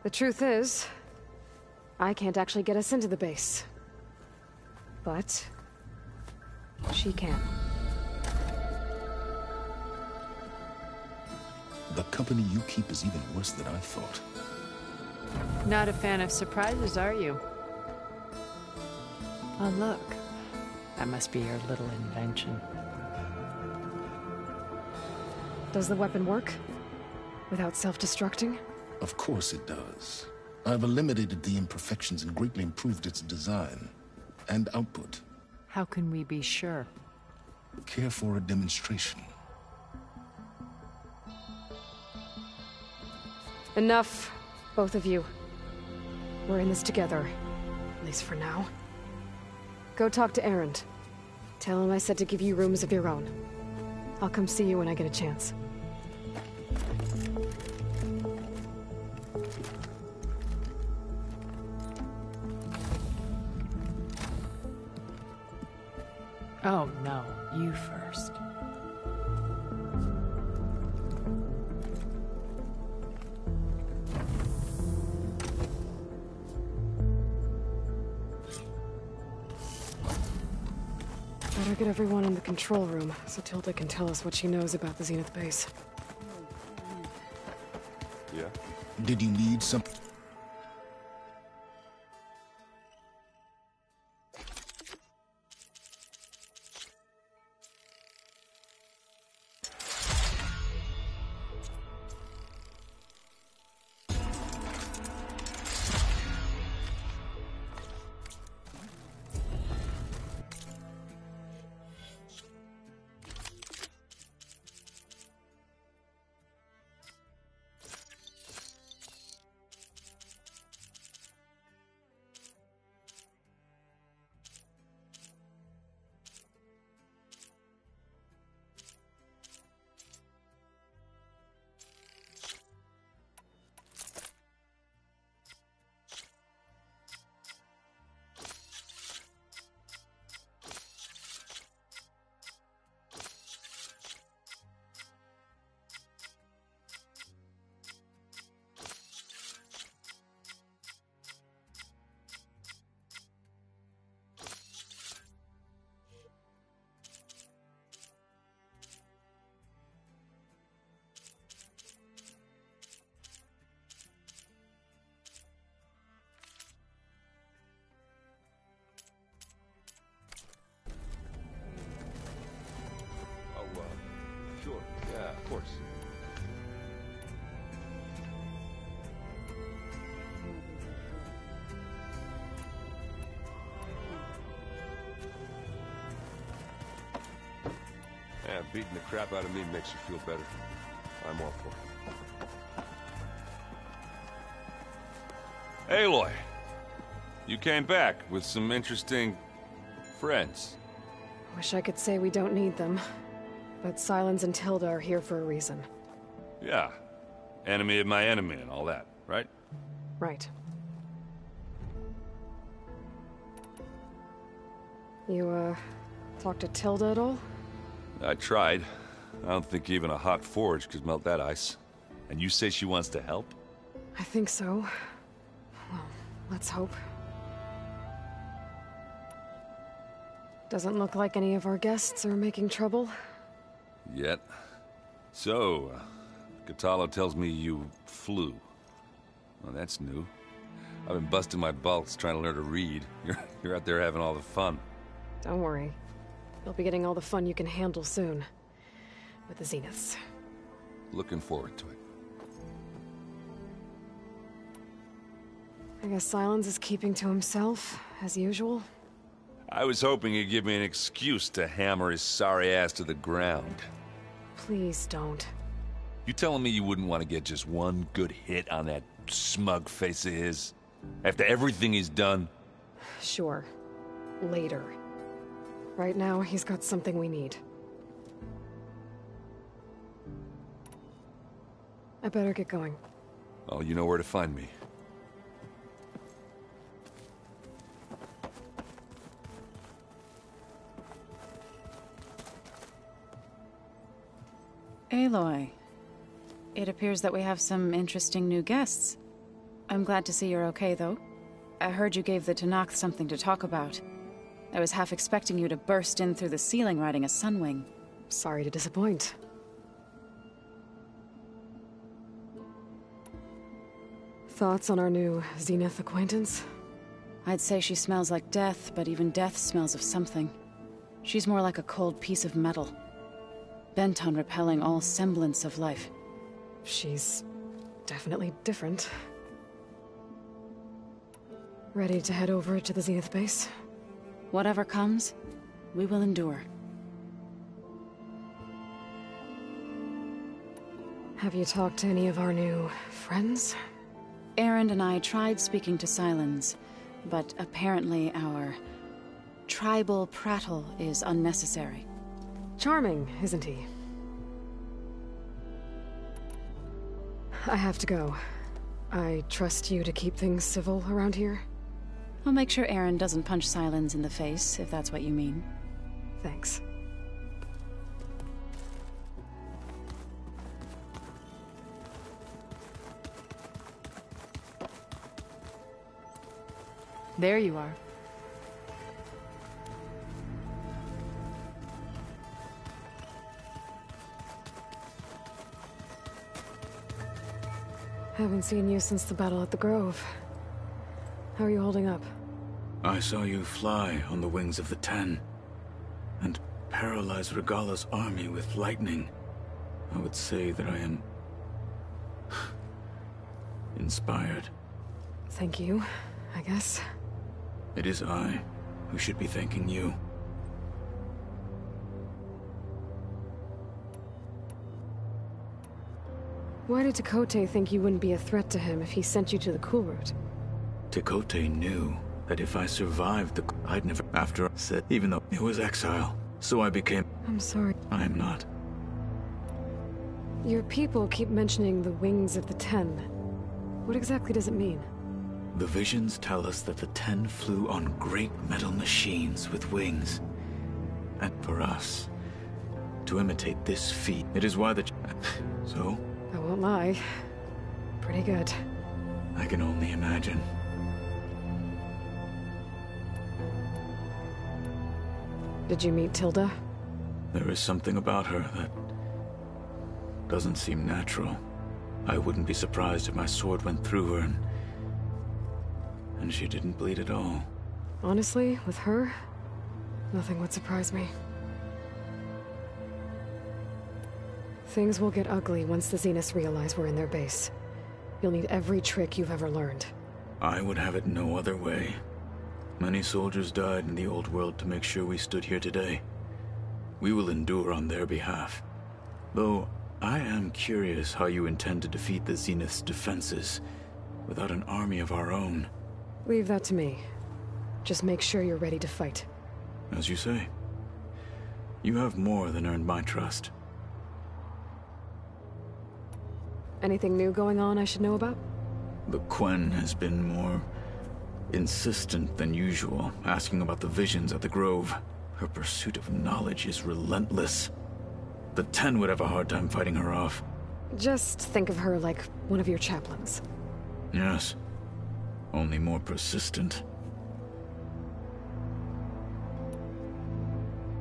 The truth is, I can't actually get us into the base. But she can. The company you keep is even worse than I thought. Not a fan of surprises, are you? Oh, look. That must be your little invention. Does the weapon work? Without self-destructing? Of course it does. I've eliminated the imperfections and greatly improved its design and output. How can we be sure? Care for a demonstration? Enough, both of you. We're in this together, at least for now. Go talk to Erend. Tell him I said to give you rooms of your own. I'll come see you when I get a chance. Oh, no. You first. Better get everyone in the control room, so Tilda can tell us what she knows about the Zenith base. Yeah? Did you need something? Of course. Yeah, beating the crap out of me makes you feel better. I'm all for it. Aloy! You came back with some interesting friends. Wish I could say we don't need them. But Silence and Tilda are here for a reason. Yeah. Enemy of my enemy and all that, right? Right. You, talked to Tilda at all? I tried. I don't think even a hot forge could melt that ice. And you say she wants to help? I think so. Well, let's hope. Doesn't look like any of our guests are making trouble. Yet. So, Katala tells me you flew. Well, that's new. I've been busting my balls trying to learn to read. You're out there having all the fun. Don't worry. You'll be getting all the fun you can handle soon. With the Zeniths. Looking forward to it. I guess Silence is keeping to himself, as usual. I was hoping he'd give me an excuse to hammer his sorry ass to the ground. Please don't. You telling me you wouldn't want to get just one good hit on that smug face of his? After everything he's done? Sure. Later. Right now, he's got something we need. I better get going. Oh, you know where to find me. Aloy, it appears that we have some interesting new guests. I'm glad to see you're okay, though. I heard you gave the Tenakth something to talk about. I was half expecting you to burst in through the ceiling riding a sunwing. Sorry to disappoint. Thoughts on our new Zenith acquaintance? I'd say she smells like death, but even death smells of something. She's more like a cold piece of metal. Bent on repelling all semblance of life. She's definitely different. Ready to head over to the Zenith base? Whatever comes, we will endure. Have you talked to any of our new friends? Erend and I tried speaking to Silence, but apparently our tribal prattle is unnecessary. Charming, isn't he? I have to go. I trust you to keep things civil around here? I'll make sure Erend doesn't punch Silence in the face, if that's what you mean. Thanks. There you are. Haven't seen you since the battle at the Grove. How are you holding up? I saw you fly on the wings of the 10, and paralyze Regala's army with lightning. I would say that I am inspired. Thank you, I guess. It is I who should be thanking you. Why did Tekote think you wouldn't be a threat to him if he sent you to the Cool Route? Tekote knew that if I survived I'd never after said, even though it was exile. So I became... I'm sorry. I am not. Your people keep mentioning the wings of the 10. What exactly does it mean? The visions tell us that the 10 flew on great metal machines with wings. And for us, to imitate this feat, it is why the... So? I won't lie. Pretty good. I can only imagine. Did you meet Tilda? There is something about her that doesn't seem natural. I wouldn't be surprised if my sword went through her and she didn't bleed at all. Honestly, with her, nothing would surprise me. Things will get ugly once the Zeniths realize we're in their base. You'll need every trick you've ever learned. I would have it no other way. Many soldiers died in the old world to make sure we stood here today. We will endure on their behalf. Though, I am curious how you intend to defeat the Zenith's defenses without an army of our own. Leave that to me. Just make sure you're ready to fight. As you say. You have more than earned my trust. Anything new going on I should know about? The Quen has been more insistent than usual, asking about the visions at the Grove. Her pursuit of knowledge is relentless. The 10 would have a hard time fighting her off. Just think of her like one of your chaplains. Yes. Only more persistent.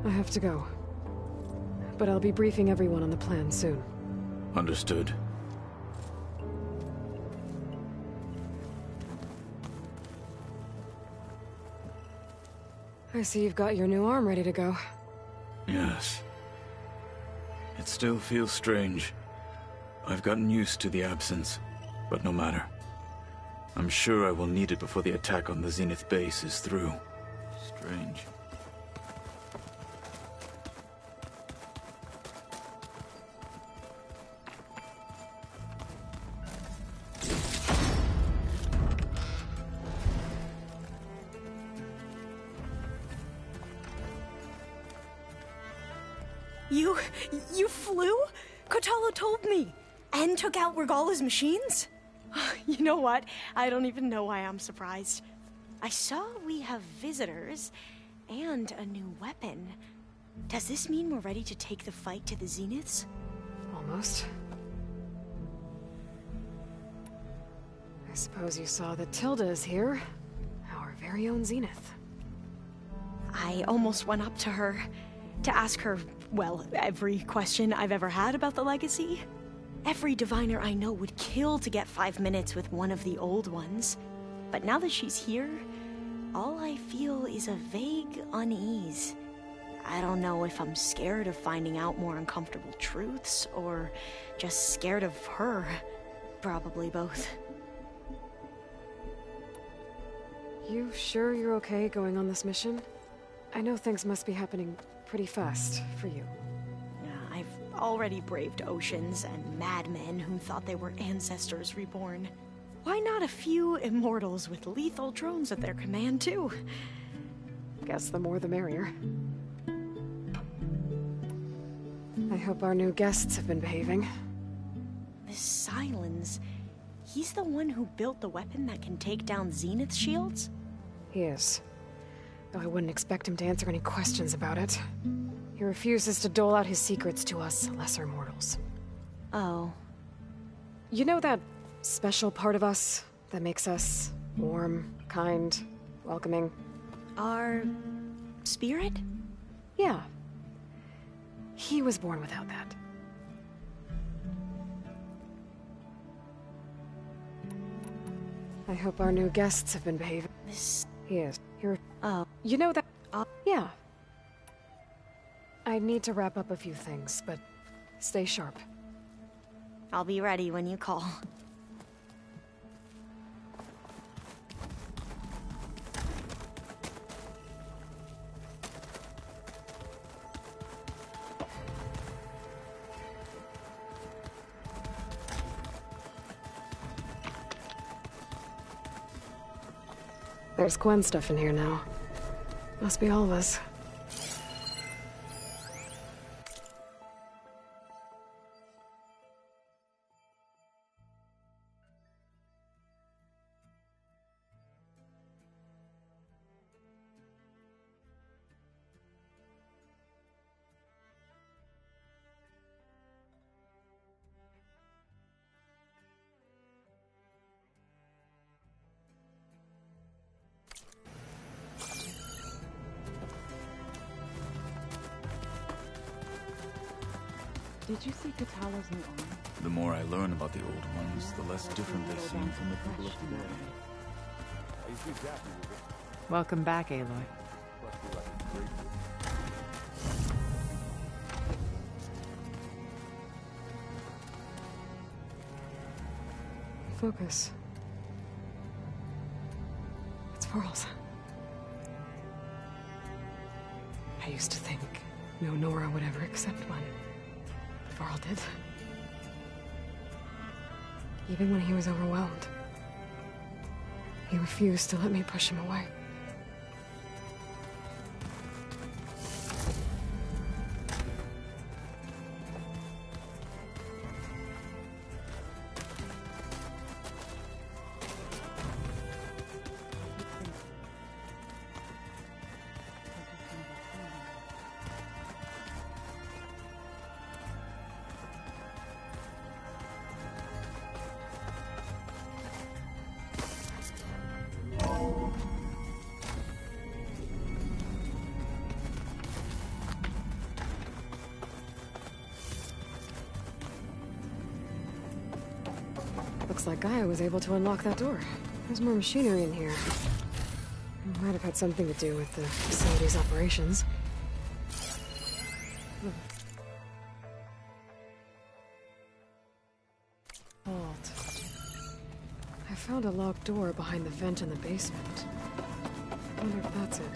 I have to go. But I'll be briefing everyone on the plan soon. Understood. I see you've got your new arm ready to go. Yes. It still feels strange. I've gotten used to the absence, but no matter. I'm sure I will need it before the attack on the Zenith base is through. Strange. You flew? Kotalo told me. And took out Regala's machines? You know what? I don't even know why I'm surprised. I saw we have visitors and a new weapon. Does this mean we're ready to take the fight to the Zeniths? Almost. I suppose you saw that Tilda is here. Our very own Zenith. I almost went up to her to ask her, well, every question I've ever had about the legacy. Every diviner I know would kill to get 5 minutes with one of the old ones. But now that she's here, all I feel is a vague unease. I don't know if I'm scared of finding out more uncomfortable truths, or just scared of her. Probably both. You sure you're okay going on this mission? I know things must be happening pretty fast for you. I've already braved oceans and madmen who thought they were ancestors reborn. Why not a few immortals with lethal drones at their command, too? Guess the more the merrier. I hope our new guests have been behaving. This Silence, he's the one who built the weapon that can take down Zenith shields? He is. Though I wouldn't expect him to answer any questions about it. He refuses to dole out his secrets to us lesser mortals. Oh. You know that special part of us that makes us warm, kind, welcoming? Our spirit? Yeah. He was born without that. I hope our new guests have been behaving. He is. You're... Oh. You know that... yeah. I need to wrap up a few things, but stay sharp. I'll be ready when you call. There's Quen stuff in here now. Must be all of us. Did you see Katala's new arm? The more I learn about the old ones, the less different they seem from the people of today. Welcome back, Aloy. Focus. It's Varl's. I used to think no Nora would ever accept one. Varl did. Even when he was overwhelmed. He refused to let me push him away. Looks like Gaia was able to unlock that door. There's more machinery in here. It might have had something to do with the facility's operations. Vault. I found a locked door behind the vent in the basement. I wonder if that's it.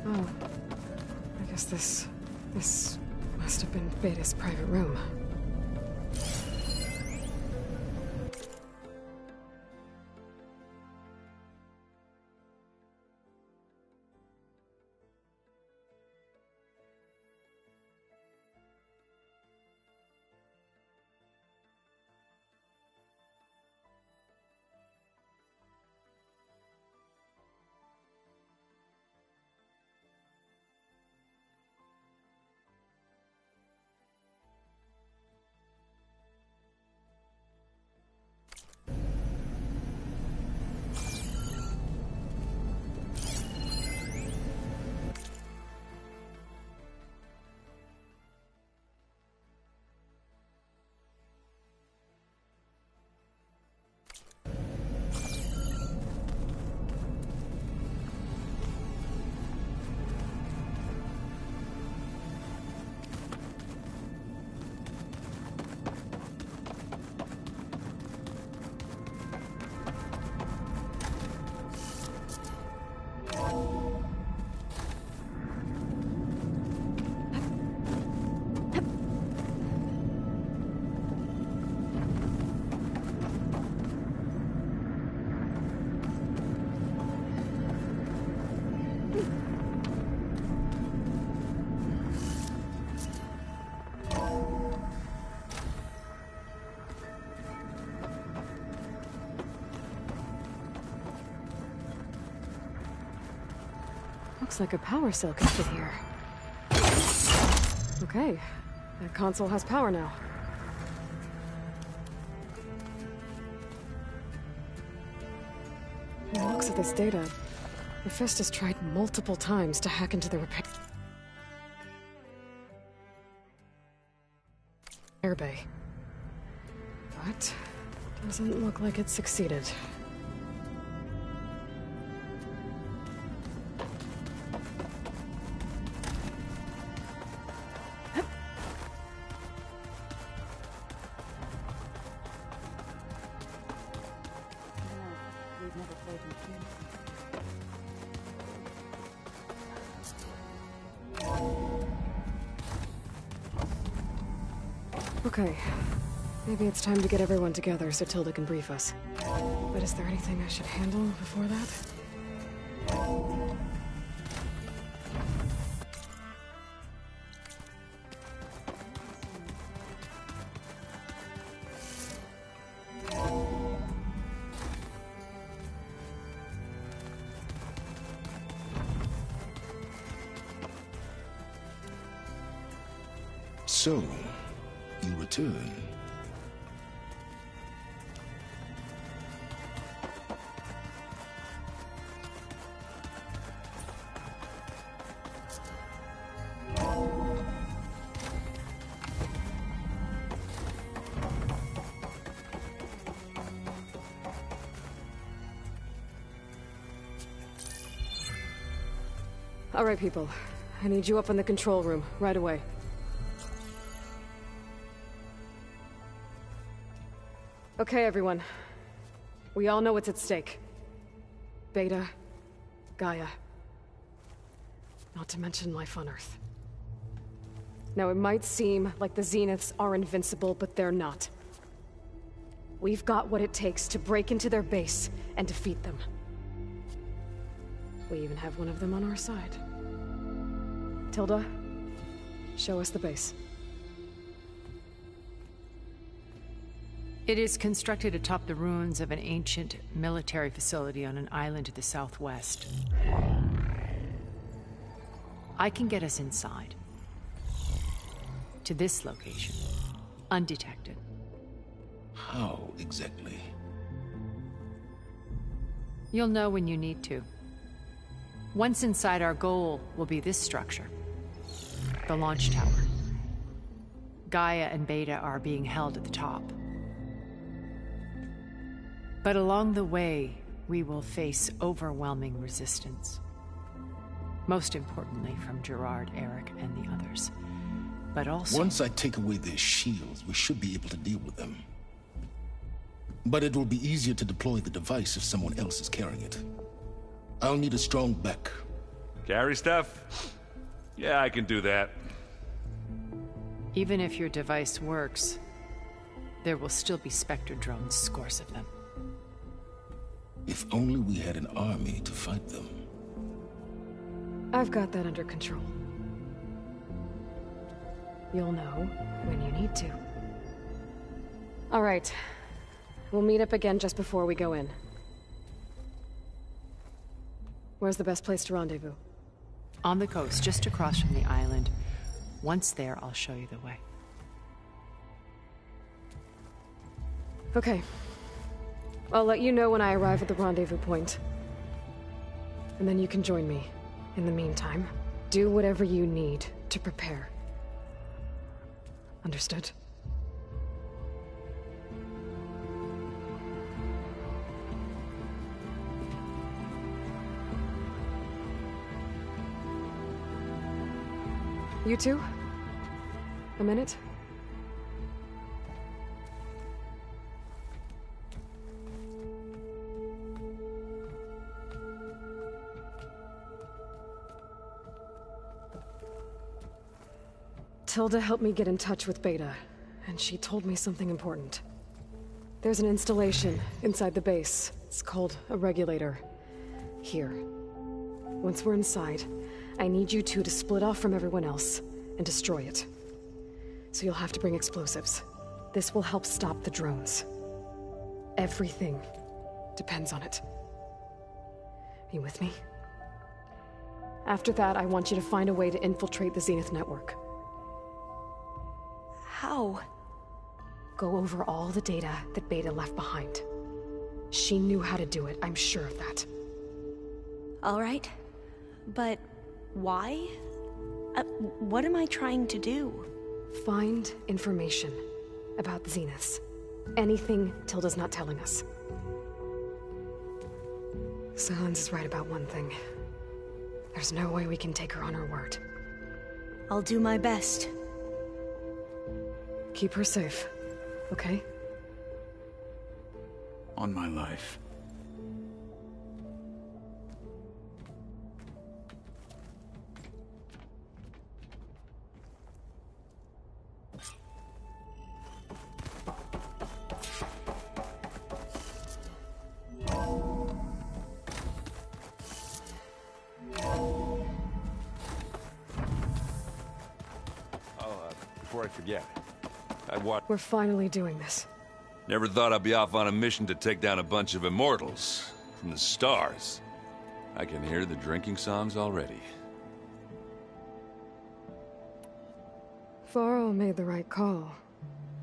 Oh. I guess this must have been Beta's private room. Looks like a power cell could fit here. Okay, that console has power now. From the looks of this data, Hephaestus tried multiple times to hack into the repair bay. But doesn't look like it succeeded. Okay. Maybe it's time to get everyone together so Tilda can brief us. But is there anything I should handle before that? So, you return. All right, people. I need you up in the control room, right away. Okay, everyone. We all know what's at stake. Beta, Gaia. Not to mention life on Earth. Now, it might seem like the Zeniths are invincible, but they're not. We've got what it takes to break into their base and defeat them. We even have one of them on our side. Tilda, show us the base. It is constructed atop the ruins of an ancient military facility on an island to the southwest. I can get us inside. To this location. Undetected. How exactly? You'll know when you need to. Once inside, our goal will be this structure. The launch tower. Gaia and Beta are being held at the top. But along the way, we will face overwhelming resistance. Most importantly from Gerard, Eric, and the others. But also... Once I take away their shields, we should be able to deal with them. But it will be easier to deploy the device if someone else is carrying it. I'll need a strong back. Carry stuff? Yeah, I can do that. Even if your device works, there will still be Spectre drones, scores of them. If only we had an army to fight them. I've got that under control. You'll know when you need to. All right. We'll meet up again just before we go in. Where's the best place to rendezvous? On the coast, just across from the island. Once there, I'll show you the way. Okay. I'll let you know when I arrive at the rendezvous point. And then you can join me. In the meantime, do whatever you need to prepare. Understood? You two? A minute? Tilda helped me get in touch with Beta, and she told me something important. There's an installation inside the base. It's called a regulator. Here. Once we're inside, I need you two to split off from everyone else and destroy it. So you'll have to bring explosives. This will help stop the drones. Everything depends on it. You with me? After that, I want you to find a way to infiltrate the Zenith network. How? Go over all the data that Beta left behind. She knew how to do it, I'm sure of that. All right. But why? What am I trying to do? Find information about the Zeniths. Anything Tilda's not telling us. Silence is right about one thing. There's no way we can take her on her word. I'll do my best. Keep her safe, okay? On my life. before I forget. We're finally doing this. Never thought I'd be off on a mission to take down a bunch of immortals from the stars. I can hear the drinking songs already. Varl made the right call.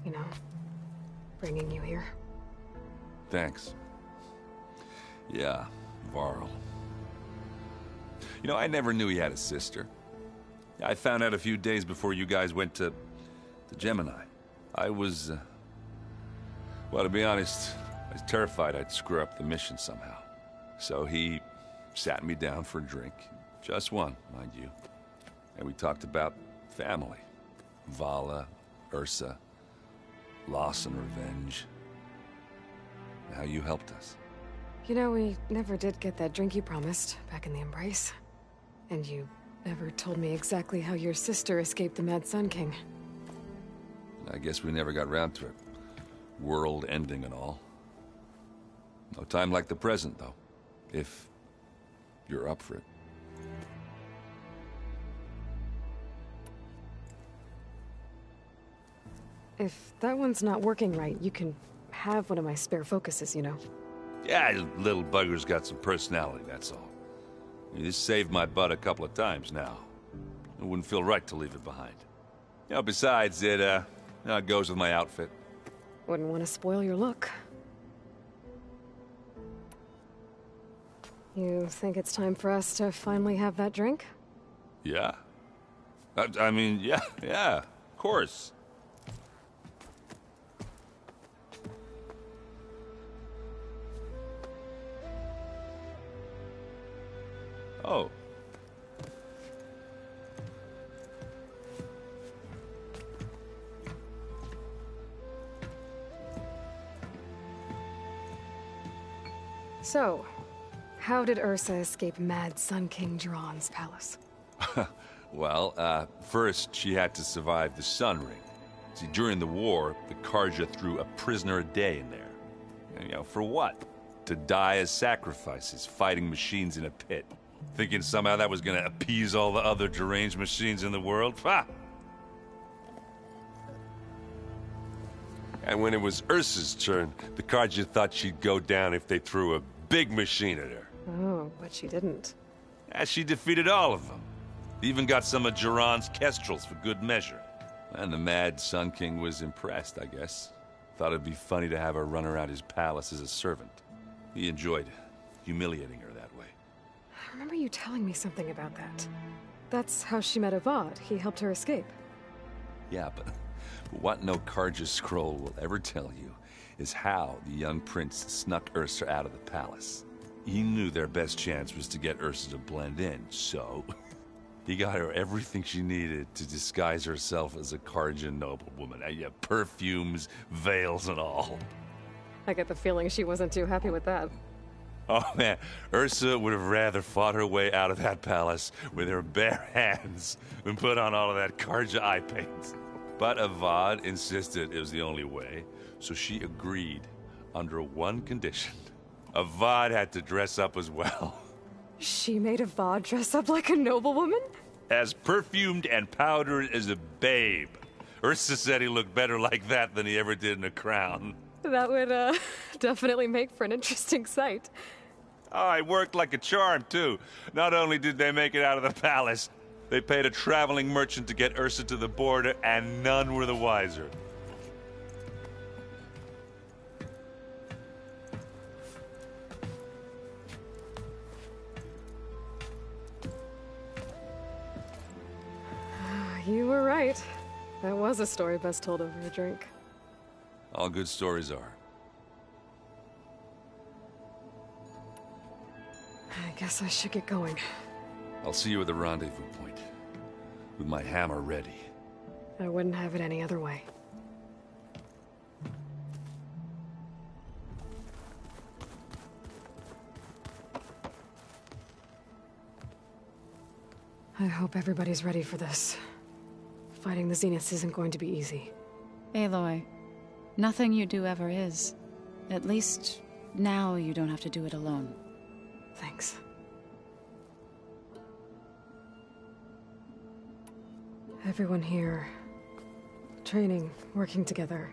You know, bringing you here. Thanks. Yeah, Varl. You know, I never knew he had a sister. I found out a few days before you guys went to Gemini. I was, well, to be honest, I was terrified I'd screw up the mission somehow. So he sat me down for a drink. Just one, mind you. And we talked about family. Vala, Ursa, loss and revenge. How you helped us. You know, we never did get that drink you promised back in the Embrace. And you never told me exactly how your sister escaped the Mad Sun King. I guess we never got round to it. World ending and all. No time like the present, though. If you're up for it. If that one's not working right, you can have one of my spare focuses, you know. Yeah, little bugger's got some personality, that's all. This saved my butt a couple of times now. It wouldn't feel right to leave it behind. You know, besides, it goes with my outfit. Wouldn't want to spoil your look. You think it's time for us to finally have that drink? Yeah? I mean, yeah, of course. Oh. So, how did Ursa escape Mad Sun King Jiran's palace? Well, first she had to survive the Sun Ring. See, during the war, the Carja threw a prisoner a day in there. And, you know, for what? To die as sacrifices, fighting machines in a pit. Thinking somehow that was gonna appease all the other deranged machines in the world? Ha! And when it was Ursa's turn, the Carja thought she'd go down if they threw a big machine at her. Oh, but she didn't. And she defeated all of them. Even got some of Jiran's kestrels for good measure. And the Mad Sun King was impressed, I guess. Thought it'd be funny to have her run around his palace as a servant. He enjoyed humiliating her that way. I remember you telling me something about that. That's how she met Avad. He helped her escape. Yeah, but what no Carja scroll will ever tell you is how the young prince snuck Ursa out of the palace. He knew their best chance was to get Ursa to blend in, so he got her everything she needed to disguise herself as a Carja noblewoman. Yeah, perfumes, veils, and all. I get the feeling she wasn't too happy with that. Oh man, Ursa would have rather fought her way out of that palace with her bare hands than put on all of that Carja eye paint. But Avad insisted it was the only way, so she agreed under one condition. Avad had to dress up as well. She made Avad dress up like a noblewoman? As perfumed and powdered as a babe. Ursa said he looked better like that than he ever did in a crown. That would, definitely make for an interesting sight. Oh, it worked like a charm, too. Not only did they make it out of the palace, they paid a traveling merchant to get Ursa to the border, and none were the wiser. You were right. That was a story best told over a drink. All good stories are. I guess I should get going. I'll see you at the rendezvous point, with my hammer ready. I wouldn't have it any other way. I hope everybody's ready for this. Fighting the Zeniths isn't going to be easy. Aloy, nothing you do ever is. At least, now you don't have to do it alone. Thanks. Everyone here training, working together.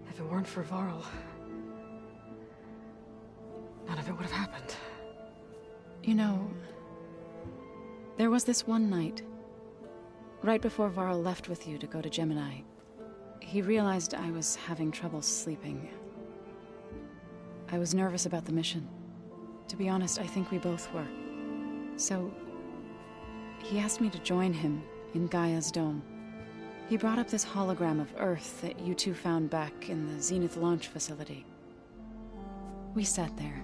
If it weren't for Varl, none of it would have happened. You know, there was this one night, right before Varl left with you to go to Gemini. He realized I was having trouble sleeping. I was nervous about the mission. To be honest, I think we both were. So, he asked me to join him in Gaia's dome. He brought up this hologram of Earth that you two found back in the Zenith launch facility. We sat there,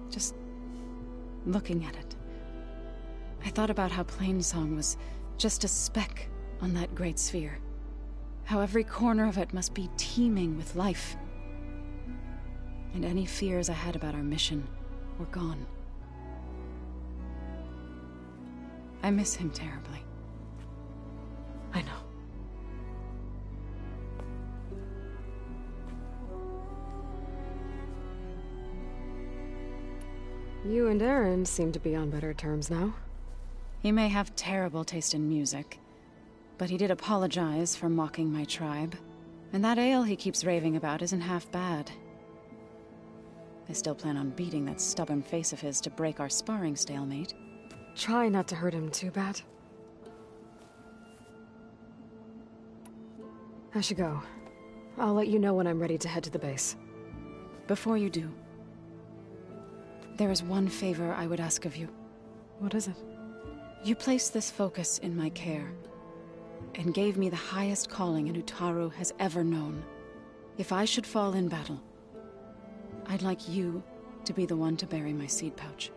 just looking at it. I thought about how Plainsong was just a speck on that great sphere. How every corner of it must be teeming with life. And any fears I had about our mission were gone. I miss him terribly. I know. You and Aaron seem to be on better terms now. He may have terrible taste in music, but he did apologize for mocking my tribe. And that ale he keeps raving about isn't half bad. I still plan on beating that stubborn face of his to break our sparring stalemate. Try not to hurt him too bad. I should go. I'll let you know when I'm ready to head to the base. Before you do, there is one favor I would ask of you. What is it? You placed this focus in my care, and gave me the highest calling an Utaru has ever known. If I should fall in battle, I'd like you to be the one to bury my seed pouch.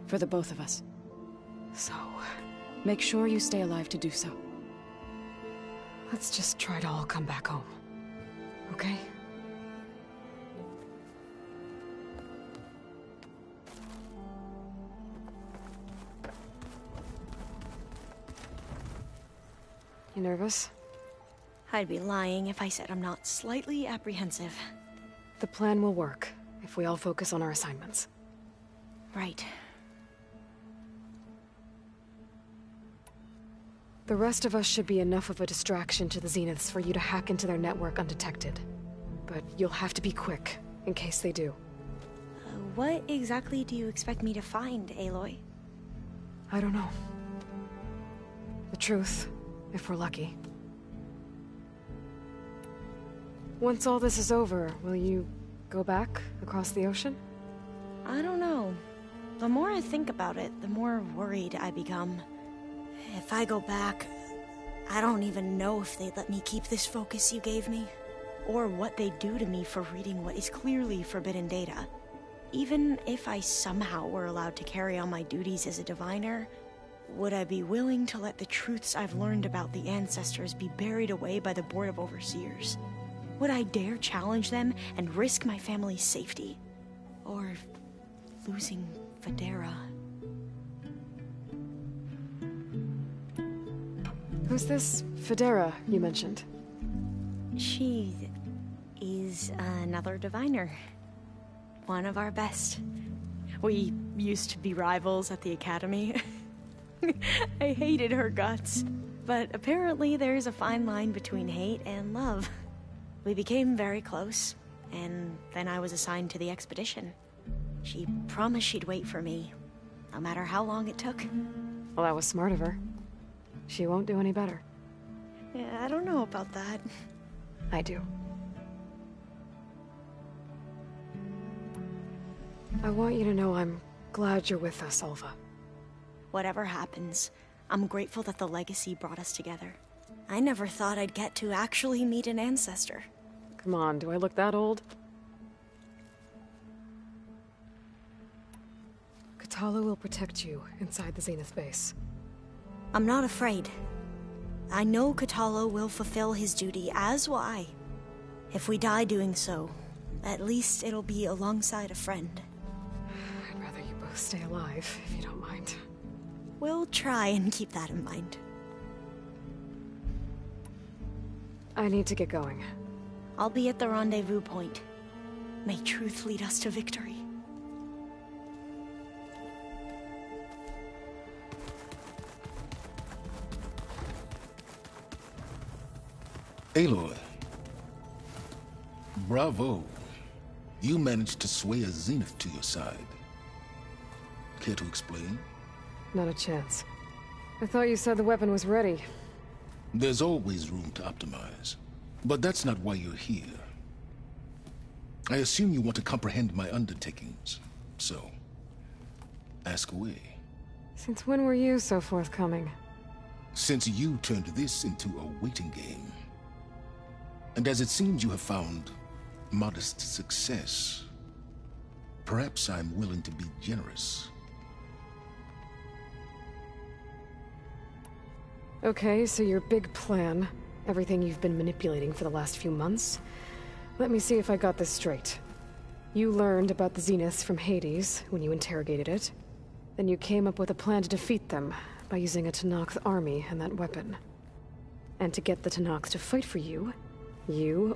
For the both of us. So, make sure you stay alive to do so. Let's just try to all come back home. Okay? You nervous? I'd be lying if I said I'm not slightly apprehensive. The plan will work, if we all focus on our assignments. Right. The rest of us should be enough of a distraction to the Zeniths for you to hack into their network undetected. But you'll have to be quick, in case they do. What exactly do you expect me to find, Aloy? I don't know. The truth, if we're lucky. Once all this is over, will you go back across the ocean? I don't know. The more I think about it, the more worried I become. If I go back, I don't even know if they'd let me keep this focus you gave me, or what they'd do to me for reading what is clearly forbidden data. Even if I somehow were allowed to carry on my duties as a diviner, would I be willing to let the truths I've learned about the ancestors be buried away by the Board of Overseers? Would I dare challenge them and risk my family's safety? Or losing Federa? Who's this Federa you mentioned? She is another diviner. One of our best. We used to be rivals at the academy. I hated her guts. But apparently there's a fine line between hate and love. We became very close, and then I was assigned to the expedition. She promised she'd wait for me, no matter how long it took. Well, that was smart of her. She won't do any better. Yeah, I don't know about that. I do. I want you to know I'm glad you're with us, Olva. Whatever happens, I'm grateful that the legacy brought us together. I never thought I'd get to actually meet an ancestor. Come on, do I look that old? Katala will protect you inside the Zenith base. I'm not afraid. I know Katala will fulfill his duty, as will I. If we die doing so, at least it'll be alongside a friend. I'd rather you both stay alive, if you don't mind. We'll try and keep that in mind. I need to get going. I'll be at the rendezvous point. May truth lead us to victory. Aloy. Bravo. You managed to sway a Zenith to your side. Care to explain? Not a chance. I thought you said the weapon was ready. There's always room to optimize. But that's not why you're here. I assume you want to comprehend my undertakings. So, ask away. Since when were you so forthcoming? Since you turned this into a waiting game. And as it seems you have found modest success, perhaps I'm willing to be generous. Okay, so your big plan, everything you've been manipulating for the last few months. Let me see if I got this straight. You learned about the Zeniths from Hades when you interrogated it. Then you came up with a plan to defeat them by using a Tenakth army and that weapon. And to get the Tenakth to fight for you,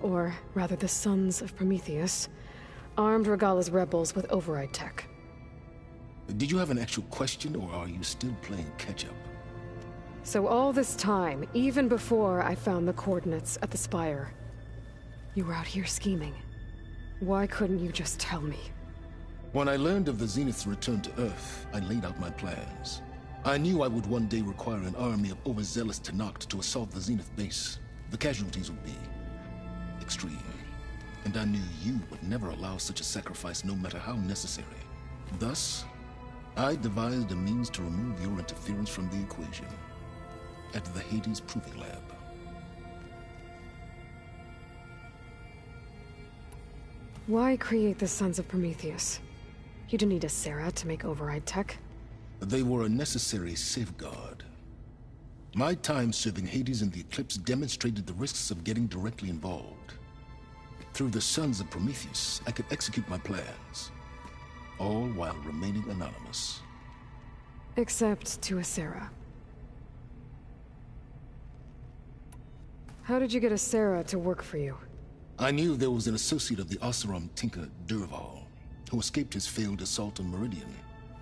or rather the Sons of Prometheus, armed Regalla's rebels with override tech. Did you have an actual question, or are you still playing catch-up? So all this time, even before I found the coordinates at the Spire, you were out here scheming. Why couldn't you just tell me? When I learned of the Zenith's return to Earth, I laid out my plans. I knew I would one day require an army of overzealous Tenakth to assault the Zenith base. The casualties would be extreme. And I knew you would never allow such a sacrifice, no matter how necessary. Thus, I devised a means to remove your interference from the equation. At the Hades Proving Lab. Why create the Sons of Prometheus? You didn't need a Sarah to make override tech. They were a necessary safeguard. My time serving Hades in the Eclipse demonstrated the risks of getting directly involved. Through the Sons of Prometheus, I could execute my plans, all while remaining anonymous. Except to a Sarah. How did you get a Sarah to work for you? I knew there was an associate of the Oseram tinker, Durval, who escaped his failed assault on Meridian.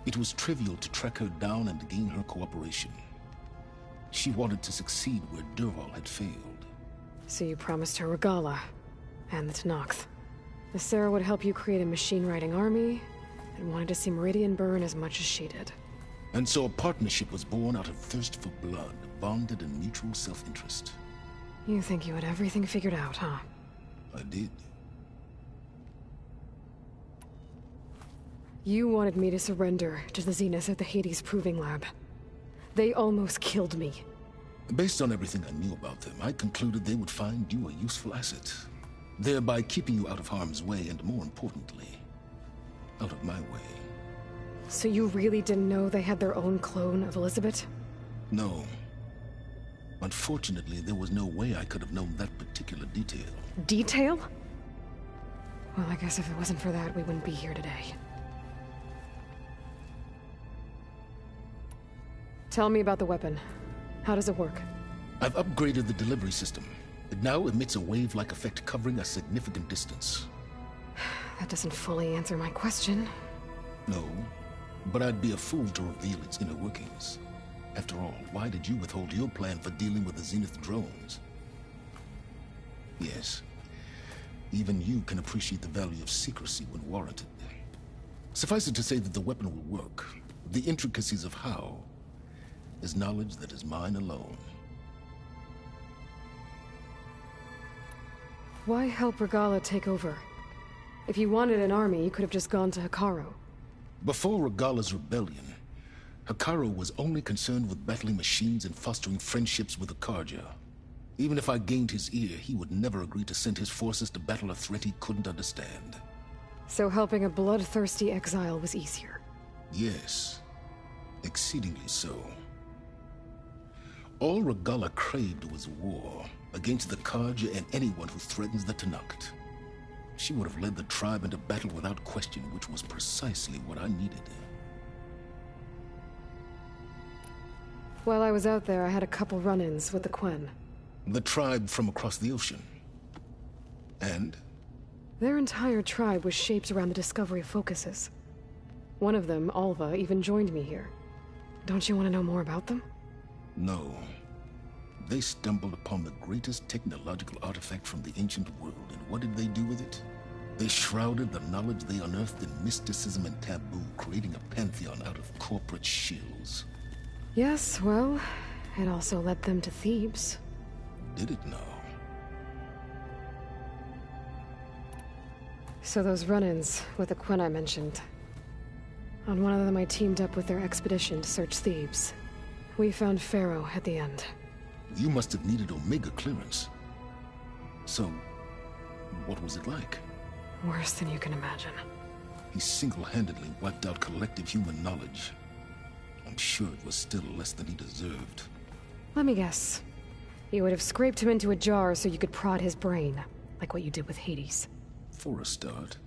It was trivial to track her down and gain her cooperation. She wanted to succeed where Durval had failed. So you promised her Regalla, and the Tenakth. The Sarah would help you create a machine-riding army, and wanted to see Meridian burn as much as she did. And so a partnership was born out of thirst for blood, bonded in mutual self-interest. You think you had everything figured out, huh? I did. You wanted me to surrender to the Zeniths at the Hades Proving Lab. They almost killed me. Based on everything I knew about them, I concluded they would find you a useful asset, thereby keeping you out of harm's way and, more importantly, out of my way. So you really didn't know they had their own clone of Elizabeth? No. Unfortunately, there was no way I could have known that particular detail. Detail? Well, I guess if it wasn't for that, we wouldn't be here today. Tell me about the weapon. How does it work? I've upgraded the delivery system. It now emits a wave-like effect covering a significant distance. That doesn't fully answer my question. No, but I'd be a fool to reveal its inner workings. After all, why did you withhold your plan for dealing with the Zenith drones? Yes, even you can appreciate the value of secrecy when warranted. Suffice it to say that the weapon will work. The intricacies of how is knowledge that is mine alone. Why help Regalla take over? If you wanted an army, you could have just gone to Hekarro. Before Regalla's rebellion, Hekarro was only concerned with battling machines and fostering friendships with the Karja. Even if I gained his ear, he would never agree to send his forces to battle a threat he couldn't understand. So helping a bloodthirsty exile was easier? Yes, exceedingly so. All Regalla craved was war against the Karja and anyone who threatens the Tenakth. She would have led the tribe into battle without question, which was precisely what I needed. While I was out there, I had a couple run-ins with the Quen. The tribe from across the ocean. And? Their entire tribe was shaped around the discovery of focuses. One of them, Alva, even joined me here. Don't you want to know more about them? No. They stumbled upon the greatest technological artifact from the ancient world, and what did they do with it? They shrouded the knowledge they unearthed in mysticism and taboo, creating a pantheon out of corporate shills. Yes, well, it also led them to Thebes. Did it now? So those run-ins with the Quen I mentioned. On one of them I teamed up with their expedition to search Thebes. We found Pharaoh at the end. You must have needed Omega clearance. So, what was it like? Worse than you can imagine. He single-handedly wiped out collective human knowledge. I'm sure it was still less than he deserved. Let me guess. You would have scraped him into a jar so you could prod his brain, like what you did with Hades. For a start.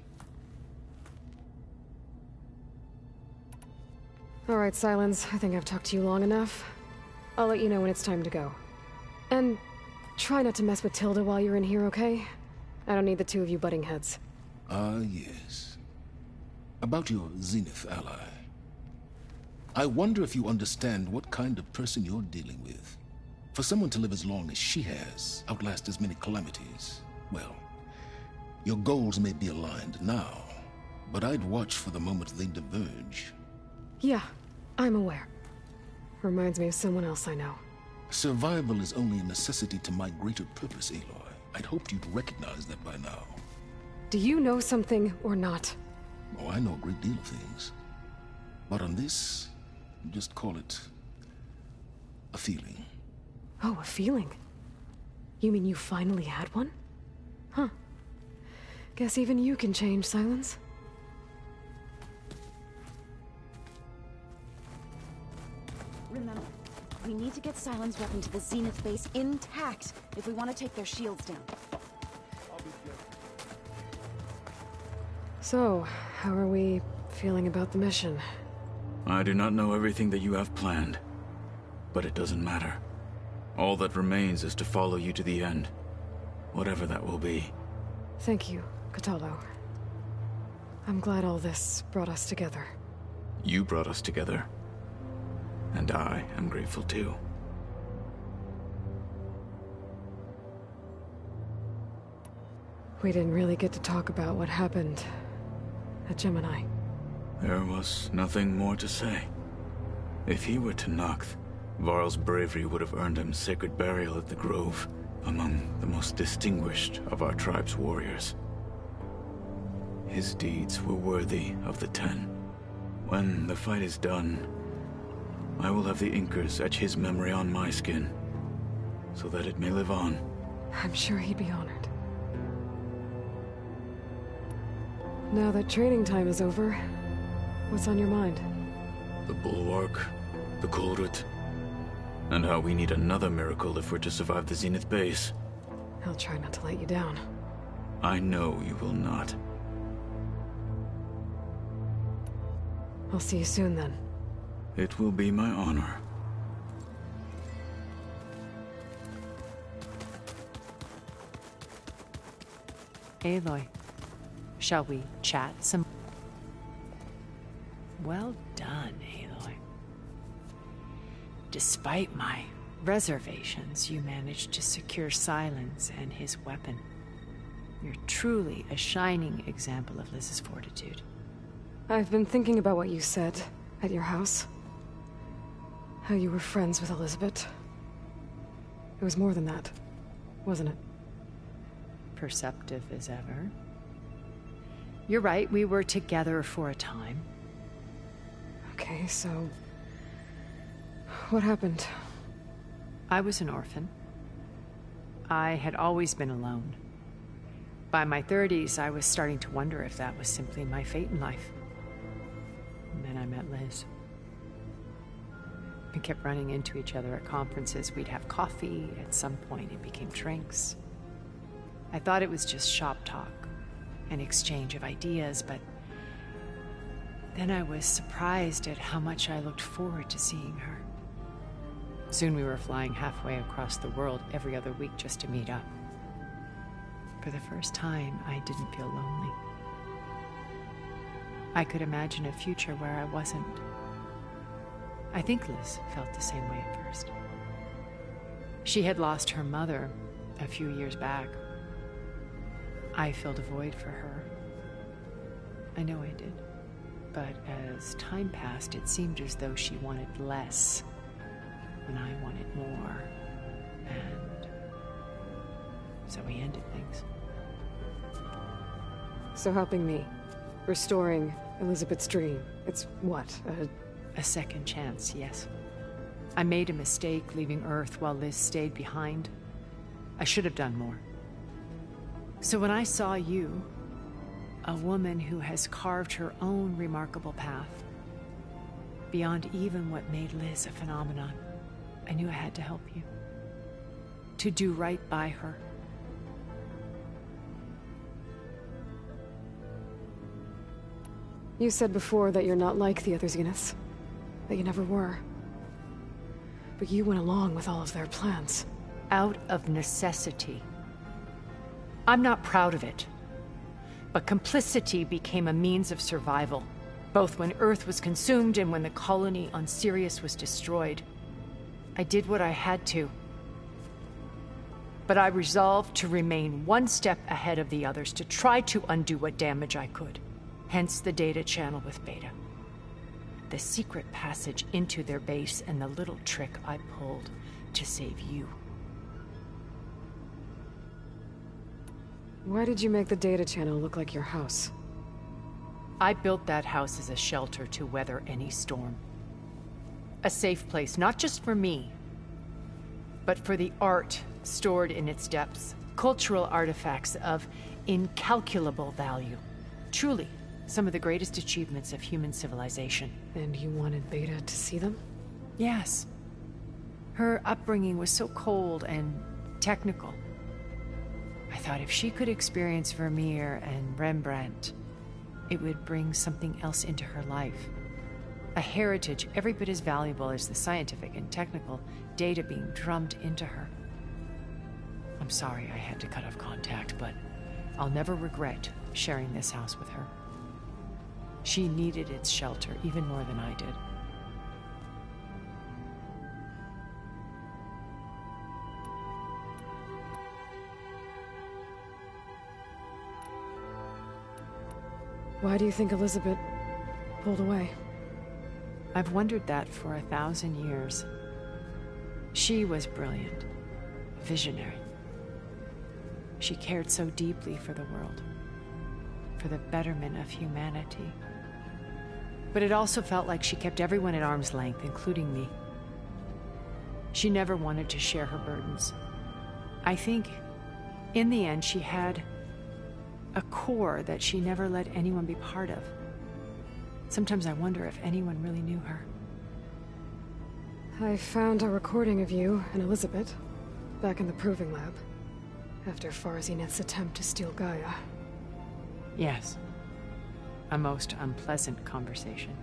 All right, Silence. I think I've talked to you long enough. I'll let you know when it's time to go. And try not to mess with Tilda while you're in here, okay? I don't need the two of you butting heads. Ah, yes. About your Zenith ally. I wonder if you understand what kind of person you're dealing with. For someone to live as long as she has, outlast as many calamities, well, your goals may be aligned now, but I'd watch for the moment they diverge. Yeah, I'm aware. Reminds me of someone else I know. Survival is only a necessity to my greater purpose, Aloy. I'd hoped you'd recognize that by now. Do you know something or not? Oh, I know a great deal of things. But on this, just call it a feeling. Oh, a feeling? You mean you finally had one? Huh. Guess even you can change, Silence. Remember, we need to get Silence weapon to the Zenith base intact if we want to take their shields down. So, how are we feeling about the mission? I do not know everything that you have planned, but it doesn't matter. All that remains is to follow you to the end, whatever that will be. Thank you, Kotallo. I'm glad all this brought us together. You brought us together, and I am grateful too. We didn't really get to talk about what happened at Gemini. There was nothing more to say. If he were Tenakth, Varl's bravery would have earned him sacred burial at the Grove, among the most distinguished of our tribe's warriors. His deeds were worthy of the 10. When the fight is done, I will have the Inkers etch his memory on my skin, so that it may live on. I'm sure he'd be honored. Now that training time is over, what's on your mind? The Bulwark, the Kulrut, and how we need another miracle if we're to survive the Zenith base. I'll try not to let you down. I know you will not. I'll see you soon then. It will be my honor. Aloy, shall we chat some? Well done, Aloy. Despite my reservations, you managed to secure Silence and his weapon. You're truly a shining example of Liz's fortitude. I've been thinking about what you said at your house. How you were friends with Elizabeth. It was more than that, wasn't it? Perceptive as ever. You're right, we were together for a time. Okay, so... what happened? I was an orphan. I had always been alone. By my 30s, I was starting to wonder if that was simply my fate in life. And then I met Liz. We kept running into each other at conferences. We'd have coffee. At some point, it became drinks. I thought it was just shop talk, an exchange of ideas, but then I was surprised at how much I looked forward to seeing her. Soon we were flying halfway across the world every other week just to meet up. For the first time, I didn't feel lonely. I could imagine a future where I wasn't. I think Liz felt the same way at first. She had lost her mother a few years back. I filled a void for her. I know I did. But as time passed, it seemed as though she wanted less, and I wanted more. And so we ended things. So helping me, restoring Elizabeth's dream, it's what, a second chance, yes. I made a mistake leaving Earth while Liz stayed behind. I should have done more. So when I saw you, a woman who has carved her own remarkable path, beyond even what made Liz a phenomenon, I knew I had to help you. To do right by her. You said before that you're not like the other Zeniths. That you never were. But you went along with all of their plans. Out of necessity. I'm not proud of it. But complicity became a means of survival, both when Earth was consumed and when the colony on Sirius was destroyed. I did what I had to. But I resolved to remain one step ahead of the others, to try to undo what damage I could. Hence the data channel with Beta. The secret passage into their base and the little trick I pulled to save you. Why did you make the data channel look like your house? I built that house as a shelter to weather any storm. A safe place, not just for me, but for the art stored in its depths. Cultural artifacts of incalculable value. Truly, some of the greatest achievements of human civilization. And you wanted Beta to see them? Yes. Her upbringing was so cold and technical. I thought if she could experience Vermeer and Rembrandt, it would bring something else into her life. A heritage every bit as valuable as the scientific and technical data being drummed into her. I'm sorry I had to cut off contact, but I'll never regret sharing this house with her. She needed its shelter even more than I did. Why do you think Elizabeth pulled away? I've wondered that for 1,000 years. She was brilliant, visionary. She cared so deeply for the world, for the betterment of humanity. But it also felt like she kept everyone at arm's length, including me. She never wanted to share her burdens. I think, in the end, she had a core that she never let anyone be part of. Sometimes I wonder if anyone really knew her. I found a recording of you and Elizabeth back in the proving lab after Farzineth's attempt to steal Gaia. Yes. A most unpleasant conversation.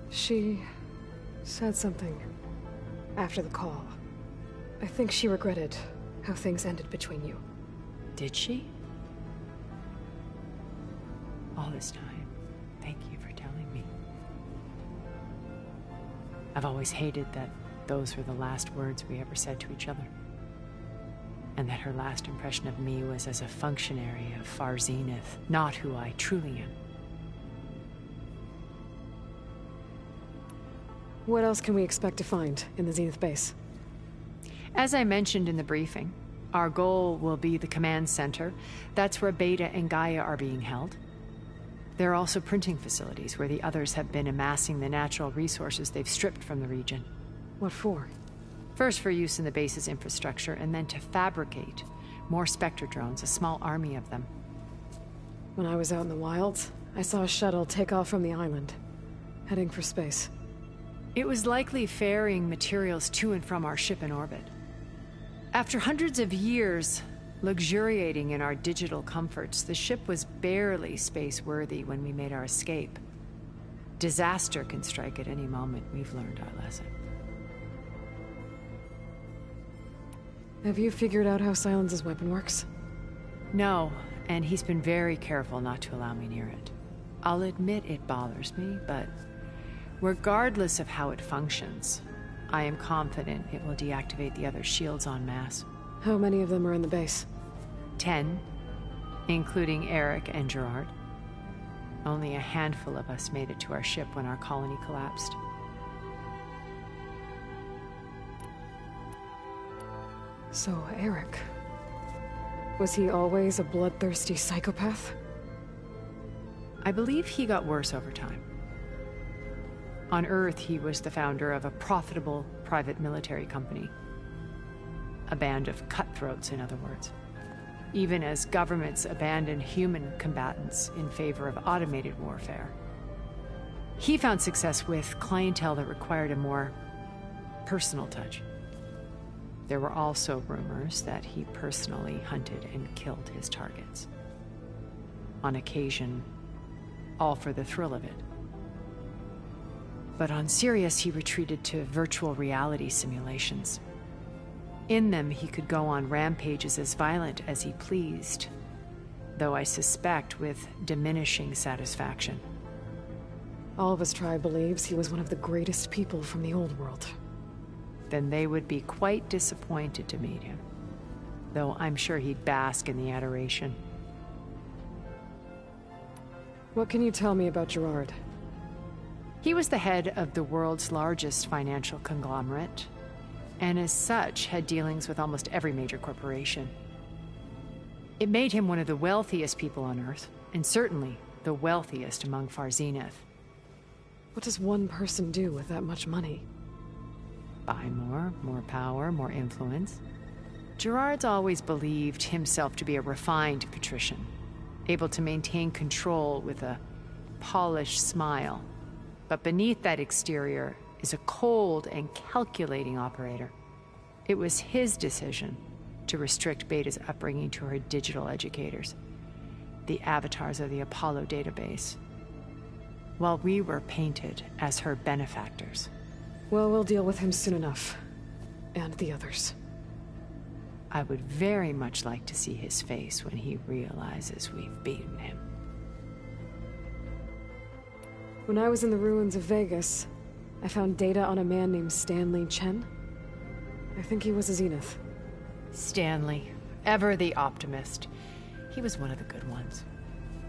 She said something after the call. I think she regretted how things ended between you. Did she? All this time, thank you for telling me. I've always hated that those were the last words we ever said to each other. And that her last impression of me was as a functionary of Far Zenith, not who I truly am. What else can we expect to find in the Zenith base? As I mentioned in the briefing, our goal will be the command center. That's where Beta and Gaia are being held. There are also printing facilities where the others have been amassing the natural resources they've stripped from the region. What for? First for use in the base's infrastructure, and then to fabricate more Spectre drones, a small army of them. When I was out in the wilds, I saw a shuttle take off from the island, heading for space. It was likely ferrying materials to and from our ship in orbit. After hundreds of years luxuriating in our digital comforts, the ship was barely space-worthy when we made our escape. Disaster can strike at any moment. We've learned our lesson. Have you figured out how Silence's weapon works? No, and he's been very careful not to allow me near it. I'll admit it bothers me, but regardless of how it functions, I am confident it will deactivate the other shields en masse. How many of them are in the base? 10, including Eric and Gerard. Only a handful of us made it to our ship when our colony collapsed. So, Eric... was he always a bloodthirsty psychopath? I believe he got worse over time. On Earth, he was the founder of a profitable private military company. A band of cutthroats, in other words. Even as governments abandoned human combatants in favor of automated warfare. He found success with clientele that required a more personal touch. There were also rumors that he personally hunted and killed his targets. On occasion, all for the thrill of it. But on Sirius, he retreated to virtual reality simulations. In them, he could go on rampages as violent as he pleased, though I suspect with diminishing satisfaction. All of his tribe believes he was one of the greatest people from the old world. Then they would be quite disappointed to meet him, though I'm sure he'd bask in the adoration. What can you tell me about Gerard? He was the head of the world's largest financial conglomerate, and as such had dealings with almost every major corporation. It made him one of the wealthiest people on Earth, and certainly the wealthiest among Far Zenith. What does one person do with that much money? Buy more power, more influence. Gerard's always believed himself to be a refined patrician, able to maintain control with a polished smile. But beneath that exterior is a cold and calculating operator. It was his decision to restrict Beta's upbringing to her digital educators, the avatars of the Apollo database, while we were painted as her benefactors. Well, we'll deal with him soon enough. And the others. I would very much like to see his face when he realizes we've beaten him. When I was in the ruins of Vegas, I found data on a man named Stanley Chen. I think he was a Zenith. Stanley, ever the optimist. He was one of the good ones.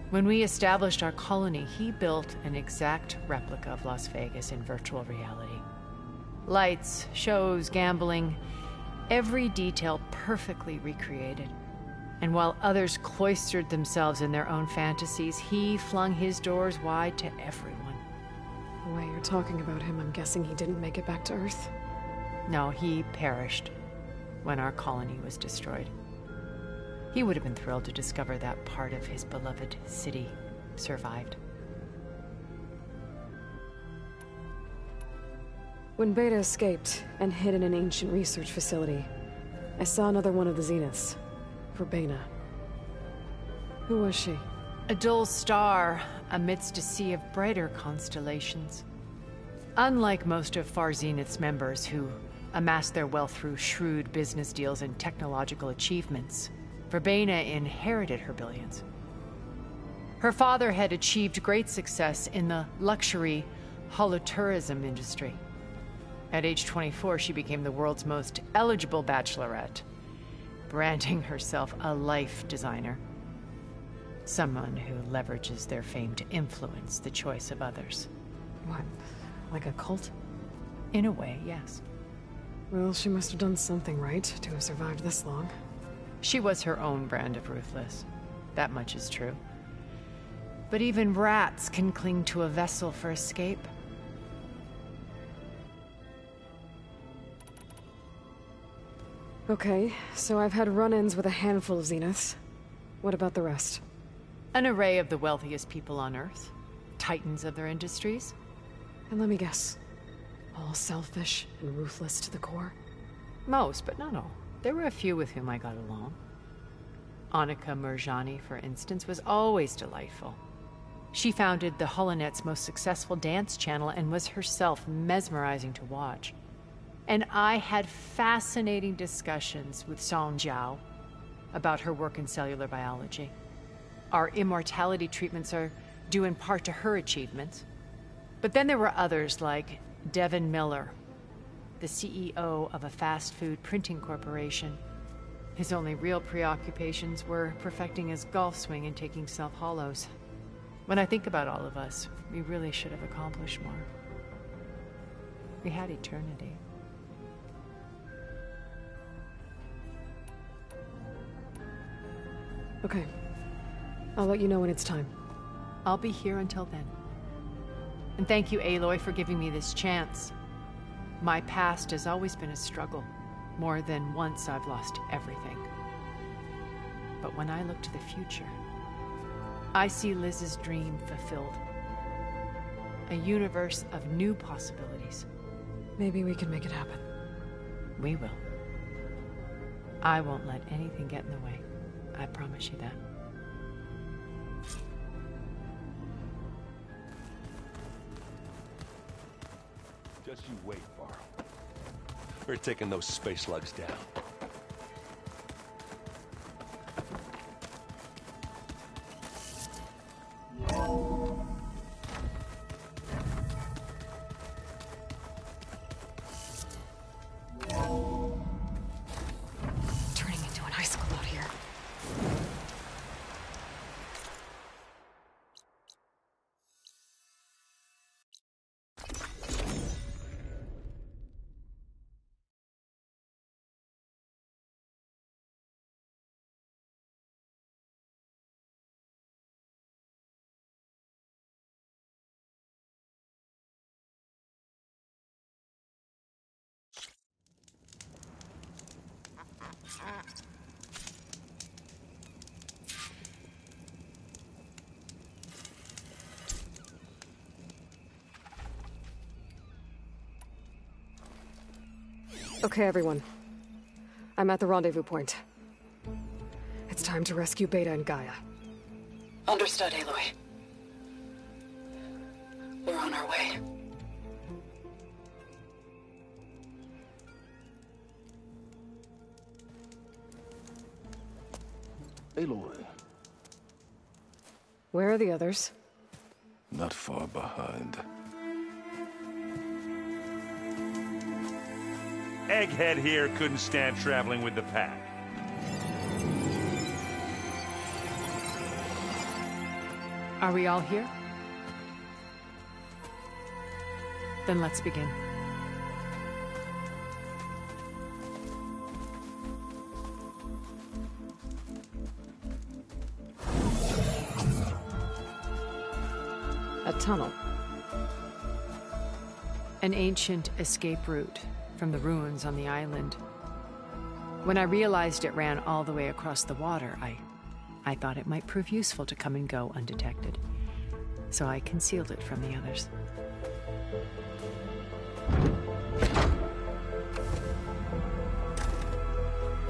When we established our colony, he built an exact replica of Las Vegas in virtual reality. Lights, shows, gambling, every detail perfectly recreated. And while others cloistered themselves in their own fantasies, he flung his doors wide to everyone. The way you're talking about him, I'm guessing he didn't make it back to Earth? No, he perished when our colony was destroyed. He would have been thrilled to discover that part of his beloved city survived. When Beta escaped and hid in an ancient research facility, I saw another one of the Zeniths, Verbena. Who was she? A dull star amidst a sea of brighter constellations. Unlike most of Far Zenith's members who amassed their wealth through shrewd business deals and technological achievements, Verbena inherited her billions. Her father had achieved great success in the luxury holotourism industry. At age 24, she became the world's most eligible bachelorette, branding herself a life designer. Someone who leverages their fame to influence the choice of others. What? Like a cult? In a way, yes. Well, she must have done something right to have survived this long. She was her own brand of ruthless. That much is true. But even rats can cling to a vessel for escape. Okay, so I've had run-ins with a handful of Zeniths. What about the rest? An array of the wealthiest people on Earth. Titans of their industries. And let me guess. All selfish and ruthless to the core? Most, but not all. There were a few with whom I got along. Annika Murjani, for instance, was always delightful. She founded the HoloNet's most successful dance channel and was herself mesmerizing to watch. And I had fascinating discussions with Song Jiao about her work in cellular biology. Our immortality treatments are due in part to her achievements. But then there were others like Devin Miller, the CEO of a fast food printing corporation. His only real preoccupations were perfecting his golf swing and taking self-hollows. When I think about all of us, we really should have accomplished more. We had eternity. Okay. I'll let you know when it's time. I'll be here until then. And thank you, Aloy, for giving me this chance. My past has always been a struggle. More than once I've lost everything. But when I look to the future, I see Liz's dream fulfilled. A universe of new possibilities. Maybe we can make it happen. We will. I won't let anything get in the way. I promise you that. Just you wait, Varl. We're taking those space slugs down. Turning into an icicle out here. Okay, everyone. I'm at the rendezvous point. It's time to rescue Beta and Gaia. Understood, Aloy. We're on our way. Aloy. Where are the others? Not far behind. Egghead here couldn't stand traveling with the pack. Are we all here? Then let's begin. A tunnel. An ancient escape route from the ruins on the island. When I realized it ran all the way across the water, I thought it might prove useful to come and go undetected. So I concealed it from the others.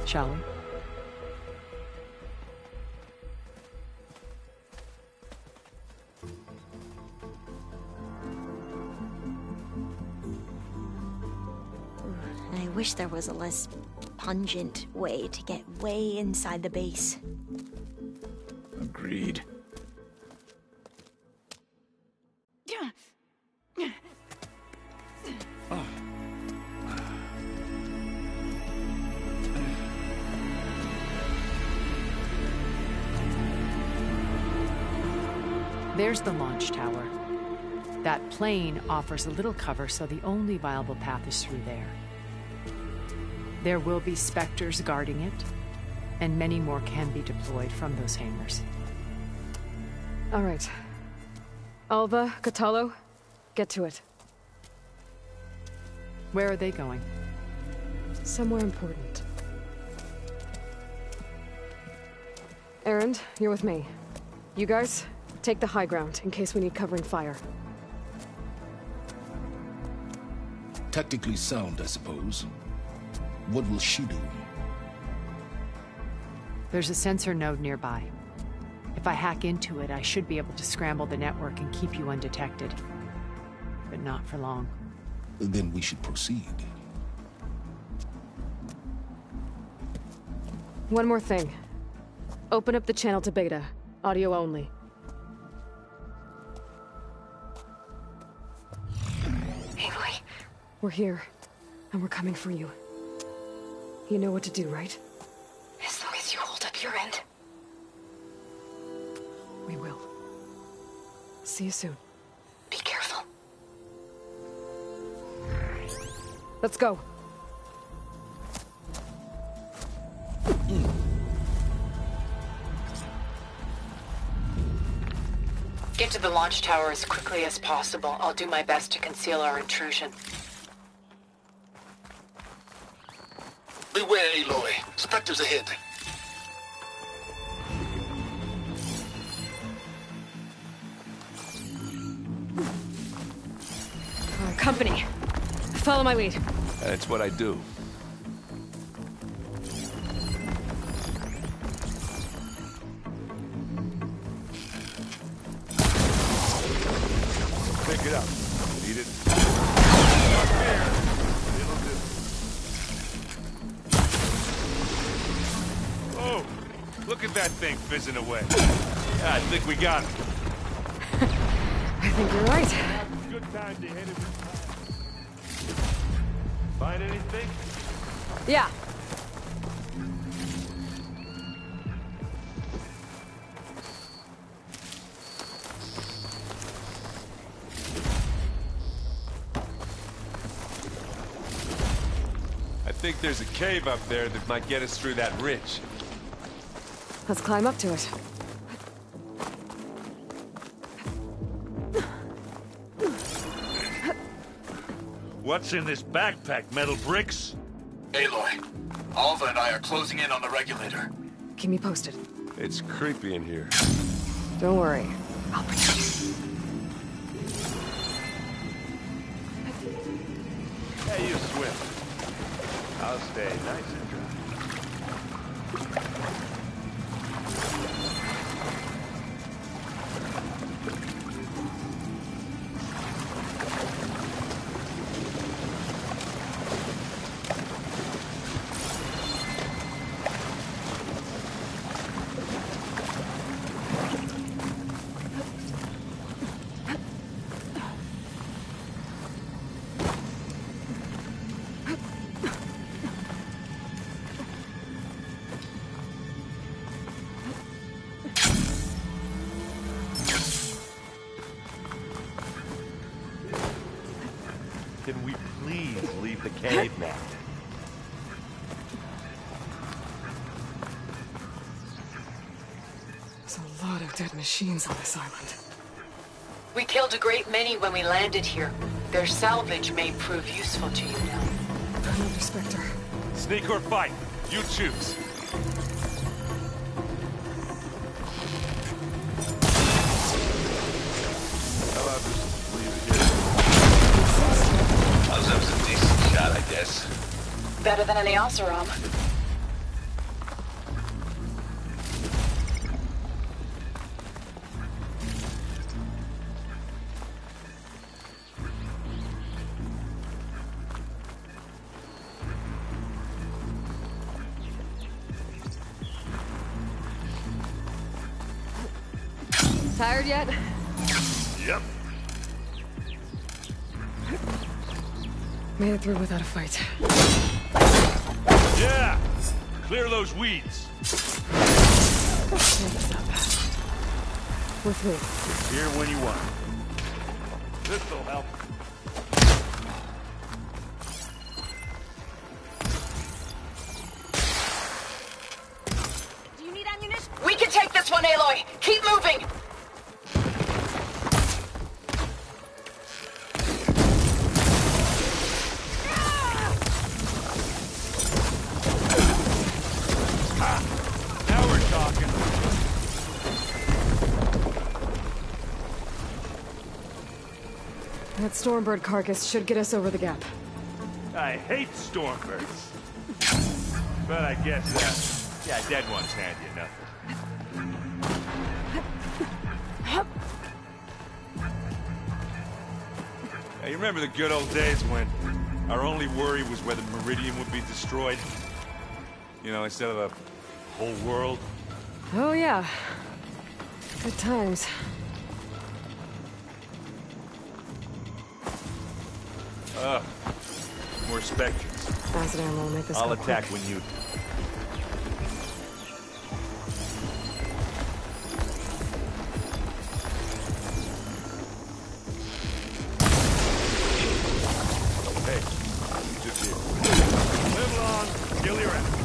Shall we? I wish there was a less pungent way to get way inside the base. Agreed. There's the launch tower. That plane offers a little cover, so the only viable path is through there. There will be specters guarding it, and many more can be deployed from those hangars. All right. Alva, Catalo, get to it. Where are they going? Somewhere important. Erend, you're with me. You guys, take the high ground in case we need covering fire. Tactically sound, I suppose. What will she do? There's a sensor node nearby. If I hack into it, I should be able to scramble the network and keep you undetected. But not for long. Then we should proceed. One more thing. Open up the channel to Beta. Audio only. Aloy. We're here. And we're coming for you. You know what to do, right? As long as you hold up your end. We will. See you soon. Be careful. Let's go. Get to the launch tower as quickly as possible. I'll do my best to conceal our intrusion. Beware, Aloy. Spectres ahead. Company. Follow my lead. That's what I do. Pick it up. Need it? Up here. It'll do. Oh, look at that thing fizzing away. Yeah, I think we got it. I think you're right. Good time to hit it. Find anything? Yeah. I think there's a cave up there that might get us through that ridge. Let's climb up to it. What's in this backpack, metal bricks? Aloy, Alva and I are closing in on the regulator. Keep me posted. It's creepy in here. Don't worry. I'll protect you. Hey, you swim. I'll stay nice and dry. Can we please leave the cave now? There's a lot of dead machines on this island. We killed a great many when we landed here. Their salvage may prove useful to you now. Another Spectre. Sneak or fight? You choose. How about just leave it here? That was a decent shot, I guess. Better than any Oseram. Tired yet? Yep. Made it through without a fight. Yeah! Clear those weeds. With me. Here when you want. This'll help. Do you need ammunition? We can take this one, Aloy! Keep moving! Now we're talking. That Stormbird carcass should get us over the gap. I hate stormbirds. But I guess, yeah, dead ones hand you nothing. Hey, you remember the good old days when our only worry was whether Meridian would be destroyed? You know, instead of a whole world? Oh, yeah. Good times. more specters. Acid ammo will make this I'll go attack quick. when you... Hey, just here. Live long, kill your enemy.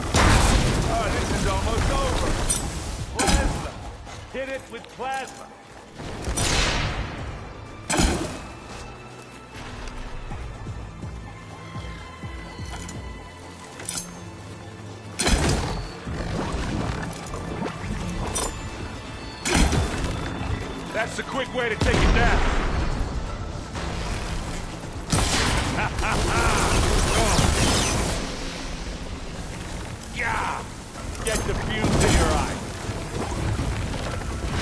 Oh, this is almost over. Plasma. Hit it with plasma. That's the quick way to take it down. Ha ha ha! Yeah! Get the fumes in your eye.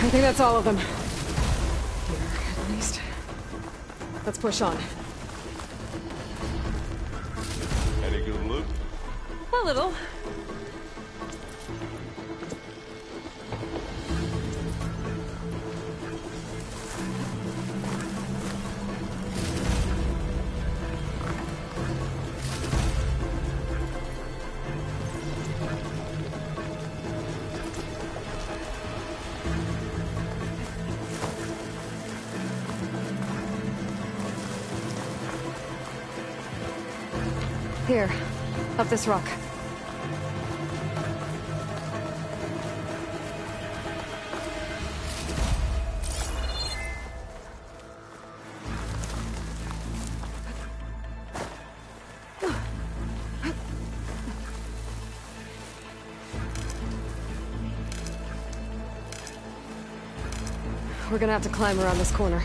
I think that's all of them. Here, at least. Let's push on. Any good loot? A little. Here, up this rock. We're gonna have to climb around this corner.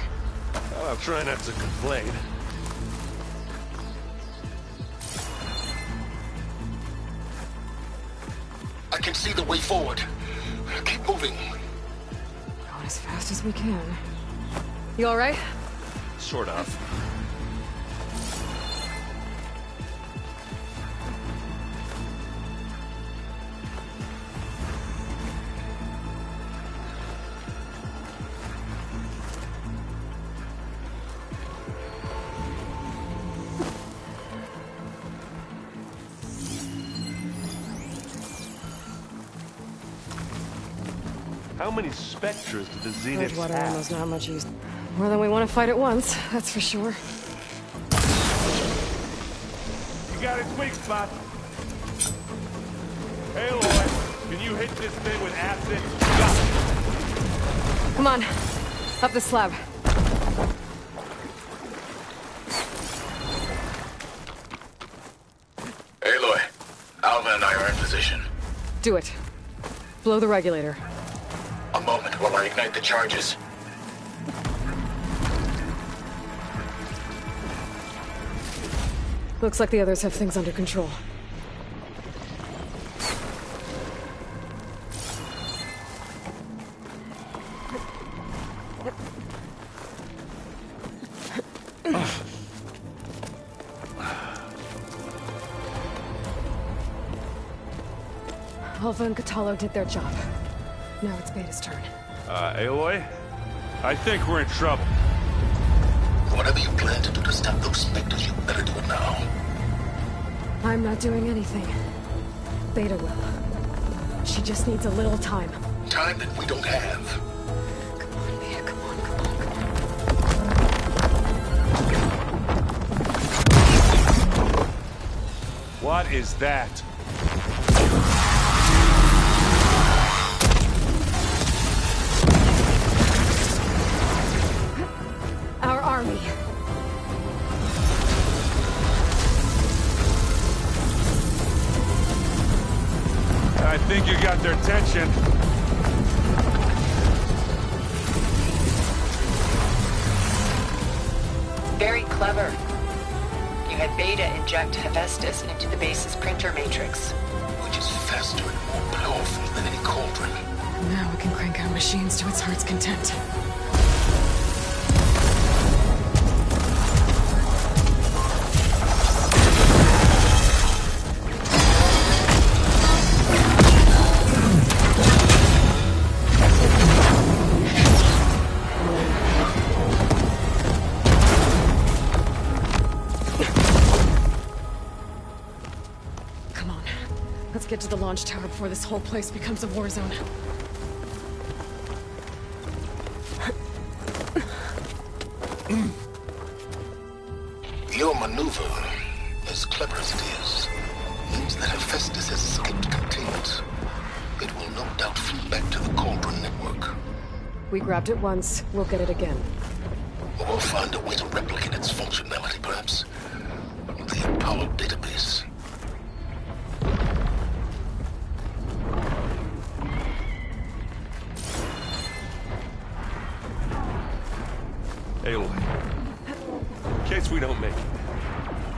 I'll try not to complain. I can see the way forward. Keep moving. Going as fast as we can. You all right? Sort of. How many specters do the Zeniths Water have? ammo's not much use. More than we want to fight at once, that's for sure. You got its weak spot. Hey, Lloyd, can you hit this thing with acid? Come on, up the slab. Aloy, Alva and I are in position. Do it. Blow the regulator. A moment while I ignite the charges. Looks like the others have things under control. Alva and Catalo did their job. Now it's Beta's turn. Aloy? I think we're in trouble. Whatever you plan to do to stop those specters, you better do it now. I'm not doing anything. Beta will. She just needs a little time. Time that we don't have. Come on, Beta, come on, come on. What is that? Our army. I think you got their attention. Very clever. You had Beta inject Hephaestus into the base's printer matrix. Which is faster and more powerful than any cauldron. Now we can crank out machines to its heart's content. get to the launch tower before this whole place becomes a war zone. Your maneuver, as clever as it is, means that Hephaestus has escaped containment. It will no doubt flee back to the Cauldron network. We grabbed it once, we'll get it again. Or find a way to replicate its functionality, perhaps. The Apollo database. Aloy, in case we don't make it,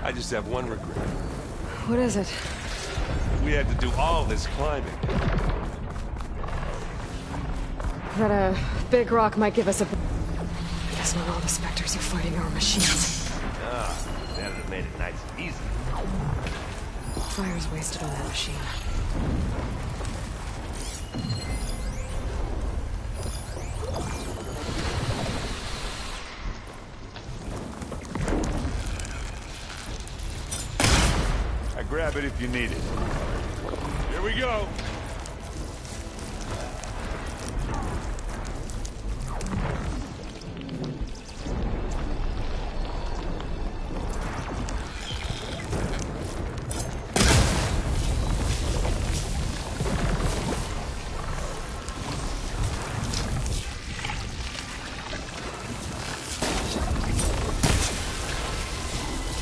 I just have one regret. What is it? We had to do all this climbing. That a big rock might give us a... I guess not all the specters are fighting our machines. Ah, that'd have made it nice and easy. Fire's wasted on that machine. Grab it if you need it. Here we go.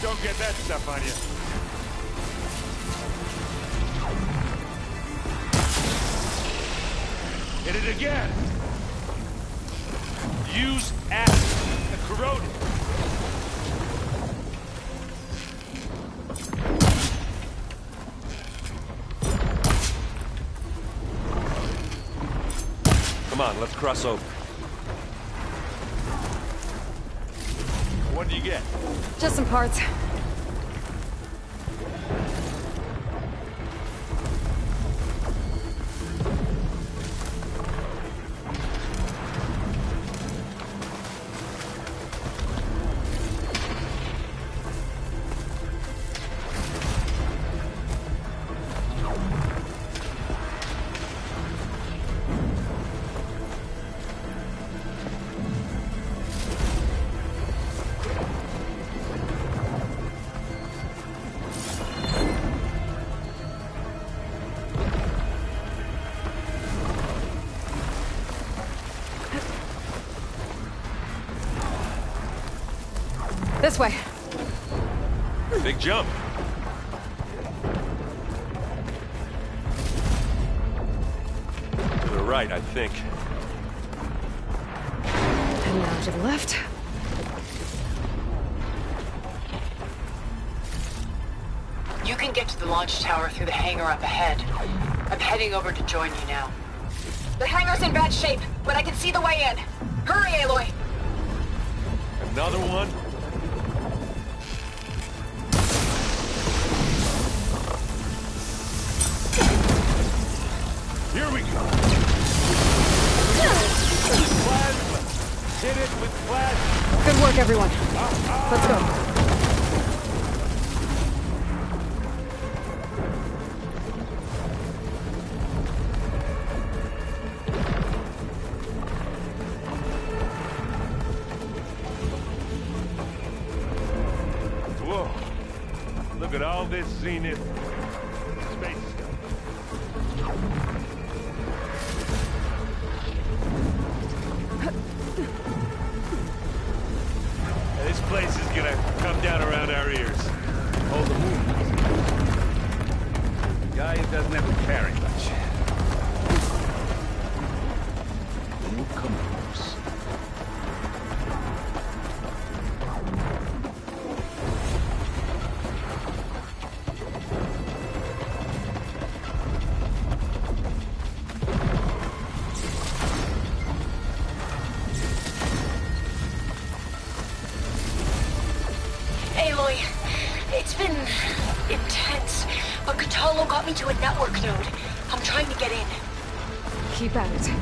Don't get that stuff on you. Hit it again. Use acid. The corroded. Come on, let's cross over. What do you get? Just some parts. This way. Big jump. To the right, I think. And now to the left. You can get to the launch tower through the hangar up ahead. I'm heading over to join you now. The hangar's in bad shape, but I can see the way in. Hurry, Aloy! Another one? Here we go. Plasma. Hit it with plasma. Good work, everyone. Let's go. Whoa. Look at all this zenith space stuff. This place is gonna come down around our ears. Hold the move. The guy doesn't have to carry much. Then you come close. Aloy, it's been intense, but Catalo got me to a network node. I'm trying to get in. Keep at it.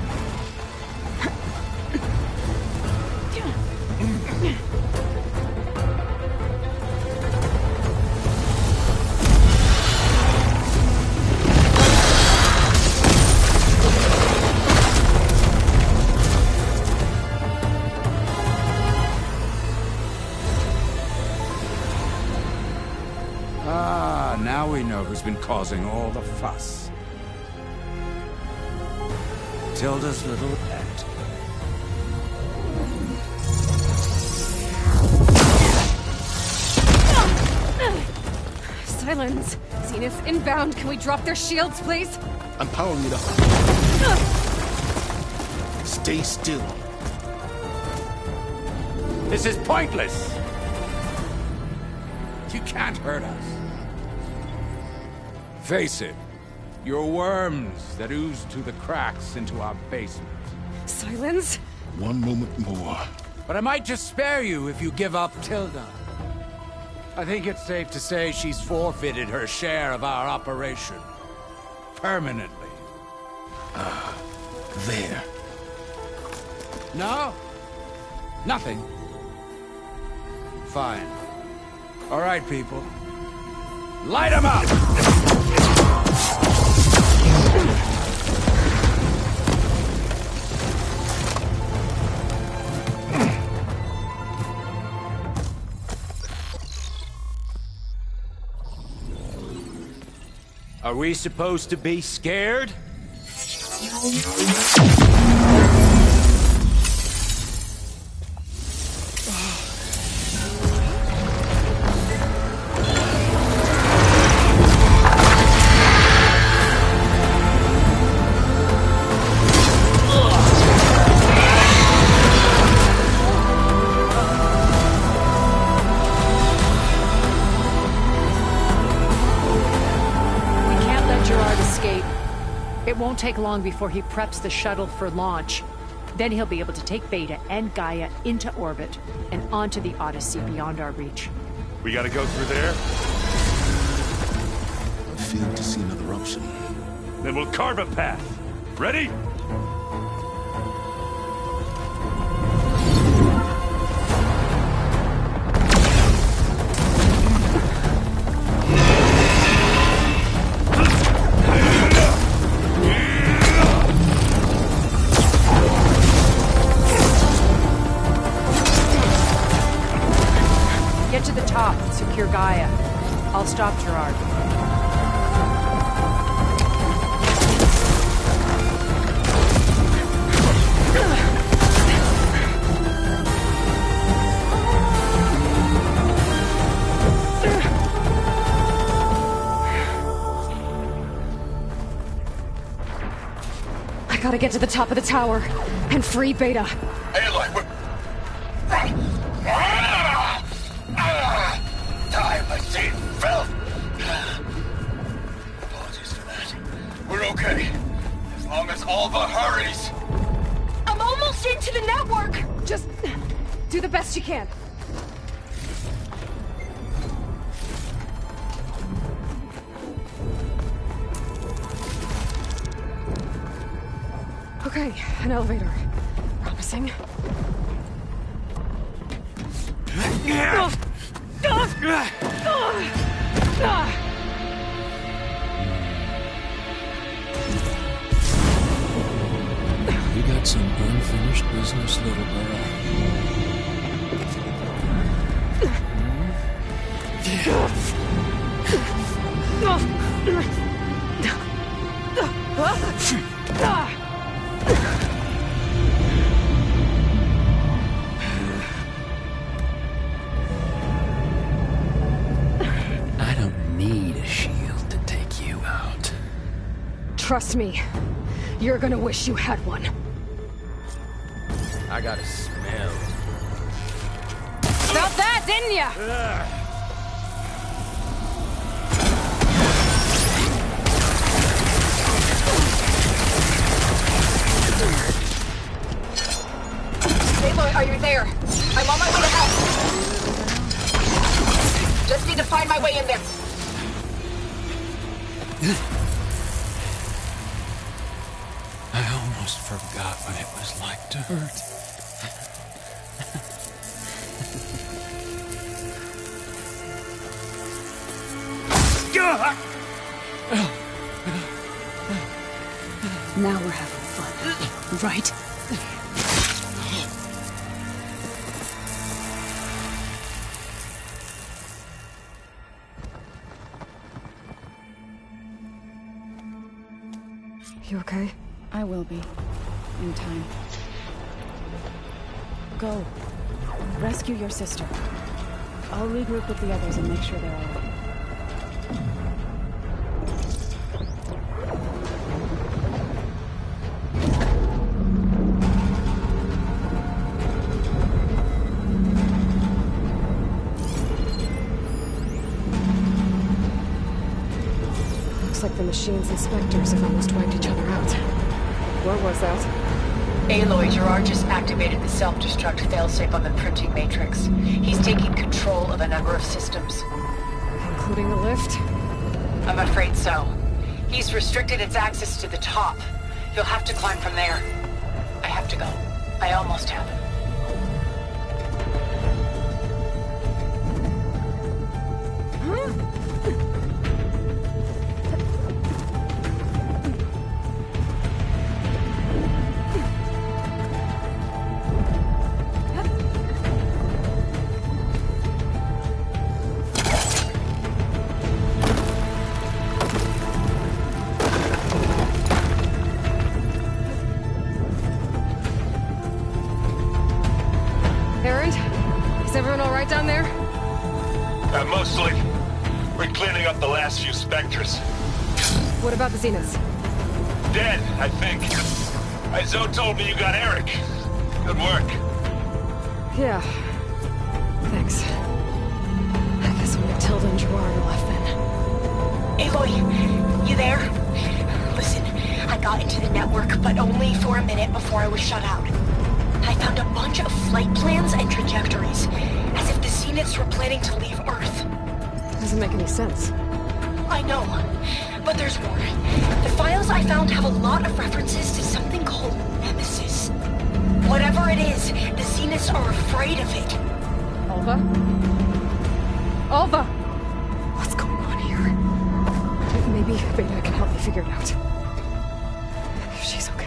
Ah, now we know who's been causing all the fuss. Tilda's little pet. Silence! Zenith inbound. Can we drop their shields, please? I'm powering it up. Stay still. This is pointless! You can't hurt us. Face it, you're worms that ooze through the cracks into our basement. Silence? One moment more. But I might just spare you if you give up Tilda. I think it's safe to say she's forfeited her share of our operation. Permanently. There. No? Nothing. Fine. All right, people. Light 'em up! Are we supposed to be scared? It won't take long before he preps the shuttle for launch. Then he'll be able to take Beta and Gaia into orbit and onto the Odyssey beyond our reach. We gotta go through there? I fail to see another option. Then we'll carve a path. Ready? Get to the top and secure Gaia. I'll stop Gerard. I gotta get to the top of the tower and free Beta. Aloy, we're... Time machine filth! Apologies for that. We're okay. As long as Alva hurries. I'm almost into the network! Just do the best you can. Okay, an elevator. Promising. You got some unfinished business, little girl. I don't need a shield to take you out. Trust me, you're gonna wish you had one. I got a smell. Felt that, didn't ya? Aloy, are you there? I'm on my way to help. Just need to find my way in there. I almost forgot what it was like to hurt. Now we're having fun, right? You okay? I will be. In time. Go. Rescue your sister. I'll regroup with the others and make sure they're all right. Looks like the machine's inspectors have almost wiped each other out. What was that? Aloy, Gerard just activated the self-destruct failsafe on the printing matrix. He's taking control of a number of systems. Including the lift? I'm afraid so. He's restricted its access to the top. You'll have to climb from there. I have to go. I almost have. Mostly. We're cleaning up the last few specters. What about the Zeniths? Dead, I think. Izo told me you got Eric. Good work. Yeah. Thanks. I guess when Matilda and Gerard are left then. Aloy, you there? Listen, I got into the network, but only for a minute before I was shut out. I found a bunch of flight plans and trajectories, as if the Zeniths were planning to leave Earth. Doesn't make any sense. I know, but there's more. The files I found have a lot of references to something called Nemesis. Whatever it is, the Zeniths are afraid of it. Alva? Alva! What's going on here? Maybe Beta can help me figure it out. If she's okay.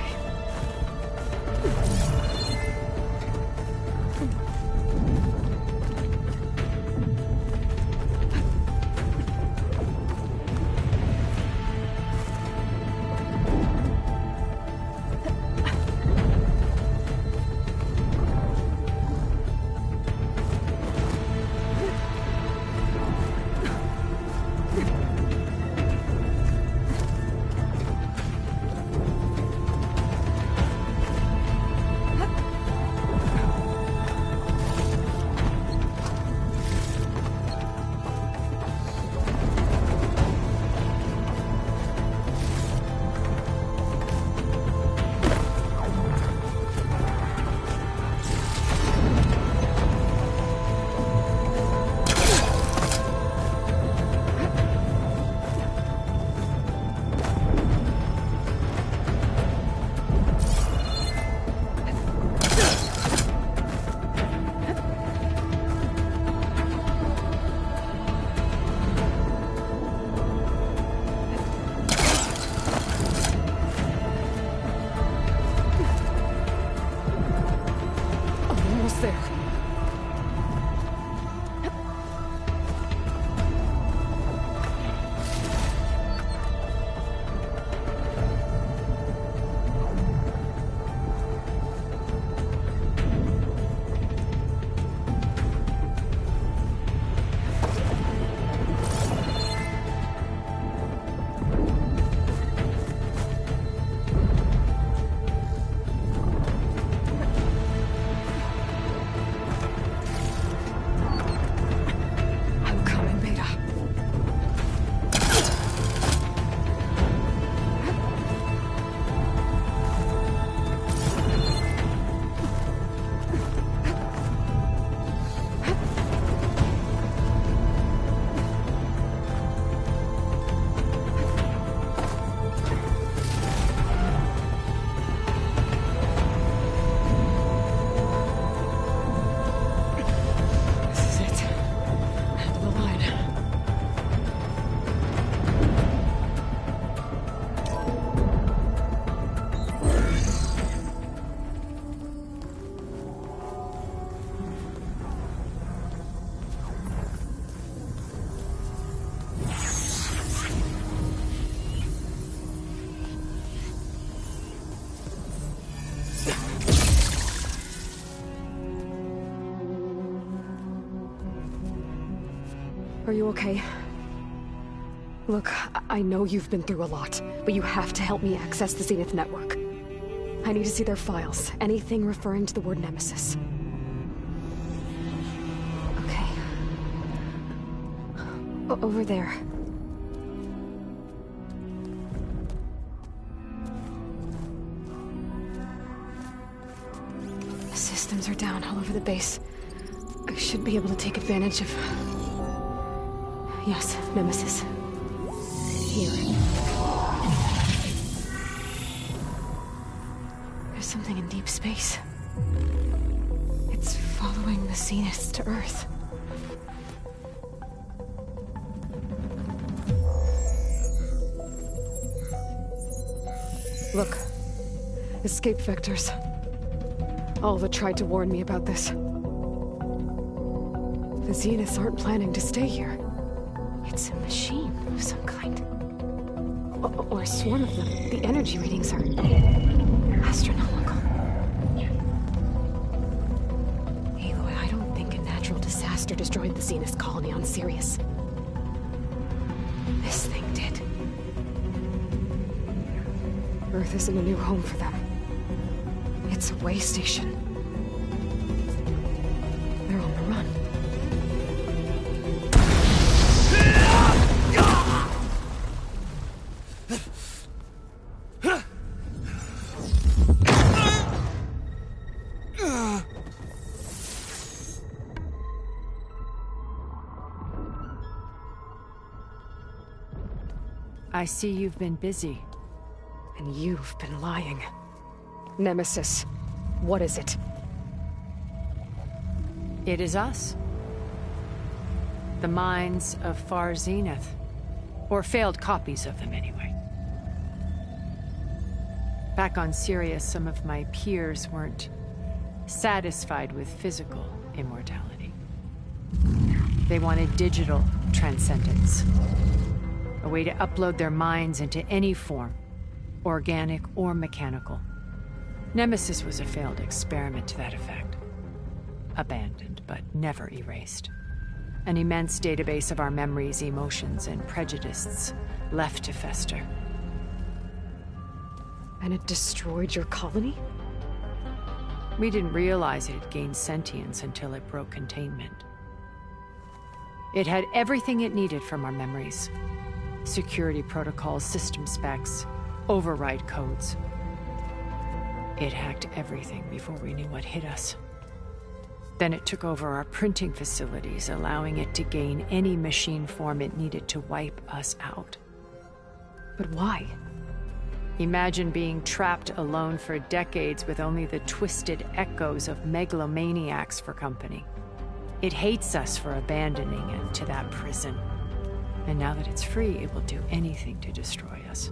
Are you okay? Look, I know you've been through a lot, but you have to help me access the Zenith network. I need to see their files, anything referring to the word Nemesis. Okay. Over there. The systems are down all over the base. I should be able to take advantage of... Yes, Nemesis. Here. There's something in deep space. It's following the Zeniths to Earth. Look. Escape vectors. Alva tried to warn me about this. The Zeniths aren't planning to stay here. It's a machine of some kind. Or a swarm of them. The energy readings are... astronomical. Aloy, I don't think a natural disaster destroyed the Zenith colony on Sirius. This thing did. Earth isn't a new home for them. It's a way station. They're on the run. I see you've been busy. And you've been lying. Nemesis, what is it? It is us. The minds of Far Zenith. Or failed copies of them, anyway. Back on Sirius, some of my peers weren't satisfied with physical immortality. They wanted digital transcendence. A way to upload their minds into any form, organic or mechanical. Nemesis was a failed experiment to that effect. Abandoned, but never erased. An immense database of our memories, emotions, and prejudices left to fester. And it destroyed your colony? We didn't realize it had gained sentience until it broke containment. It had everything it needed from our memories. Security protocols, system specs, override codes. It hacked everything before we knew what hit us. Then it took over our printing facilities, allowing it to gain any machine form it needed to wipe us out. But why? Imagine being trapped alone for decades with only the twisted echoes of megalomaniacs for company. It hates us for abandoning it to that prison. And now that it's free, it will do anything to destroy us,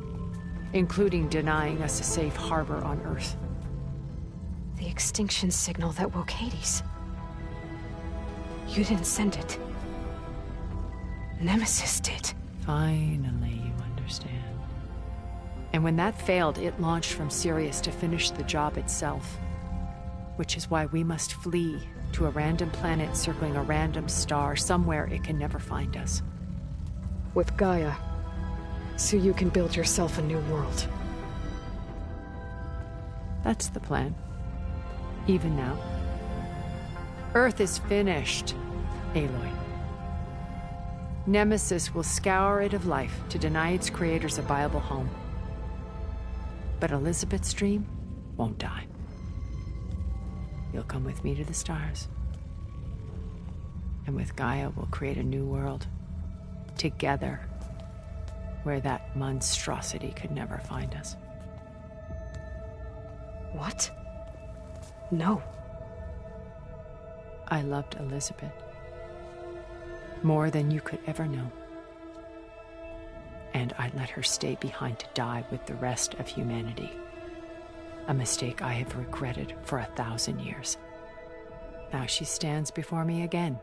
including denying us a safe harbor on Earth. The extinction signal that woke Hades. You didn't send it. Nemesis did. Finally, you understand. And when that failed, it launched from Sirius to finish the job itself. Which is why we must flee to a random planet circling a random star, somewhere it can never find us. With Gaia, so you can build yourself a new world. That's the plan. Even now. Earth is finished, Aloy. Nemesis will scour it of life to deny its creators a viable home. But Elizabeth's dream won't die. You'll come with me to the stars. And with Gaia, we'll create a new world. Together, where that monstrosity could never find us. What? No. I loved Elizabeth. More than you could ever know. And I let her stay behind to die with the rest of humanity. A mistake I have regretted for 1,000 years. Now she stands before me again.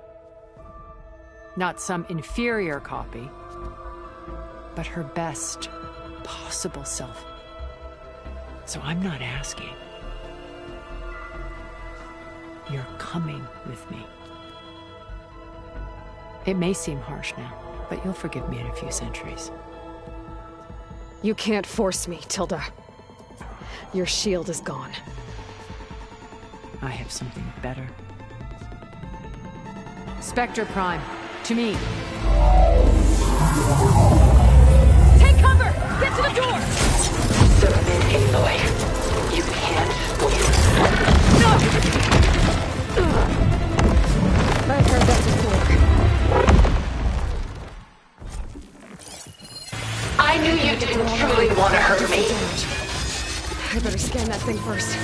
Not some inferior copy, but her best possible self. So I'm not asking. You're coming with me. It may seem harsh now, but you'll forgive me in a few centuries. You can't force me, Tilda. Your shield is gone. I have something better. Spectre Prime, to me. Take cover! Get to the door! Submit, Aloy. You can't win. No! I've heard that before. I knew you didn't truly want to hurt me. I better scan that thing first.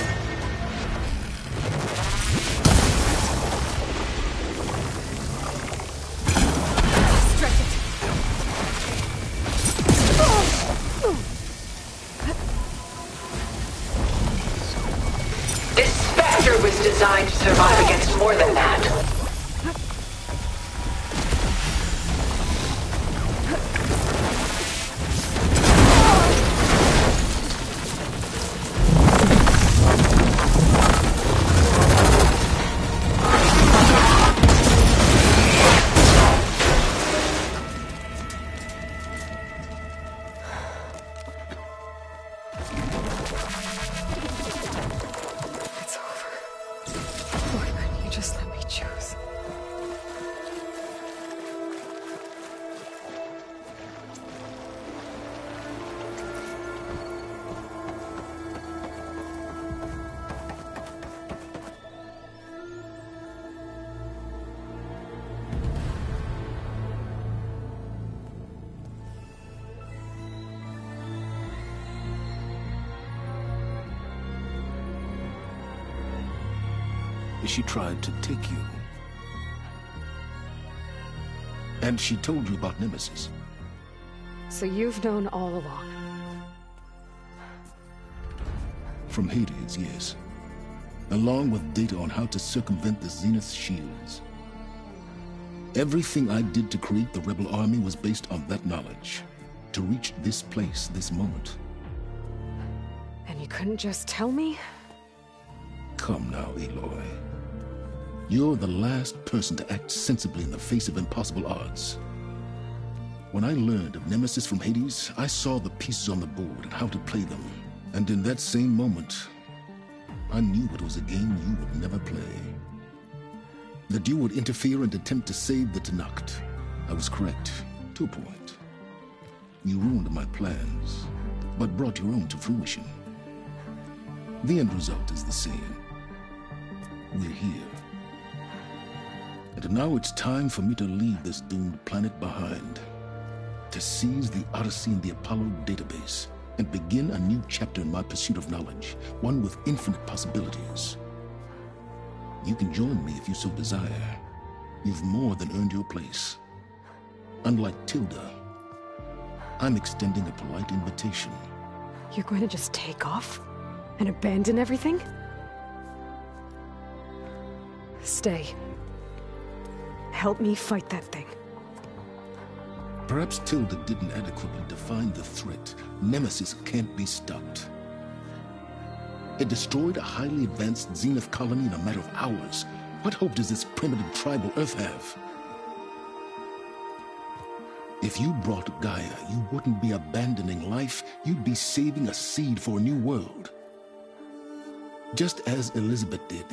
Stretch it. This Spectre was designed to survive against more than that. It's over. Why couldn't you just let me choose? She tried to take you. And she told you about Nemesis. So you've known all along. From Hades, yes. Along with data on how to circumvent the Zenith shields. Everything I did to create the rebel army was based on that knowledge. To reach this place, this moment. And you couldn't just tell me? Come now, Aloy. You're the last person to act sensibly in the face of impossible odds. When I learned of Nemesis from Hades, I saw the pieces on the board and how to play them. And in that same moment, I knew it was a game you would never play. That you would interfere and attempt to save the Tenakth. I was correct, to a point. You ruined my plans, but brought your own to fruition. The end result is the same. We're here. And now it's time for me to leave this doomed planet behind. To seize the Odyssey and the Apollo database, and begin a new chapter in my pursuit of knowledge, one with infinite possibilities. You can join me if you so desire. You've more than earned your place. Unlike Tilda, I'm extending a polite invitation. You're going to just take off? And abandon everything? Stay. Help me fight that thing. Perhaps Tilda didn't adequately define the threat. Nemesis can't be stopped. It destroyed a highly advanced Zenith colony in a matter of hours. What hope does this primitive tribal Earth have? If you brought Gaia, you wouldn't be abandoning life, you'd be saving a seed for a new world. Just as Elizabeth did.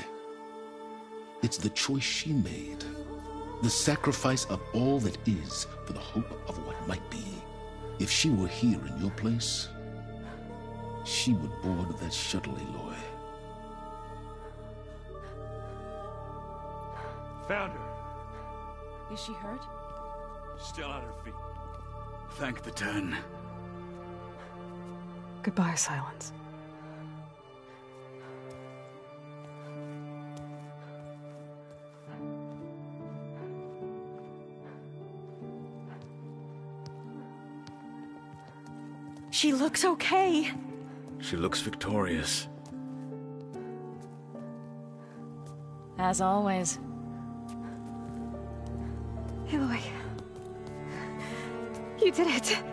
It's the choice she made. The sacrifice of all that is for the hope of what might be. If she were here in your place, she would board that shuttle, Aloy. Found her. Is she hurt? Still on her feet. Thank the 10. Goodbye, Silence. She looks okay. She looks victorious. As always. Aloy. You did it.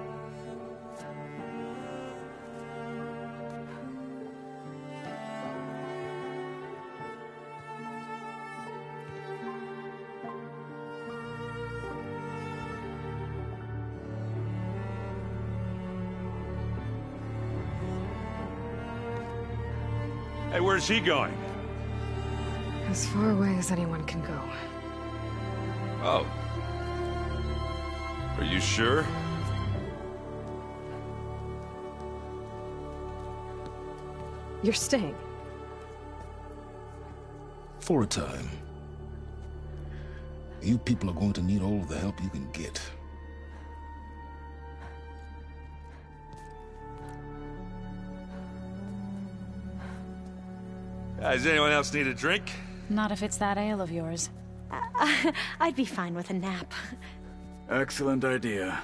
Hey, where's he going? As far away as anyone can go. Oh. Are you sure? You're staying. For a time. You people are going to need all of the help you can get. Does anyone else need a drink? Not if it's that ale of yours. I'd be fine with a nap. Excellent idea.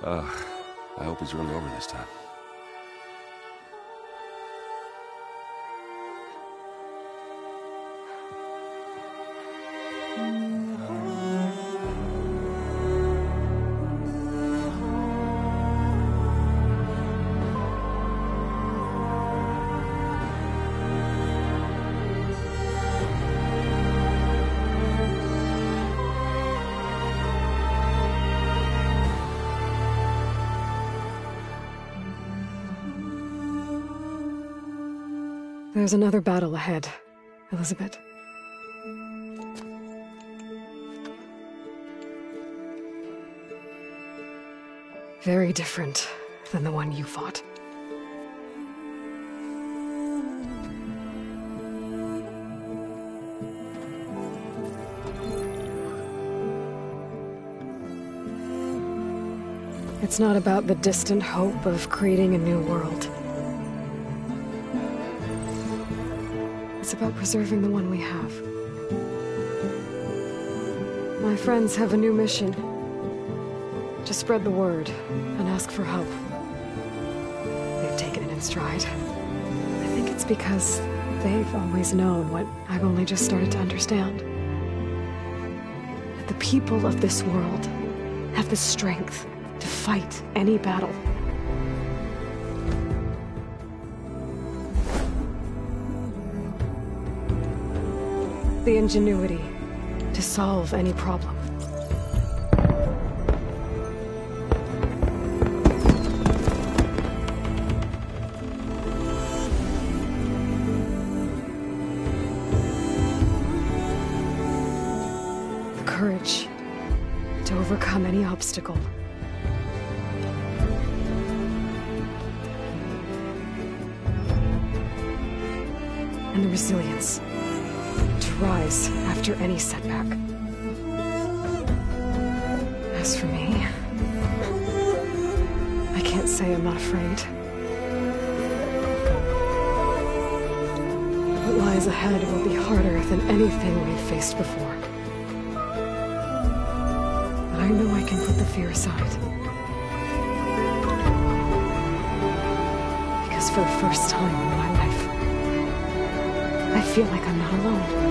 I hope it's really over this time. There's another battle ahead, Elizabeth. Very different than the one you fought. It's not about the distant hope of creating a new world. It's about preserving the one we have. My friends have a new mission. To spread the word and ask for help. They've taken it in stride. I think it's because they've always known what I've only just started to understand. That the people of this world have the strength to fight any battle. The ingenuity to solve any problem. The courage to overcome any obstacle. And the resilience to rise after any setback. As for me, I can't say I'm not afraid. What lies ahead will be harder than anything we've faced before. But I know I can put the fear aside. Because for the first time in my life, I feel like I'm not alone.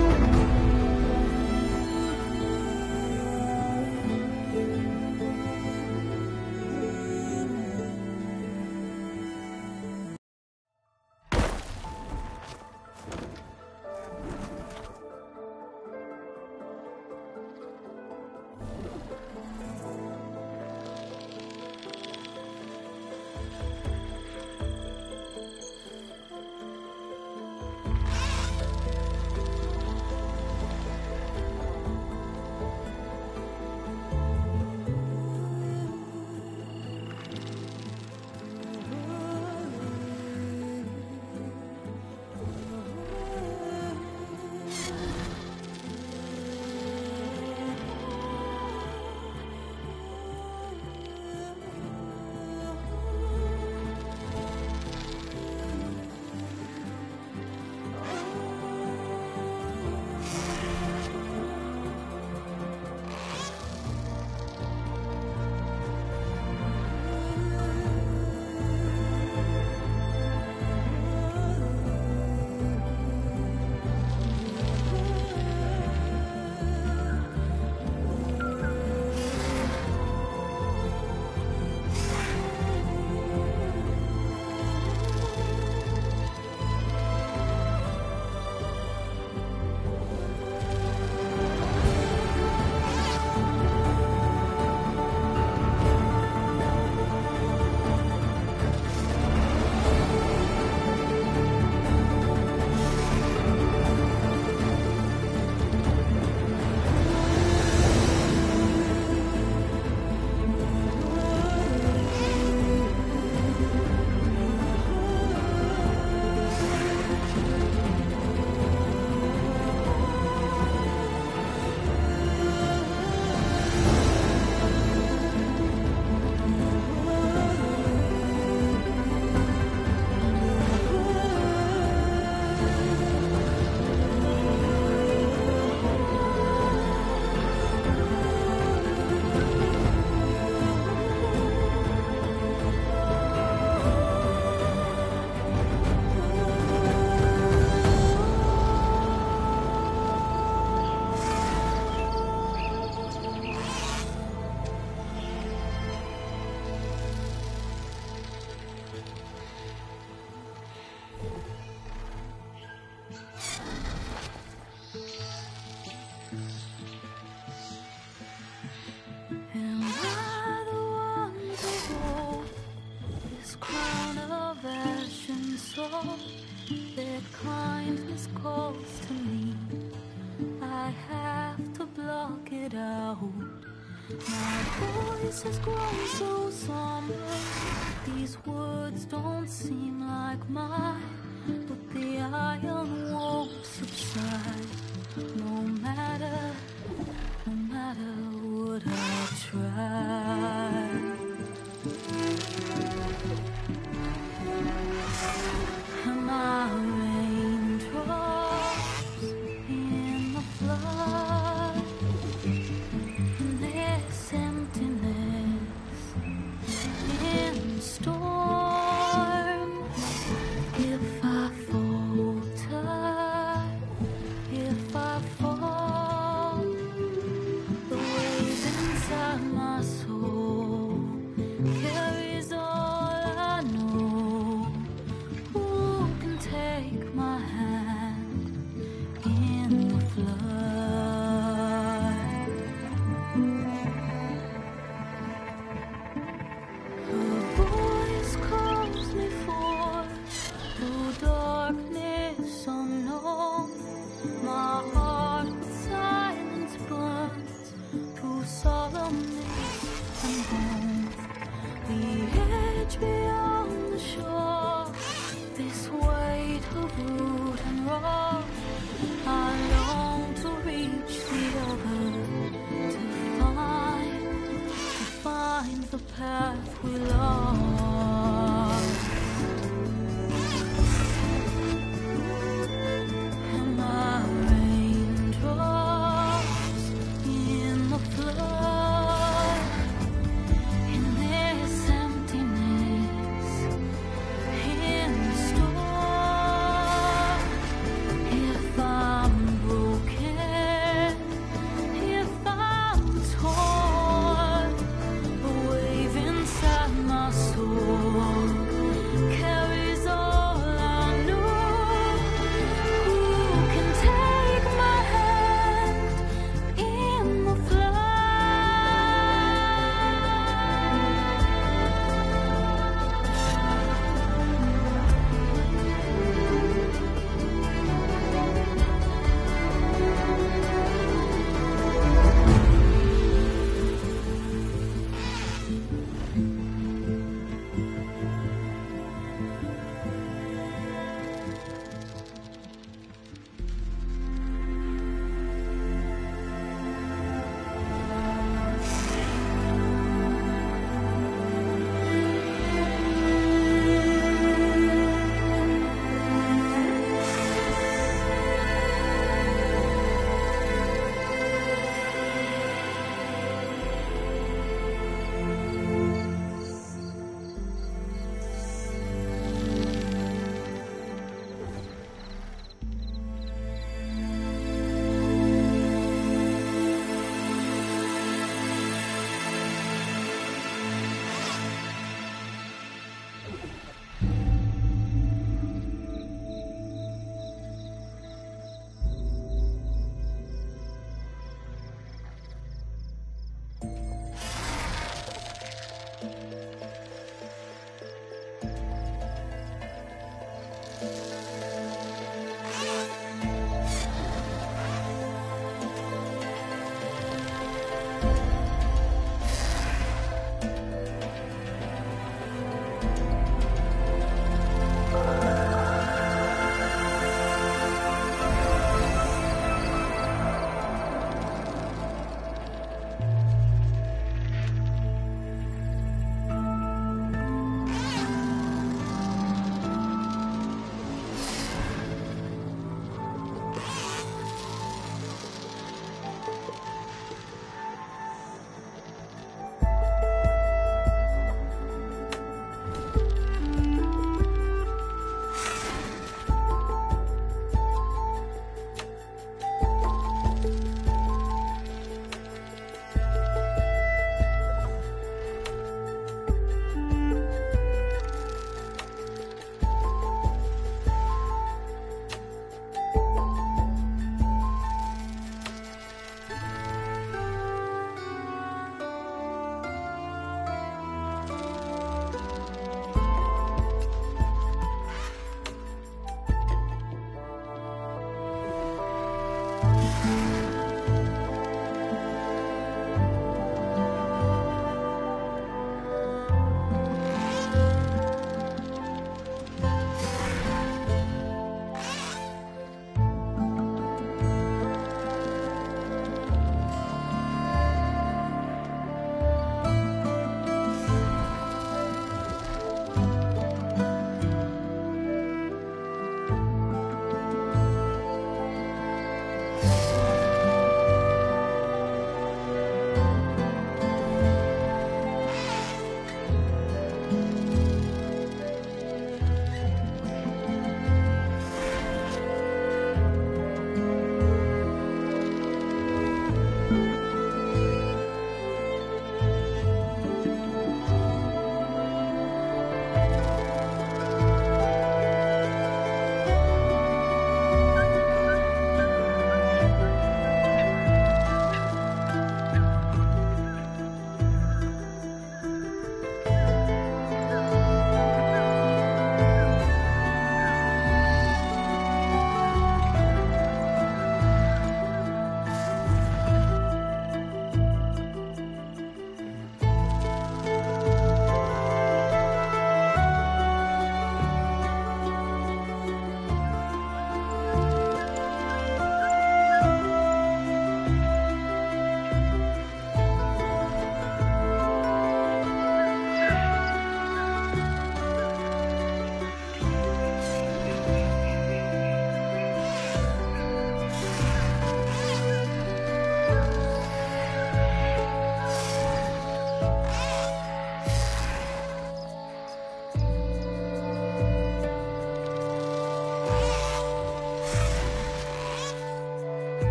My voice has grown so somber. These words don't seem like mine, but the iron won't subside. No matter what I try. Am I raindrops in the flood? In this emptiness, in storms. If I falter, if I fall, the waves inside my soul carries all I know. Who can take my hand in the flood? Her voice calls me forth through darkness unknown. My heart with silence burns through solemnness and home. The edge beyond the shore, this weight of root and rock. I long to reach the other, to find the path we lost. Am I raindrops in the flood? In this emptiness, in the storm.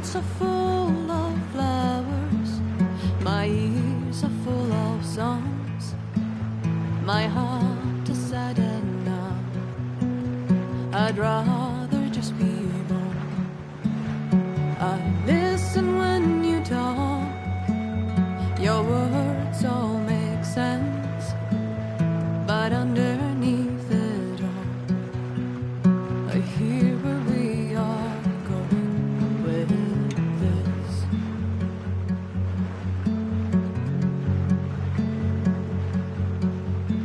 hands are full of flowers, my ears are full of songs, my heart is sad and numb. I'd rather just be alone. I listen when you talk, your words all make sense, but underneath it all, I hear where we are going with this.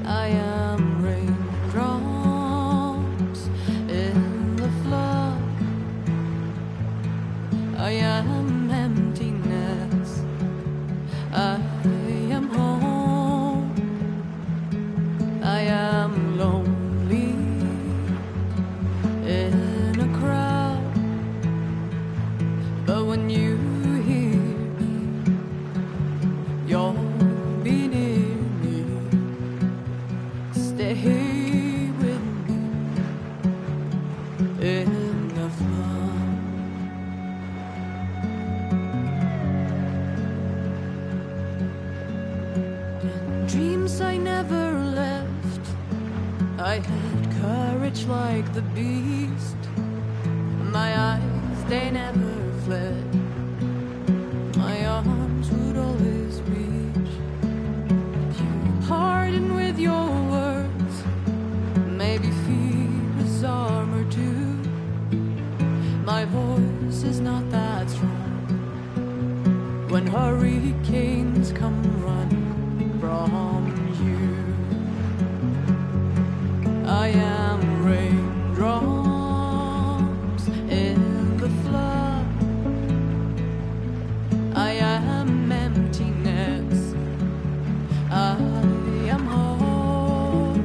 I am raindrops in the flood, I am emptiness, I am home, I am lonely in a crowd, but when you hear me, you'll be near me. Stay with me in the flood. Dreams I never left, I had courage like the beast. My eyes, they never fled, my arms would always reach. You pardon with your words, maybe fear is armor too. My voice is not that strong when hurricanes come running from you. I am raindrops in the flood, I am emptiness, I am home,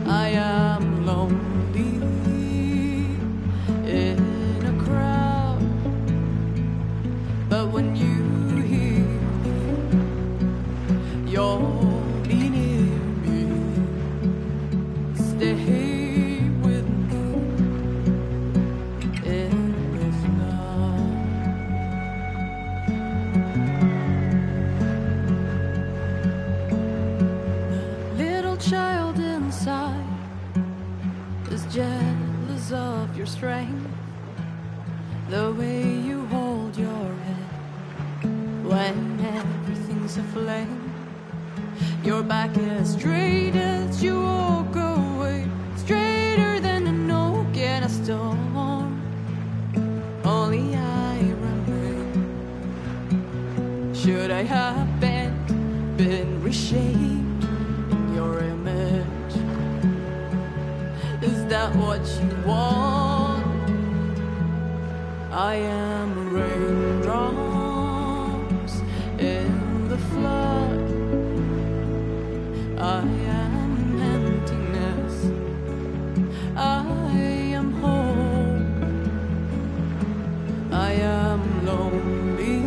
I am lonely in a crowd, but when you hear me, you'll be near me. Stay with me in this love. The little child inside is jealous of your strength, the way you hold your head when everything's aflame. Your back as straight as you walk away, straighter than an oak in a storm. Only I remain. Should I have been reshaped in your image? Is that what you want? I am raindrops in the flood, I am emptiness, I am home, I am lonely.